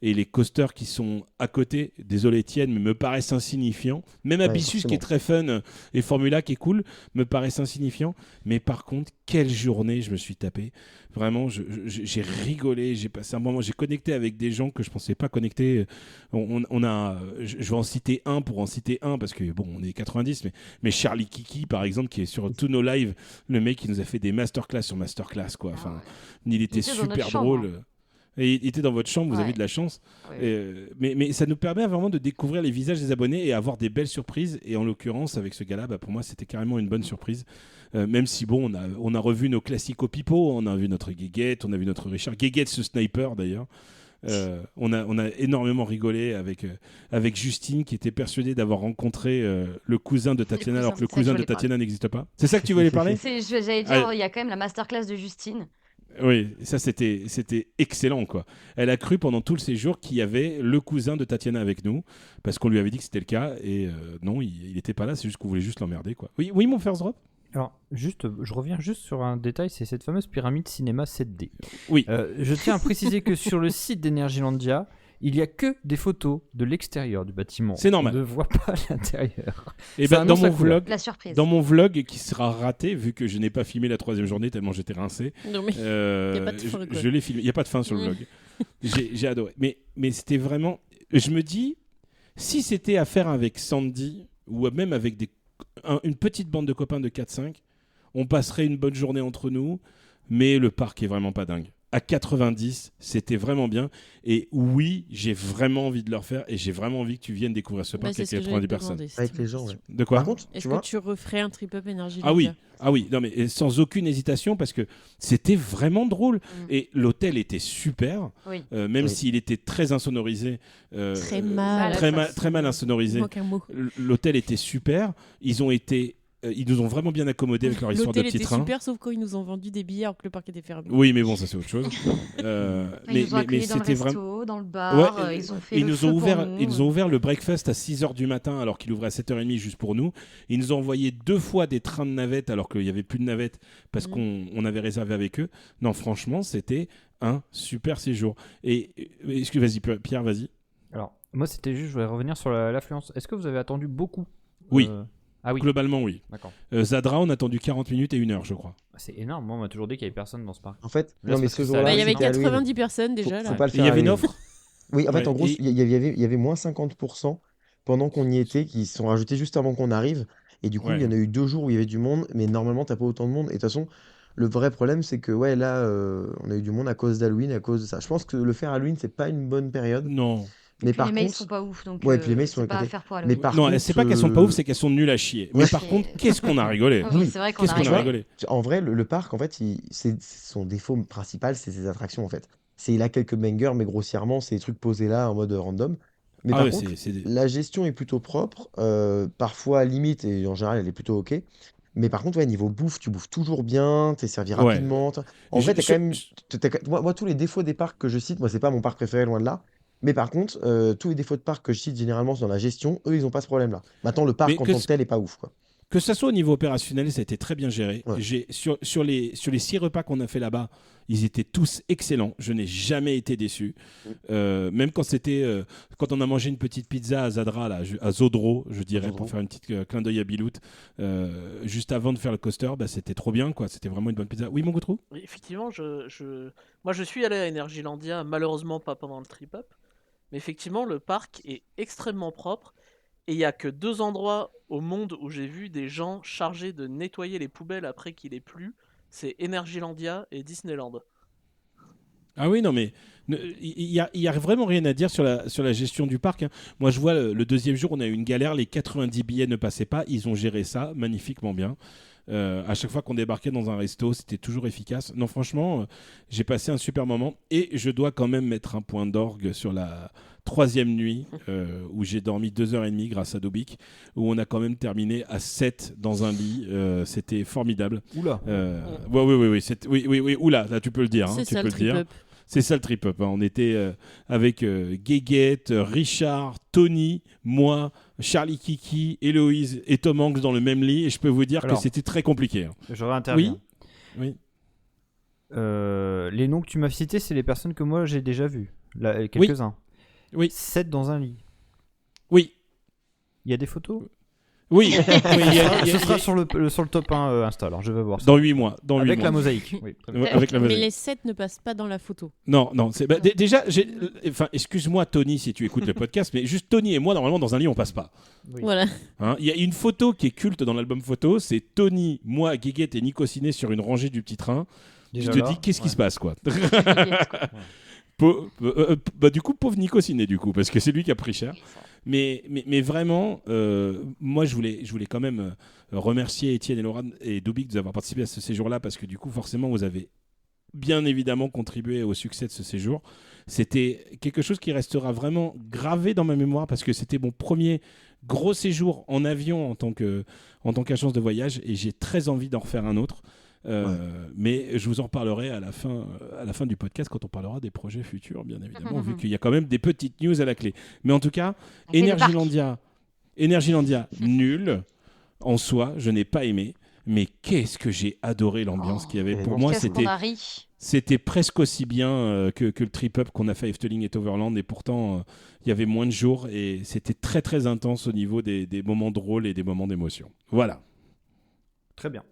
Et les coasters qui sont à côté, désolé Étienne, mais me paraissent insignifiants. Même Abyssus qui est très fun et Formula qui est cool, me paraissent insignifiants. Mais par contre, quelle journée je me suis tapé. Vraiment, j'ai rigolé, j'ai passé un moment, j'ai connecté avec des gens que je pensais pas connecter. Je vais en citer un pour en citer un parce que bon, on est 90, mais Charlie Kiki par exemple qui est sur tous nos lives, le mec qui nous a fait des masterclass sur masterclass quoi. Enfin, il était super drôle. Et il était dans votre chambre, vous avez de la chance. Mais ça nous permet vraiment de découvrir les visages des abonnés et avoir des belles surprises. Et en l'occurrence, avec ce gars-là, pour moi, c'était carrément une bonne surprise. Même si, bon, on a revu nos classiques au pipeau, on a vu notre Guéguette, on a vu notre Richard. Guéguette, ce sniper, d'ailleurs. On a énormément rigolé avec Justine qui était persuadée d'avoir rencontré le cousin de Tatiana alors que le ça, cousin je de voulais Tatiana n'existe pas. C'est ça que tu voulais parler? J'allais dire, il y a quand même la masterclass de Justine. Oui, ça c'était excellent quoi. Elle a cru pendant tout le séjour qu'il y avait le cousin de Tatiana avec nous parce qu'on lui avait dit que c'était le cas et non, il était pas là, c'est juste qu'on voulait juste l'emmerder quoi. Oui, oui mon first drop. Alors, je reviens juste sur un détail, c'est cette fameuse pyramide cinéma 7D. Oui. Je tiens à préciser que sur le site d'Energylandia, il n'y a que des photos de l'extérieur du bâtiment. C'est normal. On ne voit pas l'intérieur. Et Ça ben dans annonce mon la couleur. vlog, La surprise. dans mon vlog qui sera raté vu que je n'ai pas filmé la 3e journée tellement j'étais rincé. Non, mais y a pas de fin, quoi. je l'ai filmé. Il y a pas de fin sur le vlog. J'ai adoré. Mais c'était vraiment. Je me dis, si c'était à faire avec Sandy ou même avec une petite bande de copains de 4-5, on passerait une bonne journée entre nous. Mais le parc est vraiment pas dingue. À 90, c'était vraiment bien. Et oui, j'ai vraiment envie de le refaire et j'ai vraiment envie que tu viennes découvrir ce parc c'est avec ce que j'allais 90 te personnes. demander, Avec c'était les ma gens, question. ouais. De quoi? Par contre, tu Est-ce vois, que tu referais un trip-up énergie Ah oui, Landia? ah oui, non mais sans aucune hésitation parce que c'était vraiment drôle et l'hôtel était super, Oui. même Oui. s'il était très insonorisé, Très mal. très mal insonorisé. Il manque un mot. L'hôtel était super, ils nous ont vraiment bien accommodés avec leur histoire de L'hôtel petit était train. super, sauf quand ils nous ont vendu des billets alors que le parc était fermé. Oui, mais bon, ça c'est autre chose. Ils nous ont accueillis dans le c'était resto, vraiment. dans le bar, Ouais, ils ont fait ils le nous feu ont pour ouvert, nous. ils nous ont ouvert le breakfast à 6h du matin alors qu'il ouvrait à 7h30 juste pour nous. Ils nous ont envoyé 2 fois des trains de navette alors qu'il n'y avait plus de navette parce qu'on avait réservé avec eux. Non, franchement, c'était un super séjour. Vas-y, Pierre, vas-y. Alors, moi, c'était juste, je voulais revenir sur l'affluence. Est-ce que vous avez attendu beaucoup? Oui. Ah oui, Globalement, oui. d'accord. Zadra, on a attendu 40 minutes et 1 heure, je crois. C'est énorme. Moi, on m'a toujours dit qu'il n'y avait personne dans ce parc. en fait, Là, non, c'est mais parce ce que ça jour-là, Bah, il y Ouais, avait c'était c'était Halloween. 90 personnes déjà Faut là. pas le Et il faire y avait une Halloween. offre. Oui, en fait, Ouais, en gros, et- il y avait moins 50% pendant qu'on y était, qui se sont rajoutés juste avant qu'on arrive. Et du coup, il y en a eu 2 jours où il y avait du monde, mais normalement, t'as pas autant de monde. Et de toute façon, le vrai problème, c'est que ouais, là, on a eu du monde à cause d'Halloween, à cause de ça. Je pense que le faire Halloween, c'est pas une bonne période. Non. Mais Puis par les mails contre, sont pas ouf, donc ouais, puis les mails sont c'est pas à éclatés. faire pour Mais Halloween. par Non, contre, c'est pas qu'elles sont pas ouf, c'est qu'elles sont nulles à chier. Mais Ouais. par contre, qu'est-ce qu'on a rigolé. Oui, c'est vrai qu'on Qu'est-ce a qu'on a rigolé. rigolé. En vrai, le parc, en fait, son défaut principal, c'est ses attractions, en fait. Il a quelques bangers, mais grossièrement, c'est des trucs posés là en mode random. Mais Ah par ouais, contre, c'est la gestion est plutôt propre, parfois limite, et en général, elle est plutôt OK. Mais par contre, ouais, niveau bouffe, tu bouffes toujours bien, t'es servi Ouais. rapidement. En fait, t'as quand même. Moi, tous les défauts des parcs que je cite, moi, c'est pas mon parc préféré, loin de là. Mais par contre, tous les défauts de parc que je cite généralement sont dans la gestion, eux, ils ont pas ce problème-là. Maintenant, le parc Mais en tant que tel est pas ouf, quoi. Que ça soit au niveau opérationnel, ça a été très bien géré. Ouais. Sur les 6 repas qu'on a fait là-bas, ils étaient tous excellents. Je n'ai jamais été déçu. Même quand on a mangé une petite pizza à Zadra, là, à Zodro, je dirais, Zodro. pour faire une petite clin d'œil à Bilout, juste avant de faire le coaster, bah, c'était trop bien, quoi. C'était vraiment une bonne pizza. Oui, mon Goutrou? Oui, effectivement, moi je suis allé à Energylandia, malheureusement pas pendant le trip-up, mais effectivement le parc est extrêmement propre et il n'y a que 2 endroits au monde où j'ai vu des gens chargés de nettoyer les poubelles après qu'il ait plu, c'est Energylandia et Disneyland. Ah oui, non, mais il y a vraiment rien à dire sur la gestion du parc, hein. Moi, je vois le 2e jour, on a eu une galère, les 90 billets ne passaient pas. Ils ont géré ça magnifiquement bien. À chaque fois qu'on débarquait dans un resto, c'était toujours efficace. Non, franchement, j'ai passé un super moment. Et je dois quand même mettre un point d'orgue sur la 3e nuit, où j'ai dormi 2h30 grâce à Dobik, où on a quand même terminé à 7 dans un lit. C'était formidable. Oula. Oui, oula, là tu peux le dire. Hein, C'est tu ça peux le le dire. trip-up. C'est ça le trip-up, hein. On était avec Guéguette, Richard, Tony, moi, Charlie Kiki, Héloïse et Tom Hanks dans le même lit. Et je peux vous dire Alors, que c'était très compliqué, hein. J'aurais intervenu. Oui. Les noms que tu m'as cités, c'est les personnes que moi j'ai déjà vues. Là, quelques-uns. Oui. 7 dans un lit. Oui. Il y a des photos? Oui. Ce sera sur le top 1 Insta, alors je vais voir ça. Dans 8 mois. Avec la mosaïque. Oui, très bien. Ouais, avec la Mais mosaïque. les 7 ne passent pas dans la photo. Non. Déjà, excuse-moi Tony si tu écoutes le podcast, mais juste Tony et moi, normalement, dans un lit, on passe pas. Oui. Voilà. Hein, il y a une photo qui est culte dans l'album photo, c'est Tony, moi, Guéguette et Nico Ciné sur une rangée du petit train. Déjà Tu te là, dis, qu'est-ce qui ouais. se passe, quoi. Du coup, pauvre Nico Ciné, du coup, parce que c'est lui qui a pris cher. Mais vraiment, moi, je voulais quand même remercier Étienne et Laura et Dobik d'avoir participé à ce séjour-là, parce que du coup, forcément, vous avez bien évidemment contribué au succès de ce séjour. C'était quelque chose qui restera vraiment gravé dans ma mémoire parce que c'était mon premier gros séjour en avion en tant qu'agence de voyage et j'ai très envie d'en refaire un autre. Mais je vous en reparlerai à la fin du podcast quand on parlera des projets futurs, bien évidemment, vu qu'il y a quand même des petites news à la clé. Mais en tout cas, Energylandia, nul en soi, je n'ai pas aimé. Mais qu'est-ce que j'ai adoré l'ambiance qu'il y avait. Pour moi, c'était presque aussi bien que le trip-up qu'on a fait à Efteling et Toverland. Et pourtant, il y avait moins de jours et c'était très très intense au niveau des moments drôles et des moments d'émotion. Voilà. Très bien.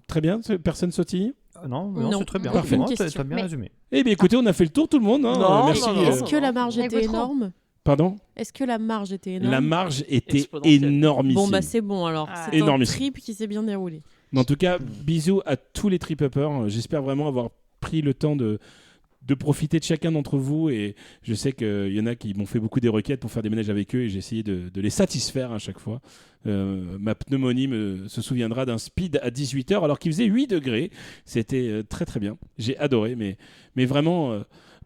Très bien, personne sautille. Non, c'est très bien. Parfait. T'as bien résumé. Eh bien, écoutez, on a fait le tour, tout le monde. Hein. Non, merci. non, non. Est-ce que la marge était énorme ? Pardon ? Est-ce que la marge était énorme ? La marge était Exponentielle. énormissime. Bon, bah c'est bon alors. Ah. C'est un Énormissime. trip qui s'est bien déroulé. Mais en tout cas, bisous à tous les trip-uppers. J'espère vraiment avoir pris le temps de profiter de chacun d'entre vous. Et je sais qu'il y en a qui m'ont fait beaucoup des requêtes pour faire des ménages avec eux et j'ai essayé de les satisfaire à chaque fois. Ma pneumonie se souviendra d'un speed à 18h alors qu'il faisait 8 degrés. C'était très très bien. J'ai adoré, mais vraiment...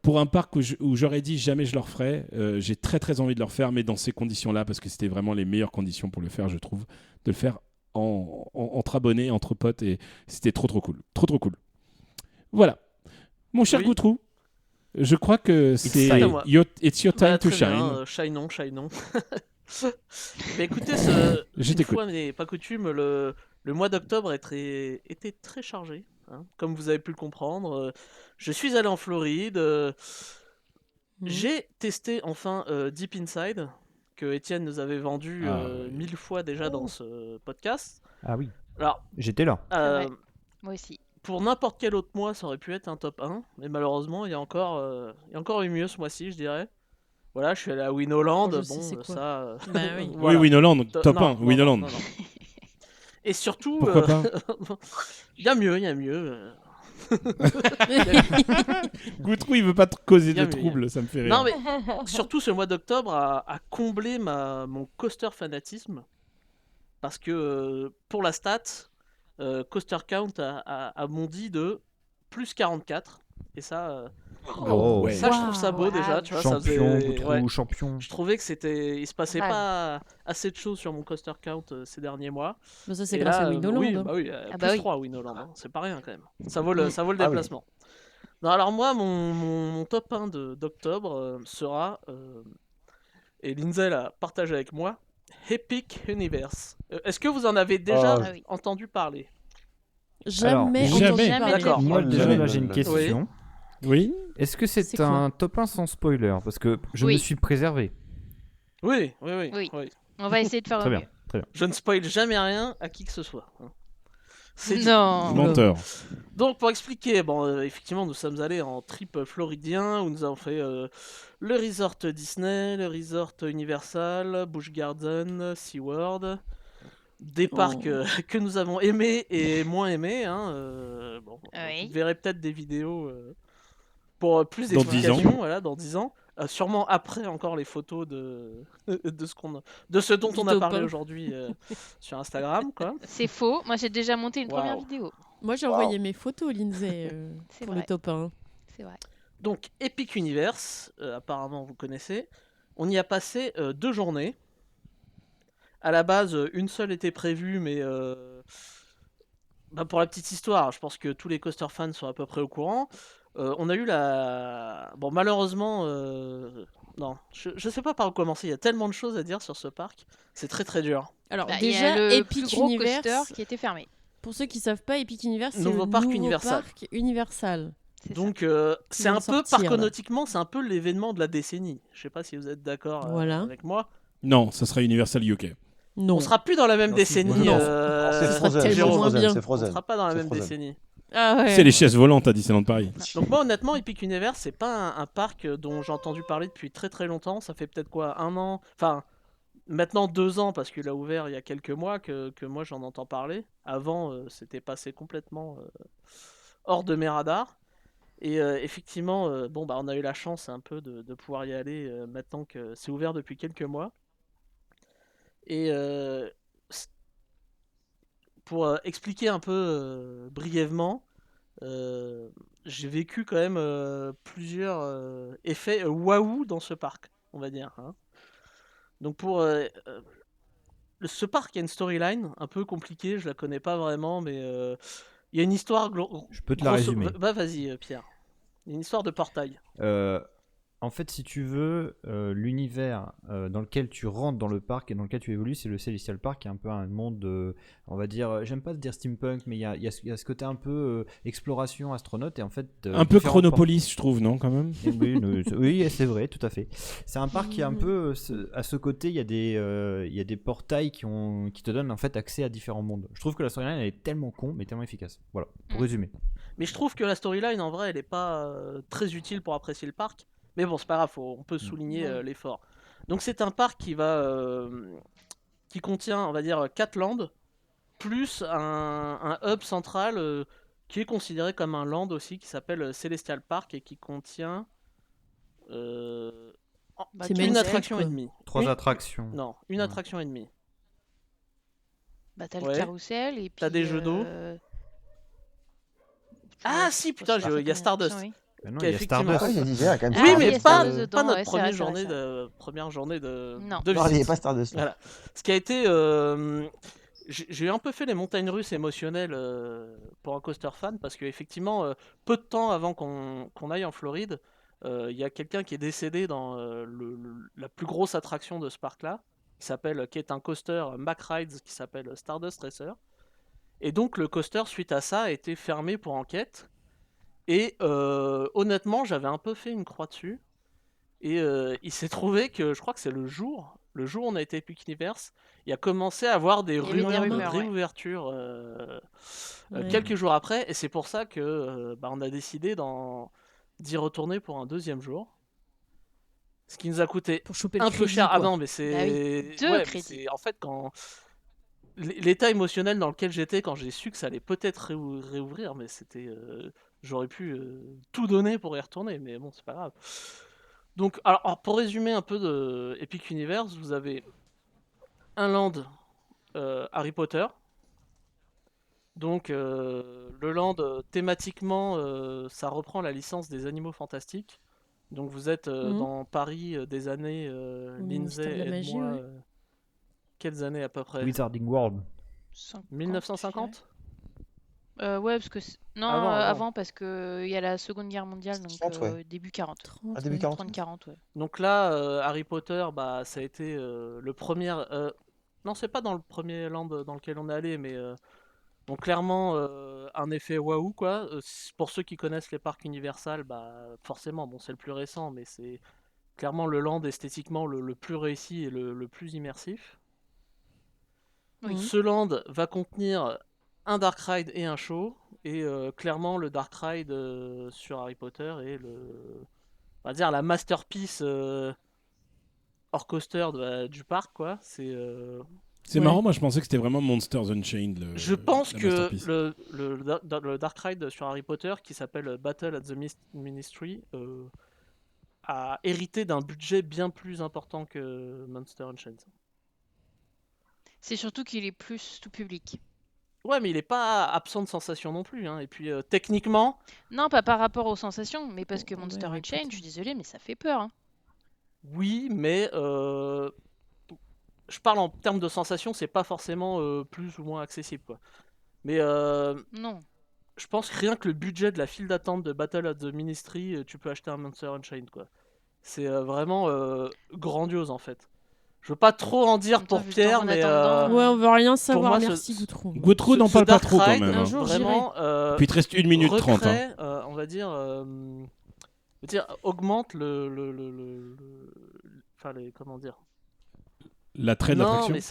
pour un parc où j'aurais dit jamais je le referais, j'ai très très envie de le refaire, mais dans ces conditions-là, parce que c'était vraiment les meilleures conditions pour le faire, je trouve, de le faire entre abonnés, entre potes, et c'était trop trop cool. Trop trop cool. Voilà. Mon cher Goutrou, je crois que c'est it's your time to shine. Shine. Mais écoutez, Je une t'écoute. fois n'est pas coutume, le mois d'octobre était très chargé, hein, comme vous avez pu le comprendre. Je suis allé en Floride, j'ai testé enfin Deep Inside, que Étienne nous avait vendu 1000 fois déjà dans ce podcast. Ah oui. Alors, j'étais là. Ouais. Moi aussi. Pour n'importe quel autre mois, ça aurait pu être un top 1, mais malheureusement, il y a encore eu mieux ce mois-ci, je dirais. Voilà, je suis allé à Winoland, Oh, je sais c'est bon, quoi. ça... Bah oui. voilà. Oui, Winoland, top 1, Non, Winoland. non. Et surtout, Pourquoi pas il y a mieux. Goutrou, il veut pas causer Il y a de mieux, troubles, ça me fait rire. Non, mais surtout ce mois d'octobre a comblé mon coaster fanatisme. Parce que pour la stat, coaster count a bondi de plus 44. Et ça, Oh, ça je trouve ça beau déjà. Tu vois, ça champion, faisait... Goutrou, champion. Je trouvais que il se passait pas assez de choses sur mon coaster count ces derniers mois. Bah, ça c'est Et grâce là, à Winoland. oui, hein. bah oui, plus 3 à Winoland, hein. C'est pas rien quand même. Ça vaut le Ah oui. déplacement. Non, alors moi, mon top 1 d'octobre sera, et Lindsay l'a partagé avec moi, Epic Universe. Est-ce que vous en avez déjà Ah oui. entendu parler? Jamais Alors, entendu jamais. parler. D'accord. Moi, déjà, Jamais. là, j'ai une question. Oui. Est-ce que c'est C'est quoi un top 1 sans spoiler? Parce que je Oui. me suis préservé. Oui. Oui. On va essayer de faire Très au bien, mieux. très bien. Je ne spoil jamais rien à qui que ce soit, hein. C'est dit. Non. Menteur. Donc pour expliquer, effectivement nous sommes allés en trip floridien où nous avons fait le resort Disney, le resort Universal, Busch Garden, SeaWorld, des parcs que nous avons aimés et moins aimés, hein, Oui. vous verrez peut-être des vidéos pour plus Dans 10 ans. d'explications, voilà, dans 10 ans. Sûrement après encore les photos de ce dont Du on a top parlé 1. aujourd'hui sur Instagram, quoi. C'est faux. Moi, j'ai déjà monté une première Waouh. vidéo. Moi j'ai envoyé mes photos, Lindsay, C'est pour vrai. le top 1. C'est vrai. Donc Epic Universe, apparemment vous connaissez. On y a passé 2 journées. À la base, une seule était prévue, mais pour la petite histoire, je pense que tous les coaster fans sont à peu près au courant. On a eu Bon, malheureusement, non, je sais pas par où commencer. Il y a tellement de choses à dire sur ce parc. C'est très très dur. Alors Il y a déjà, le Epic plus gros Universe, coaster qui était fermé. pour ceux qui savent pas, Epic Universe, c'est Nouveau le parc nouveau Universal. parc Universal. C'est ça. Donc c'est vient un de peu, sortir, là. parconautiquement, c'est un peu l'événement de la décennie. Je sais pas si vous êtes d'accord Voilà. avec moi. Non, ça sera Universal UK. Non. On sera plus dans la même Non, décennie. non. Ce sera Frozen, tellement c'est moins Frozen, bien. c'est On Frozen. sera pas dans la C'est même Frozen. décennie. Ah ouais. C'est les chaises volantes à Disneyland Paris. Donc moi honnêtement Epic Universe c'est pas un parc dont j'ai entendu parler depuis très très longtemps. Ça fait peut-être quoi, 1 an, enfin maintenant 2 ans parce qu'il a ouvert il y a quelques mois que moi j'en entends parler. Avant c'était passé complètement hors de mes radars. Et effectivement on a eu la chance un peu de pouvoir y aller maintenant que c'est ouvert depuis quelques mois. Et pour expliquer un peu brièvement, j'ai vécu quand même plusieurs effets waouh dans ce parc, on va dire. Hein. Donc ce parc, il y a une storyline un peu compliquée, je la connais pas vraiment, mais il y a une histoire. Je peux te la résumer. Vas-y, Pierre. Il y a une histoire de portail. En fait, si tu veux, l'univers dans lequel tu rentres dans le parc et dans lequel tu évolues, c'est le Celestial Park, qui est un peu un monde, on va dire, j'aime pas dire steampunk, mais il y a ce côté un peu exploration astronaute et en fait. Un peu Chronopolis, je trouve, non, quand même. Oui, c'est vrai, tout à fait. C'est un parc qui est un peu à ce côté. Il y a des portails qui te donnent en fait accès à différents mondes. Je trouve que la storyline elle est tellement con, mais tellement efficace. Voilà, pour résumer. Mais je trouve que la storyline, en vrai, elle est pas très utile pour apprécier le parc. Mais bon, c'est pas grave, on peut souligner l'effort. Donc c'est un parc qui contient, on va dire, 4 landes, plus un hub central qui est considéré comme un land aussi, qui s'appelle Celestial Park et qui contient une attraction et demie. 3 attractions. Non, une attraction et demie. Bah t'as le carrousel et puis... T'as des jeux d'eau. Ah si, putain, il y a Stardust. Non, il y a Stardust. Oui, mais pas notre première journée de Non, il n'y a pas Stardust. Voilà. Ce qui a été... j'ai un peu fait les montagnes russes émotionnelles pour un coaster fan, parce qu'effectivement, peu de temps avant qu'on aille en Floride, il y a quelqu'un qui est décédé dans la plus grosse attraction de ce parc-là, qui est un coaster Mack Rides qui s'appelle Stardust Racer. Et donc le coaster, suite à ça, a été fermé pour enquête. Et honnêtement, j'avais un peu fait une croix dessus. Et il s'est trouvé que, je crois que c'est le jour où on a été Epic Universe, il a commencé à avoir des rumeurs de réouverture quelques jours après. Et c'est pour ça que on a décidé d'y retourner pour un deuxième jour. Ce qui nous a coûté un peu cher. Ah non, mais c'est... Deux crédits. En fait, quand... L'état émotionnel dans lequel j'étais quand j'ai su que ça allait peut-être réouvrir, mais c'était... J'aurais pu tout donner pour y retourner, mais bon, c'est pas grave. Donc, alors, pour résumer un peu de Epic Universe, vous avez un land Harry Potter. Donc, le land, thématiquement, ça reprend la licence des Animaux Fantastiques. Donc, vous êtes dans Paris des années, Lindsay, aide-moi, quelles années à peu près? Wizarding World. 1950? Ouais, parce que... Non, avant, parce qu'il y a la Seconde Guerre mondiale, donc 30, début 40. Début 40. 30-40, ouais. Donc là, Harry Potter, ça a été le premier... Non, c'est pas dans le premier land dans lequel on est allé, mais... Donc clairement, un effet waouh, quoi. Pour ceux qui connaissent les parcs Universal, forcément, bon, c'est le plus récent, mais c'est clairement le land esthétiquement le plus réussi et le plus immersif. Oui. Ce land va contenir un Dark Ride et un show, et clairement le Dark Ride sur Harry Potter est on va dire la masterpiece hors coaster du parc, quoi. C'est marrant, moi je pensais que c'était vraiment Monsters Unchained. Je pense que le Dark Ride sur Harry Potter, qui s'appelle Battle at the Ministry, a hérité d'un budget bien plus important que Monsters Unchained. C'est surtout qu'il est plus tout public. Ouais, mais il est pas absent de sensations non plus. Hein. Et puis, techniquement... Non, pas par rapport aux sensations, mais parce que Monster Unchained, je suis désolée, mais ça fait peur. Hein. Oui, mais... Je parle en termes de sensations, c'est pas forcément plus ou moins accessible, quoi. Mais... Non. Je pense que rien que le budget de la file d'attente de Battle at the Ministry, tu peux acheter un Monster Unchained, quoi. C'est vraiment grandiose, en fait. Je veux pas trop en dire pour Pierre, mais... Ouais, on veut rien savoir, merci Goutrou. Goutrou n'en parle pas trop quand même. Un jour, vraiment, puis il te reste 1 minute 30. On va dire, augmente enfin, comment dire, l'attrait de l'attraction. Non, mais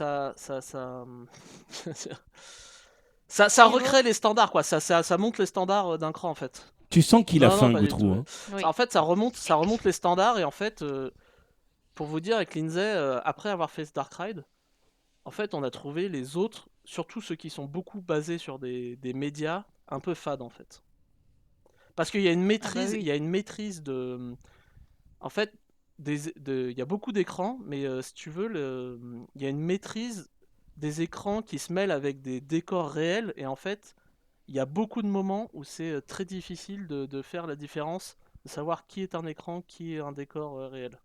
ça recrée les standards, quoi. Ça monte les standards d'un cran, en fait. Tu sens qu'il a faim, Goutrou. Hein. Oui. En fait, ça remonte les standards, et en fait... Pour vous dire, avec Lindsay, après avoir fait ce Dark Ride, en fait, on a trouvé les autres, surtout ceux qui sont beaucoup basés sur des médias, un peu fades, en fait. Parce qu'il y a une maîtrise, il y a une maîtrise de... En fait, il y a beaucoup d'écrans, mais si tu veux, il y a une maîtrise des écrans qui se mêlent avec des décors réels, et en fait, il y a beaucoup de moments où c'est très difficile de faire la différence, de savoir qui est un écran, qui est un décor réel.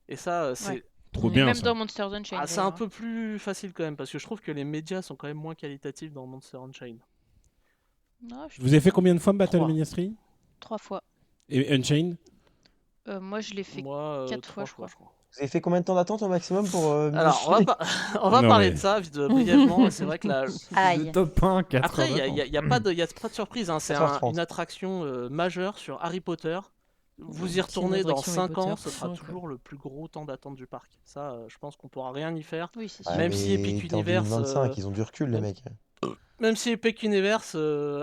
Et ça, c'est Ouais. Trop Et bien même ça. dans Monster Unchained. c'est un d'ailleurs, hein. peu plus facile quand même, parce que je trouve que les médias sont quand même moins qualitatifs dans Monster Unchained. Non, je Vous avez fait trouve combien de fois Battle 3. Mania 3 3 fois. et Unchained? Moi, je l'ai fait Moi, 4 3 fois, je fois. crois. Vous avez fait combien de temps d'attente au maximum pour Alors, on va, on va Non, parler mais- de ça brièvement. C'est vrai que là, Le Aïe. top 1, 4 après, heures il d'attente. n'y a pas de surprise. Hein. C'est 4h30. une attraction majeure sur Harry Potter. Vous y C'est une retournez dans attraction Harry 5 ans, Potter, ce sera fin, quoi. toujours le plus gros temps d'attente du parc. Ça, je pense qu'on pourra rien y faire. Oui, c'est Ouais, sûr. Même si Epic mais t'es en Universe, 2025, ils ont du recul, les même- mecs. Même si Epic Universe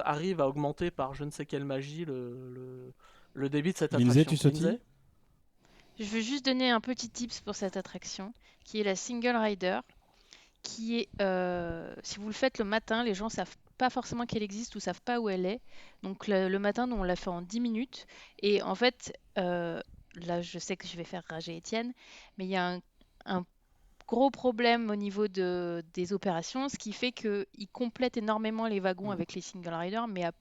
arrive à augmenter par je ne sais quelle magie le débit de cette Lindsay, attraction. tu sautilles? Lindsay Je veux juste donner un petit tips pour cette attraction, qui est la Single Rider, qui est, si vous le faites le matin, les gens savent pas forcément qu'elle existe ou savent pas où elle est. Donc le matin, nous, on l'a fait en 10 minutes. Et en fait, là, je sais que je vais faire rager Étienne, mais il y a un gros problème au niveau des opérations, ce qui fait qu'ils complètent énormément les wagons avec les single riders, mais à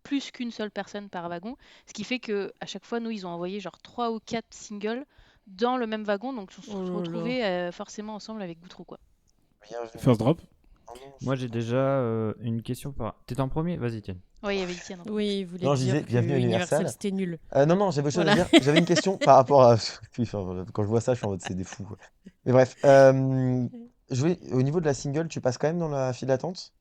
plus qu'une seule personne par wagon, ce qui fait que à chaque fois, nous, ils ont envoyé genre 3 ou 4 singles dans le même wagon, donc on se Oh là là. retrouvait forcément ensemble avec Goutrou, quoi. Bienvenue. First drop? Oh non, Moi, j'ai déjà une question par. T'es en premier? Vas-y, tiens. Ouais, il y avait Étienne. Oui, il voulait Non, je disais, dire que bienvenue à Universal, Universal. c'était nul. Non, j'avais autre chose à Voilà. dire. J'avais une question par rapport à. Puis, enfin, quand je vois ça, je suis en mode c'est des fous, quoi. Mais bref, au niveau de la single, tu passes quand même dans la file d'attente?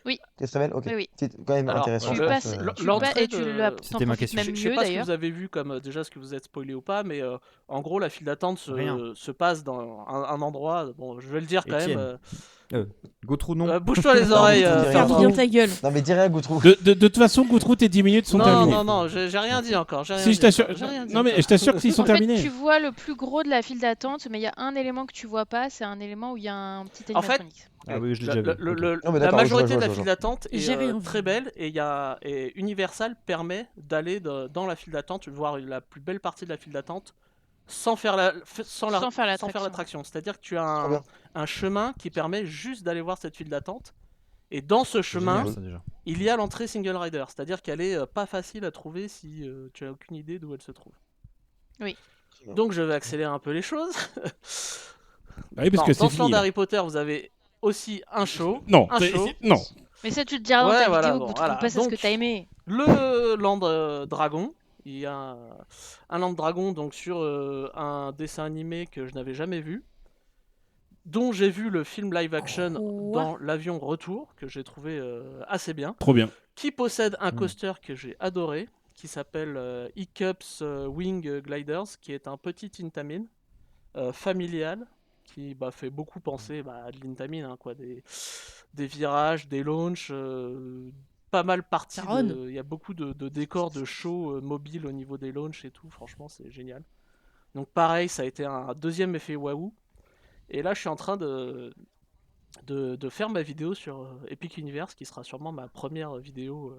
Oui. Christophe, ok. Oui, oui. C'est quand même Alors, intéressant, Tu je pense. passes, tu l'entrée passes et tu de- la C'était t'en ma profites question. même Je sais mieux pas ce que d'ailleurs. vous avez vu comme déjà ce que vous êtes spoilé ou pas, mais en gros la file d'attente Rien. se passe dans un endroit. Bon, je vais le dire quand Étienne. même. Goutrou, non. Bouge-toi les Non, oreilles. Goutrou, dis rien. Ferme Ferdinand. bien ta gueule. Non, mais dis rien, Goutrou. De toute façon, Goutrou, tes 10 minutes sont Non, terminées. non, j'ai rien dit encore. J'ai rien Si, je dit t'assure. encore, j'ai rien dit Non, mais encore. je t'assure que s'ils sont En fait, terminés. tu vois le plus gros de la file d'attente, mais il y a un élément que tu vois pas, c'est un élément où il y a un petit En fait, animatronique. Ah oui, je l'ai déjà vu. Ok. Non, mais la d'accord, majorité je vois, de la je file vois. d'attente J'ai est rien vu. très belle et Universal permet d'aller dans la file d'attente, voir la plus belle partie de la file d'attente sans faire Sans faire l'attraction. l'attraction. C'est-à-dire que tu as Trop bien. un chemin qui permet juste d'aller voir cette file d'attente. Et dans ce chemin, Génial, ça, déjà. il y a l'entrée Single Rider. C'est-à-dire qu'elle est pas facile à trouver si tu as aucune idée d'où elle se trouve. Oui. Donc je vais accélérer un peu les choses. Ah oui, parce Non, que dans c'est ce land fini. Là. Harry Potter, vous avez aussi un show. Non, un show. non. Mais ça, tu le diras dans Ouais, ta voilà, vidéo, bon, que tu voilà. trouves pas c'est ce que Donc, t'as aimé. Le Land Dragon. Il y a un Land Dragon donc sur un dessin animé que je n'avais jamais vu, dont j'ai vu le film live action Quoi dans l'avion retour, que j'ai trouvé assez bien, Trop bien. qui possède un Mm. coaster que j'ai adoré, qui s'appelle Hiccups Wing Gliders, qui est un petit Intamin familial, qui fait beaucoup penser à de l'Intamin, hein, quoi, des virages, des launchs, pas mal parti. Ça rôde. Il y a beaucoup de décors de show mobiles au niveau des launchs et tout. Franchement, c'est génial. Donc pareil, ça a été un deuxième effet waouh. Et là, je suis en train de faire ma vidéo sur Epic Universe, qui sera sûrement ma première vidéo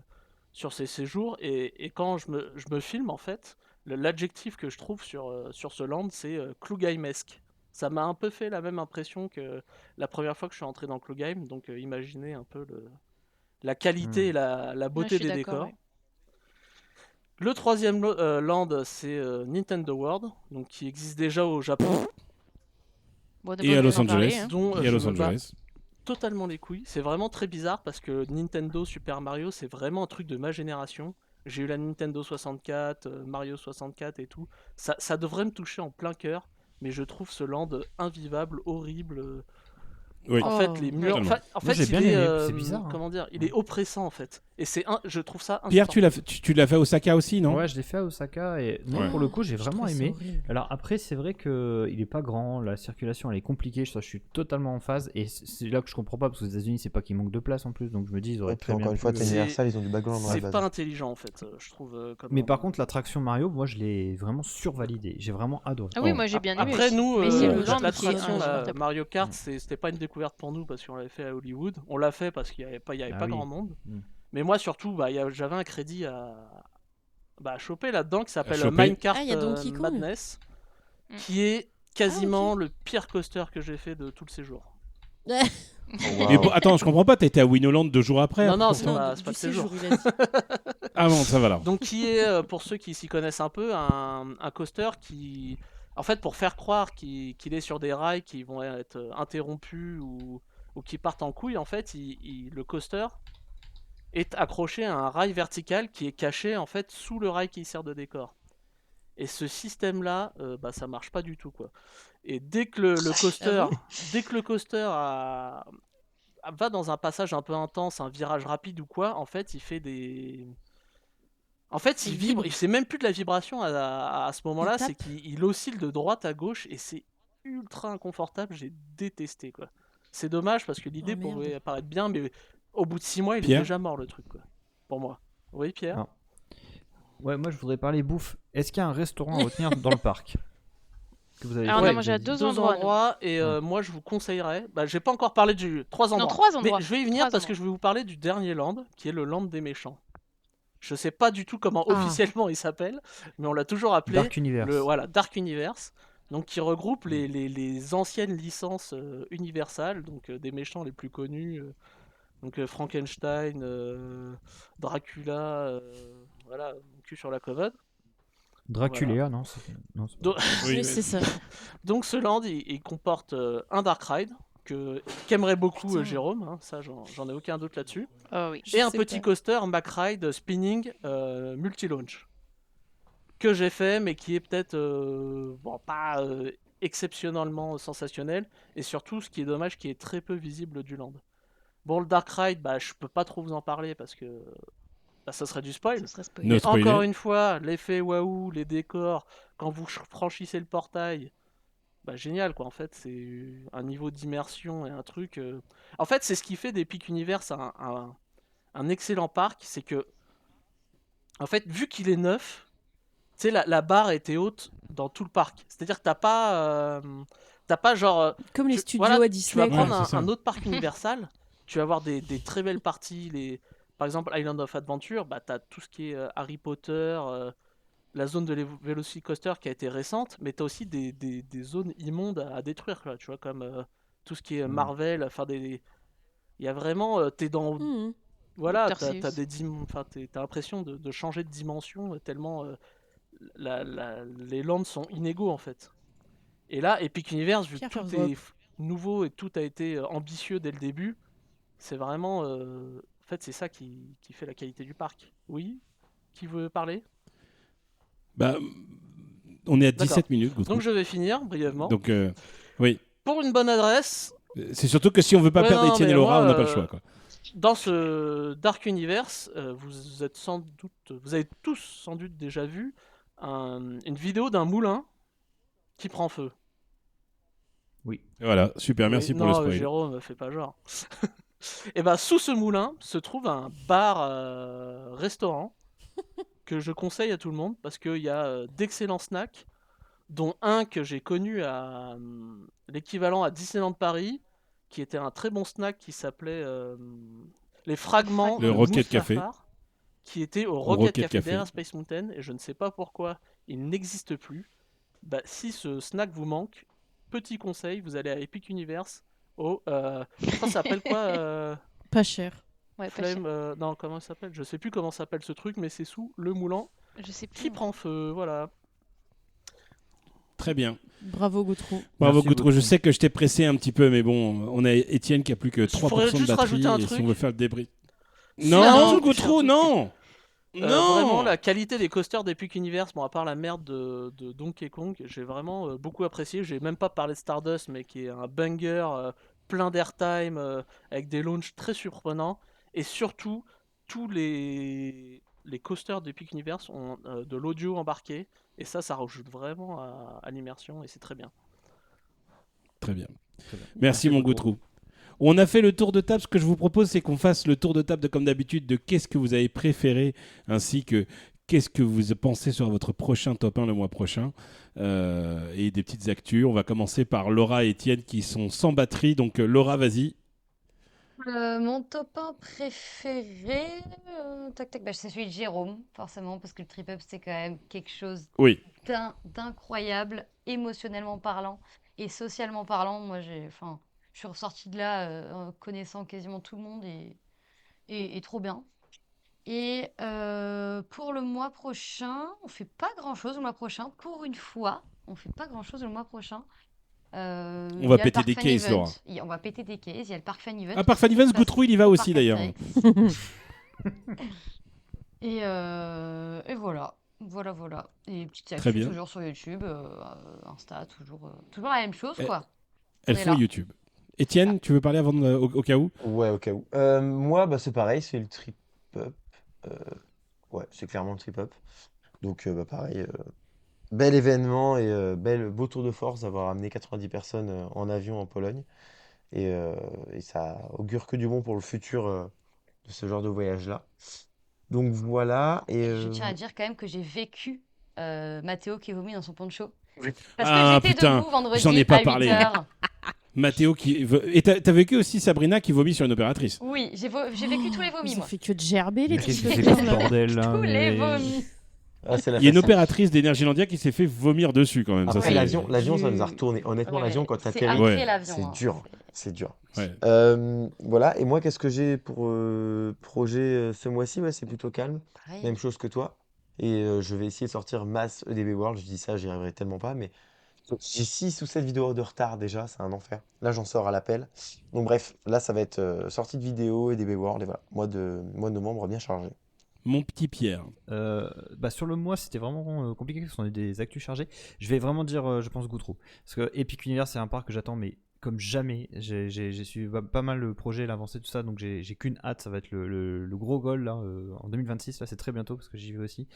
sur ces séjours. Et quand je me filme, en fait, l'adjectif que je trouve sur ce land, c'est Klugheimesque. Ça m'a un peu fait la même impression que la première fois que je suis entré dans Klugheim. Donc imaginez un peu la qualité et la Ouais, beauté je suis des d'accord, décors. ouais. Le troisième land, c'est Nintendo World, donc qui existe déjà au Japon, Bon, on a Et pas à besoin Los d'en parler, Angeles. hein. dont Et à je Los me bats Angeles. totalement les couilles. C'est vraiment très bizarre parce que Nintendo Super Mario, c'est vraiment un truc de ma génération. J'ai eu la Nintendo 64, Mario 64 et tout. Ça devrait me toucher en plein cœur, mais je trouve ce land invivable, horrible. Oui. En fait, les murs. totalement. En Moi, fait, j'ai il bien est, aimé, c'est bizarre, hein. Comment dire, il est oppressant en fait. Et je trouve ça. Pierre, insupportable. tu l'as fait à Osaka aussi, non? Ouais, je l'ai fait à Osaka et non, Ouais. pour le coup, j'ai Je vraiment trouve ça aimé. horrible. Alors après, c'est vrai que il est pas grand, la circulation elle est compliquée, je suis totalement en phase et c'est là que je comprends pas parce qu'aux États-Unis c'est pas qu'il manque de place en plus, donc je me dis ils auraient Et puis très bien encore une fois, pu, t'as Universal, ils ont du background dans la C'est base. pas intelligent en fait, je trouve. Mais par contre, l'attraction Mario, moi je l'ai vraiment survalidé, j'ai vraiment adoré. Ah oui, Oh. moi j'ai bien aimé Après, aussi. nous, Mais c'est le land qui est l'attraction insupportable. Mario Kart, c'était pas une découverte pour nous parce qu'on l'avait fait à Hollywood. On l'a fait parce qu'il y avait pas Ah oui. grand monde. Mm. Mais moi, surtout, j'avais un crédit à choper là-dedans qui s'appelle choper. Minecraft Ah, il y a Donkey Kong. Madness, Mm. qui est quasiment ok. le pire coaster que j'ai fait de tout le séjour. Mais attends, je comprends pas, t'as été à Winoland 2 jours après. Non, non, pourquoi c'est Non, pas du le séjour. séjour, il a dit. Ah bon, ça va là. Donc, qui est, pour ceux qui s'y connaissent un peu, un coaster qui, en fait, pour faire croire qu'il est sur des rails qui vont être interrompus ou qui partent en couille, en fait, le coaster est accroché à un rail vertical qui est caché, en fait, sous le rail qui sert de décor. Et ce système-là, ça marche pas du tout, quoi. Et dès que le coaster va dans un passage un peu intense, un virage rapide ou quoi, en fait, il fait des... En fait, il vibre, c'est même plus de la vibration à ce moment-là, c'est qu'il oscille de droite à gauche et c'est ultra inconfortable, j'ai détesté, quoi. C'est dommage parce que l'idée merde. pourrait paraître bien, mais au bout de 6 mois, il Pierre est déjà mort, le truc, quoi. Pour moi. Oui, Pierre? Ah. Ouais, moi je voudrais parler bouffe. Est-ce qu'il y a un restaurant à retenir dans le parc que vous avez Alors, on fait a mangé à deux endroits, nous. et moi je vous conseillerais, j'ai pas encore parlé du 3 endroits. Non, 3 endroits. Mais je vais y venir 3 parce que endroits. je vais vous parler du dernier land, qui est le land des méchants. Je sais pas du tout comment officiellement il s'appelle, mais on l'a toujours appelé Dark Universe. Dark Universe. Donc qui regroupe les anciennes licences Universal, donc des méchants les plus connus, donc Frankenstein, Dracula, voilà, cul sur la commode. Dracula, non, non, c'est pas- Donc, Oui, c'est ça. donc ce land, il comporte un Dark Ride qu'aimerait beaucoup Putain. Jérôme, hein, ça j'en ai aucun doute là-dessus. Oh oui. Je Et un sais petit pas. coaster Mack Ride Spinning Multi-Launch que j'ai fait, mais qui est peut-être pas exceptionnellement sensationnel. Et surtout, ce qui est dommage, qui est très peu visible du land. Bon, le Dark Ride, je peux pas trop vous en parler parce que ça serait du spoil. Ce serait spoilé. No Mais spoiler. encore une fois, l'effet waouh, les décors, quand vous franchissez le portail, génial quoi. En fait, c'est un niveau d'immersion et un truc. En fait, c'est ce qui fait d'Epic Universe un excellent parc, c'est que, en fait, vu qu'il est neuf, tu sais, la barre était haute dans tout le parc. C'est-à-dire que t'as pas genre. Comme les tu- studios voilà, à Tu vas Disney. prendre Ouais, c'est ça. un autre parc Universal, tu vas avoir des très belles parties. Par exemple, Island of Adventure, t'as tout ce qui est Harry Potter, la zone de Velocicoaster qui a été récente, mais t'as aussi des zones immondes à détruire, quoi, tu vois, comme tout ce qui est Marvel. Enfin, il y a vraiment. T'es dans. Mhm. Voilà, Dr. t'as Seuss. t'as l'impression de changer de dimension tellement les lands sont inégaux en fait. Et là, Epic Universe, vu que Pierre tout Farzop. est nouveau et tout a été ambitieux dès le début, c'est vraiment. En fait, c'est ça qui fait la qualité du parc. Oui? Qui veut parler? Bah, on est à D'accord. 17 minutes, Goutrou. Donc je vais finir brièvement. Donc, oui. Pour une bonne adresse, C'est surtout que si on veut pas Ouais, perdre non, Étienne mais et Laura, moi, on n'a pas le choix, quoi. dans ce Dark Universe, vous avez tous sans doute déjà vu une vidéo d'un moulin qui prend feu. Voilà, super, merci Oui, pour le non, spoil. Jérôme, fais pas genre. Et sous ce moulin se trouve un bar restaurant que je conseille à tout le monde parce qu'il y a d'excellents snacks, dont un que j'ai connu à l'équivalent à Disneyland Paris, qui était un très bon snack qui s'appelait les fragments Le de Rocket Mustafar, qui était au Rocket Rocket Café Café. derrière Space Mountain, et je ne sais pas pourquoi il n'existe plus. Si ce snack vous manque, petit conseil, vous allez à Epic Universe ça s'appelle quoi Pas cher. Ouais, pas cher. Flame, non, comment ça s'appelle? Je sais plus comment s'appelle ce truc, mais c'est sous le moulin Je sais plus. qui prend feu, voilà. Très bien. Bravo, Goutrou. Bravo, Merci, Goutrou. Goutrou. Je sais que je t'ai pressé un petit peu, mais bon, on a Étienne qui a plus que Je pourrais 3% de juste batterie. rajouter un Et si truc. on veut faire le débris. Si, Non, un truc, Goutrou, un truc. non! Non! Vraiment, la qualité des coasters d'Epic Universe, bon, à part la merde de Donkey Kong, j'ai vraiment beaucoup apprécié. J'ai même pas parlé de Stardust, mais qui est un banger plein d'airtime, avec des launches très surprenants. Et surtout, tous les coasters d'Epic Universe ont de l'audio embarqué. Et ça rajoute vraiment à l'immersion, et c'est très bien. Très bien. Très bien. Merci, mon Goutrou. On a fait le tour de table. Ce que je vous propose, c'est qu'on fasse le tour de table comme d'habitude de qu'est-ce que vous avez préféré, ainsi que qu'est-ce que vous pensez sur votre prochain top 1 le mois prochain, et des petites actus. On va commencer par Laura et Étienne qui sont sans batterie. Donc Laura, vas-y. Mon top 1 préféré, c'est celui de Jérôme, forcément, parce que le trip-up, c'est quand même quelque chose Oui. d'incroyable, émotionnellement parlant et socialement parlant. Moi, je suis ressortie de là connaissant quasiment tout le monde et trop bien. Et pour le mois prochain, on fait pas grand-chose le mois prochain. Pour une fois, on fait pas grand-chose le mois prochain. On Il va y a le péter Park des Fan cases, Event. Laura. On va péter des cases. Il y a le Park Fan Event À part Fan aussi qui Events, se passe Goutrou, il y va au aussi Parc d'ailleurs. Astérix. Et voilà. Voilà. Et petites Très actus bien. toujours sur YouTube, Insta, toujours la même chose, Eh, quoi. Elle On est faut là. YouTube. Étienne, tu veux parler avant au cas où? Ouais, au cas où. Moi, bah, c'est pareil, c'est le trip-up. Euh, ouais, c'est clairement le trip-up. Donc, bah, pareil, bel événement et beau tour de force d'avoir amené 90 personnes en avion en Pologne. Et ça augure que du bon pour le futur de ce genre de voyage-là. Donc voilà. Et Et je tiens à dire quand même que j'ai vécu Mathéo qui vomit dans son poncho. Oui. Parce que Ah j'étais putain, debout vendredi j'en ai pas à 8 parlé. h. Mathéo qui. Et t'as vécu aussi Sabrina qui vomit sur une opératrice. Oui, j'ai vécu tous les vomis, Ils ont moi. fait que de gerber, les Mais qu'est-ce que trucs c'est de que cœur, ce là. bordel là Tous les mais- vomis. Ah, c'est la Il y a une fatigue. opératrice d'Energylandia qui s'est fait vomir dessus quand même. Ça, Après, c'est- l'avion, ça nous a retourné. Honnêtement, Ouais, l'avion, mais quand c'est t'atterris, après Ouais. l'avion. c'est hein. dur. C'est dur. Ouais. Voilà. Et moi, qu'est-ce que j'ai pour projet ce mois-ci? Ouais, c'est plutôt calme. Pareil. Même chose que toi. Et je vais essayer de sortir masse EDB World. Je dis ça, j'y arriverai tellement pas. Mais j'ai 6 ou 7 vidéos de retard déjà. C'est un enfer. Là, j'en sors à l'appel. Donc, bref, là, ça va être sortie de vidéo, EDB World. Et voilà. Mois de novembre bien chargé. Mon petit Pierre. Bah sur le mois, c'était vraiment compliqué parce qu'on a eu des actus chargés. Je vais vraiment dire, je pense, Goutreau. Parce que Epic Universe, c'est un parc que j'attends, mais comme jamais. J'ai suivi pas mal le projet, l'avancée, tout ça. Donc j'ai qu'une hâte, ça va être le gros goal là, en 2026. Là, c'est très bientôt parce que j'y vais aussi.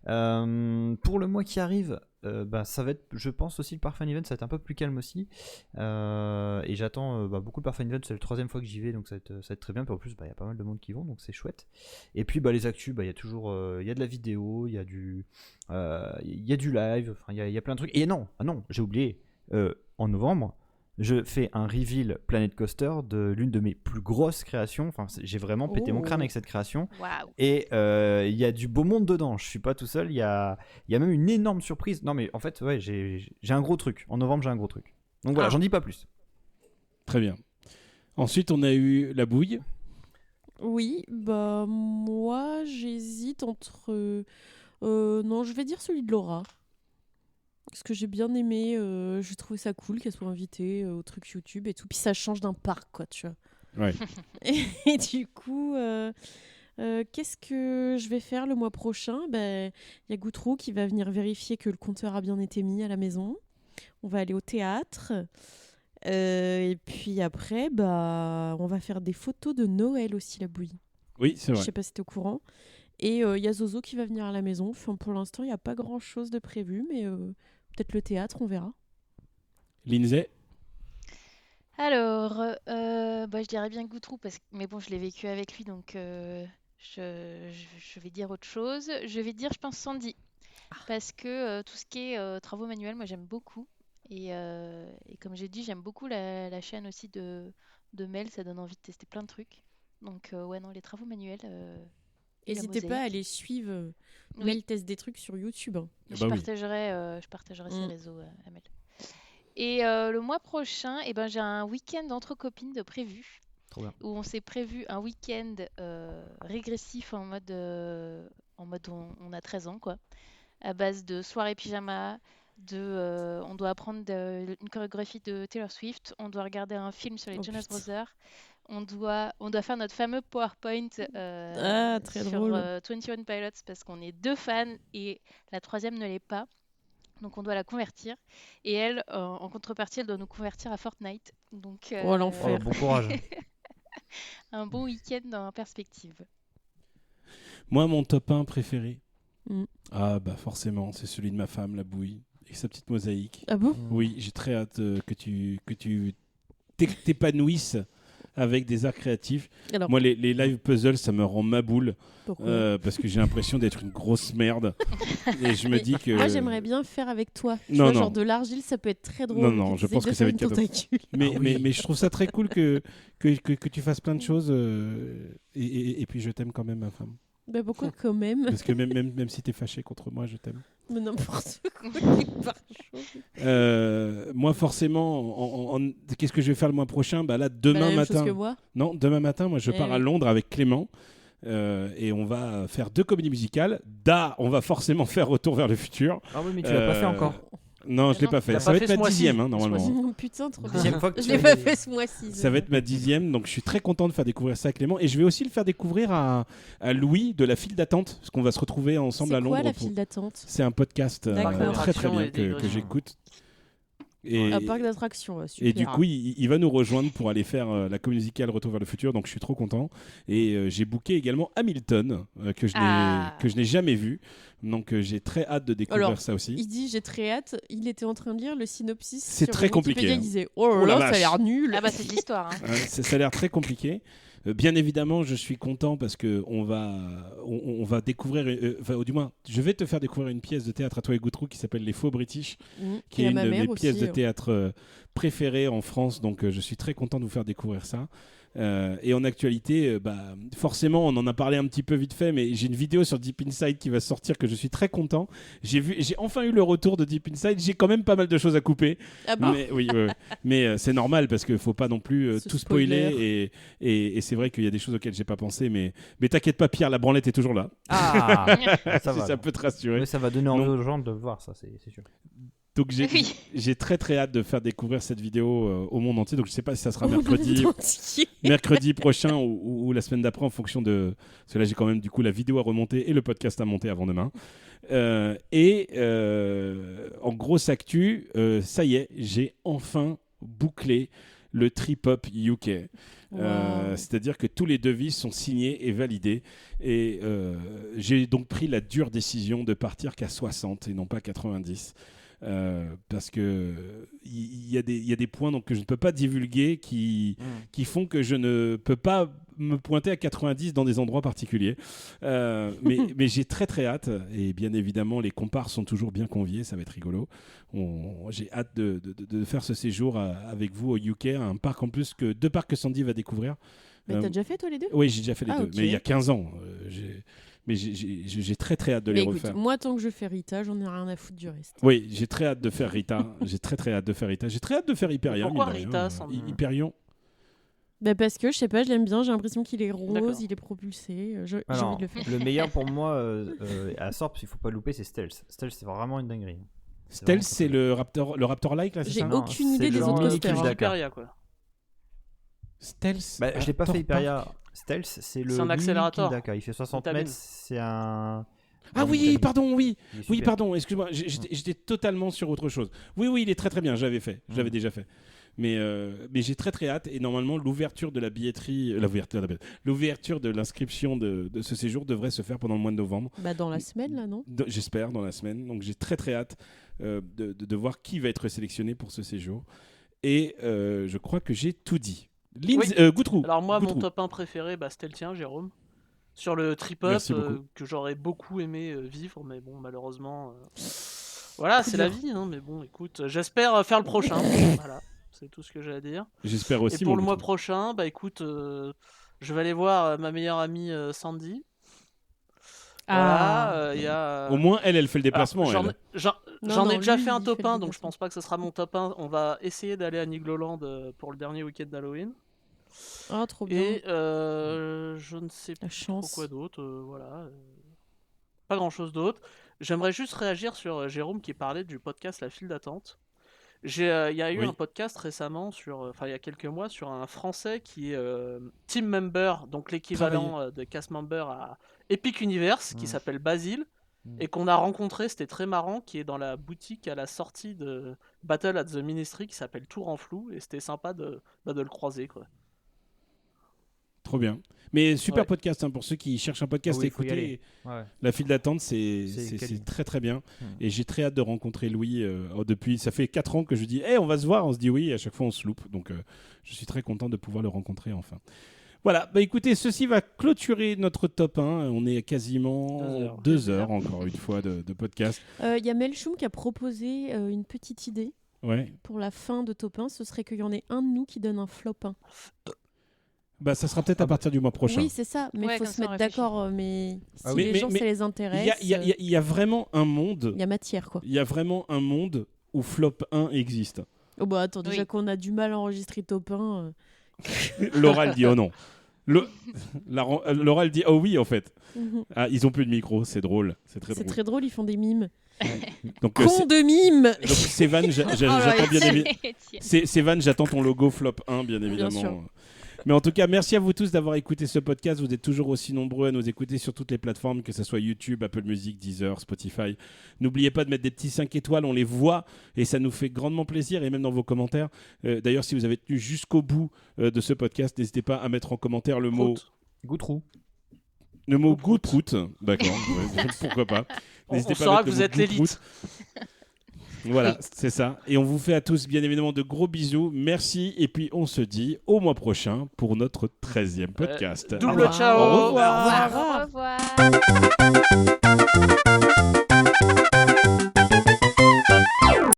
Pour le mois qui arrive, bah, ça va être, je pense aussi, le Park Fan Event, ça va être un peu plus calme aussi. Et j'attends beaucoup le Park Fan Event, c'est la 3e fois que j'y vais, donc ça va être très bien. Puis en plus, bah, y a pas mal de monde qui vont, donc c'est chouette. Et puis bah, les actus, bah, il y a toujours il y a de la vidéo, il y a du live, enfin, il y a plein de trucs. Et non, j'ai oublié, en novembre, je fais un reveal Planet Coaster de l'une de mes plus grosses créations. Enfin, j'ai vraiment pété mon crâne avec cette création. Waouh. Et il y a du beau monde dedans. Je suis pas tout seul. Il y a même une énorme surprise. Non, mais en fait, ouais, j'ai un gros truc. En novembre, j'ai un gros truc. Donc voilà, j'en dis pas plus. Très bien. Ensuite, on a eu la bouille. Oui, bah moi j'hésite entre... non, je vais dire celui de Laura. Parce que j'ai bien aimé, j'ai trouvé ça cool qu'elle soit invitée au truc YouTube et tout. Puis ça change d'un parc, quoi, tu vois. Ouais. Et du coup, qu'est-ce que je vais faire le mois prochain? Il y a Goutrou qui va venir vérifier que le compteur a bien été mis à la maison. On va aller au théâtre. Et puis après, on va faire des photos de Noël aussi, la bouillie. Oui, c'est Je vrai. sais pas si t'es au courant. Et il y a Zozo qui va venir à la maison. Enfin, pour l'instant, il n'y a pas grand-chose de prévu, mais peut-être le théâtre, on verra. Lindsay. Alors, je dirais bien Goutrou, mais bon, je l'ai vécu avec lui, donc je vais dire autre chose. Je vais dire, je pense, Sandy. Parce que tout ce qui est travaux manuels, moi, j'aime beaucoup. Et comme j'ai dit, j'aime beaucoup la chaîne aussi de Mel, ça donne envie de tester plein de trucs. Donc, ouais, non, les travaux manuels et la N'hésitez pas à mosaïque. aller suivre Oui. Mel teste des trucs sur YouTube. hein. Ah Je bah oui. partagerai ses Mm. réseaux à Mel. Et le mois prochain, j'ai un week-end entre copines de prévu. Trop bien. Où on s'est prévu un week-end régressif en mode on a 13 ans, quoi. À base de soirée pyjama, on doit apprendre une chorégraphie de Taylor Swift, on doit regarder un film sur les Oh, Jonas putain. Brothers, on doit faire notre fameux PowerPoint Très sur drôle. 21 Pilots parce qu'on est 2 fans et la 3e ne l'est pas. Donc on doit la convertir. Et elle, en contrepartie, elle doit nous convertir à Fortnite. Donc Oh, l'enfer. Bon courage. un bon week-end en perspective. Moi, mon top 1 préféré. Mm. Ah, bah forcément, c'est celui de ma femme, la bouille, et sa petite mosaïque. Ah bon? Oui, j'ai très hâte que tu t'épanouisses avec des arts créatifs. Alors, Moi, les live puzzles, ça me rend ma boule pourquoi? parce que j'ai l'impression d'être une grosse merde. Et je me dis que. Moi, j'aimerais bien faire avec toi. Tu Non, vois, non. genre de l'argile, ça peut être très drôle. Non, je Essaye pense de que ça faire va être une cadeau. tentacule. Mais je trouve ça très cool que tu fasses plein de choses. Et puis, je t'aime quand même, ma femme. Bah, pourquoi quand même? Parce que même si t'es fâché contre moi, je t'aime. Mais n'importe quoi, il part chaud. Moi, forcément, qu'est-ce que je vais faire le mois prochain ? Bah là, demain La même chose matin. que moi. Non, demain matin, moi, je Eh pars à oui. Londres avec Clément. Et on va faire 2 comédies musicales. On va forcément faire Retour vers le futur. Ah oui, mais tu l'as pas fait encore. Non, je l'ai non, pas fait. t'as Ça pas va fait être ce ma mois-ci. 10e, normalement. Oh, putain, trop bien. Deuxième fois que Je tu l'ai fais- pas fait ce mois-ci. Ça va être ma 10e, donc je suis très content de faire découvrir ça à Clément. Et je vais aussi le faire découvrir à Louis de la file d'attente, parce qu'on va se retrouver ensemble à C'est Londres. quoi la pour- file d'attente? C'est un podcast D'accord. très très bien Et que digression. j'écoute. Et, Un parc d'attractions, ouais, super. et du coup, il va nous rejoindre pour aller faire la comédie musicale Retour vers le futur, donc je suis trop content. Et j'ai booké également Hamilton, que je n'ai jamais vu. Donc j'ai très hâte de découvrir Alors, ça aussi. Il dit j'ai très hâte. Il était en train de lire le synopsis. C'est sur très compliqué, Wikipédia, hein. Il disait oh là Oh la là, ça a vache. l'air nul. Ah bah c'est de l'histoire. Hein. Ça a l'air très compliqué. Bien évidemment, je suis content parce que on va découvrir, enfin, du moins, je vais te faire découvrir une pièce de théâtre à toi et Goutrou qui s'appelle Les Faux British, qui Et est à une ma de mère mes aussi, pièces de théâtre préférées en France. Donc, je suis très content de vous faire découvrir ça. Et en actualité, forcément, on en a parlé un petit peu vite fait, mais j'ai une vidéo sur Deep Inside qui va sortir que je suis très content. J'ai enfin eu le retour de Deep Inside. J'ai quand même pas mal de choses à couper. Ah bon Mais, oui, ouais. Mais c'est normal parce qu'il faut pas non plus Ce tout spoiler. Et c'est vrai qu'il y a des choses auxquelles j'ai pas pensé. Mais t'inquiète pas, Pierre, la branlette est toujours là. Ah, ça Si va. ça peut te rassurer. Mais ça va donner envie Non. aux gens de voir ça, c'est sûr. Donc Oui. j'ai très très hâte de faire découvrir cette vidéo au monde entier. Donc je sais pas si ça sera Au monde mercredi. entier. mercredi prochain ou la semaine d'après en fonction de... Parce que là j'ai quand même du coup la vidéo à remonter et le podcast à monter avant demain. En grosse actu, ça y est, j'ai enfin bouclé le Trip-Hop UK. Wow. C'est-à-dire que tous les devis sont signés et validés. Et j'ai donc pris la dure décision de partir qu'à 60 et non pas 90. Parce que il y a des points donc, que je ne peux pas divulguer qui font que je ne peux pas me pointer à 90 dans des endroits particuliers. Mais j'ai très très hâte. Et bien évidemment, les compars sont toujours bien conviés. Ça va être rigolo. J'ai hâte de faire ce séjour avec vous au UK. Un parc en plus que 2 parcs que Sandy va découvrir. Mais t'as déjà fait toi les deux? Oui, j'ai déjà fait les deux. Ok. Mais il y a 15 ans. Mais j'ai très très hâte de Mais les écoute, refaire. moi tant que je fais Rita, j'en ai rien à foutre du reste. Oui, j'ai très hâte de faire Rita. J'ai très très hâte de faire Rita. J'ai très hâte de faire Hyperion. Pourquoi mine de rien. Rita, Sandy Hyperion. Bah parce que je sais pas, je l'aime bien, j'ai l'impression qu'il est rose, D'accord. il est propulsé, j'ai Alors, envie de le faire. le meilleur pour moi à Sorp, il faut pas louper, c'est Stealth. Stealth, c'est vraiment une dinguerie. Stealth, c'est le Raptor-like là, c'est J'ai ça Non, aucune c'est idée des genre autres Mini coasters. Kill Dakar. Hyperia, quoi. Stealth. Bah, je l'ai pas fait Raptor Hyperia. Park. Stealth, c'est le C'est un mini accélérateur. Kill Dakar. Il fait 60 T'as mètres, bien. c'est un... Ah oui, Italie. pardon, oui. Il est Oui, super. pardon, excuse-moi, j'étais totalement sur autre chose. Oui, il est très très bien, j'avais déjà fait. Mais j'ai très très hâte et normalement l'ouverture de la billetterie, l'ouverture de l'inscription de ce séjour devrait se faire pendant le mois de novembre. Bah dans la semaine là, non? J'espère dans la semaine. Donc j'ai très très hâte de voir qui va être sélectionné pour ce séjour. Et je crois que j'ai tout dit. Goutrou. Alors moi, Goutrou. mon top 1 préféré, c'était le tien, Jérôme. Sur le trip-up, Merci beaucoup. que j'aurais beaucoup aimé vivre, mais bon, malheureusement... Voilà, c'est la vie, hein, mais bon, écoute, j'espère faire le prochain. Voilà, c'est tout ce que j'ai à dire. J'espère aussi. Et pour mon le mois Goutrou. prochain, écoute, je vais aller voir ma meilleure amie Sandy. Voilà, il y a... Au moins, elle fait le déplacement. Alors, elle. J'en ai non, déjà lui, fait un il top fait le 1, donc je déplacement. pense pas que ce sera mon top 1. On va essayer d'aller à Nigloland pour le dernier week-end d'Halloween. Ah trop bien. Et je ne sais La plus chance. quoi d'autre, voilà. Pas grand-chose d'autre. J'aimerais juste réagir sur Jérôme qui parlait du podcast La File d'attente. Il y a eu Oui. un podcast récemment, il y a quelques mois, sur un Français qui est team member, donc l'équivalent de cast member à Epic Universe, qui s'appelle Basile, et qu'on a rencontré, c'était très marrant, qui est dans la boutique à la sortie de Battle at the Ministry, qui s'appelle Tour en flou, et c'était sympa de le croiser, quoi. Trop bien. Mais super Ouais. podcast pour ceux qui cherchent un podcast Ah oui, à faut y écouter. aller. Ouais. La file d'attente, c'est quali. très très bien. Et j'ai très hâte de rencontrer Louis. Depuis, ça fait 4 ans que je dis, on va se voir. On se dit oui, et à chaque fois on se loupe. Donc je suis très content de pouvoir le rencontrer enfin. Voilà, écoutez, ceci va clôturer notre top 1. On est à quasiment 2 heures encore une fois de podcast. Il y a Melchoum qui a proposé une petite idée Ouais. pour la fin de top 1, ce serait qu'il y en ait un de nous qui donne un flop 1. Bah, ça sera peut-être à partir du mois prochain. Oui, c'est ça, mais il Ouais, faut comme se ça, on mettre réfléchit. d'accord. Mais si Ah oui. les gens, ça les intéresse, Il y a vraiment un monde. il y a matière, quoi. Il y a vraiment un monde où Flop 1 existe. Oh bah attends, déjà Oui. qu'on a du mal à enregistrer top 1. Laura, elle dit oh non. Laura, elle dit oh oui, en fait. Ah, ils ont plus de micro, c'est drôle. C'est très C'est drôle. très drôle, ils font des mimes. Donc, Con de mimes. donc Sévan, j'attends bien évidemment. Sévan, j'attends ton logo Flop 1, bien évidemment. sûr. Mais en tout cas, merci à vous tous d'avoir écouté ce podcast. Vous êtes toujours aussi nombreux à nous écouter sur toutes les plateformes, que ce soit YouTube, Apple Music, Deezer, Spotify. N'oubliez pas de mettre des petits 5 étoiles, on les voit et ça nous fait grandement plaisir. Et même dans vos commentaires. D'ailleurs, si vous avez tenu jusqu'au bout de ce podcast, n'hésitez pas à mettre en commentaire le mot Goutrou. Goutroute. D'accord, ouais, pourquoi pas. On N'hésitez pas à saura mettre que le vous mot êtes l'élite. Goutroute. Voilà, c'est ça. Et on vous fait à tous, bien évidemment, de gros bisous. Merci. Et puis, on se dit au mois prochain pour notre 13e podcast. Double Au ciao. revoir. Au revoir.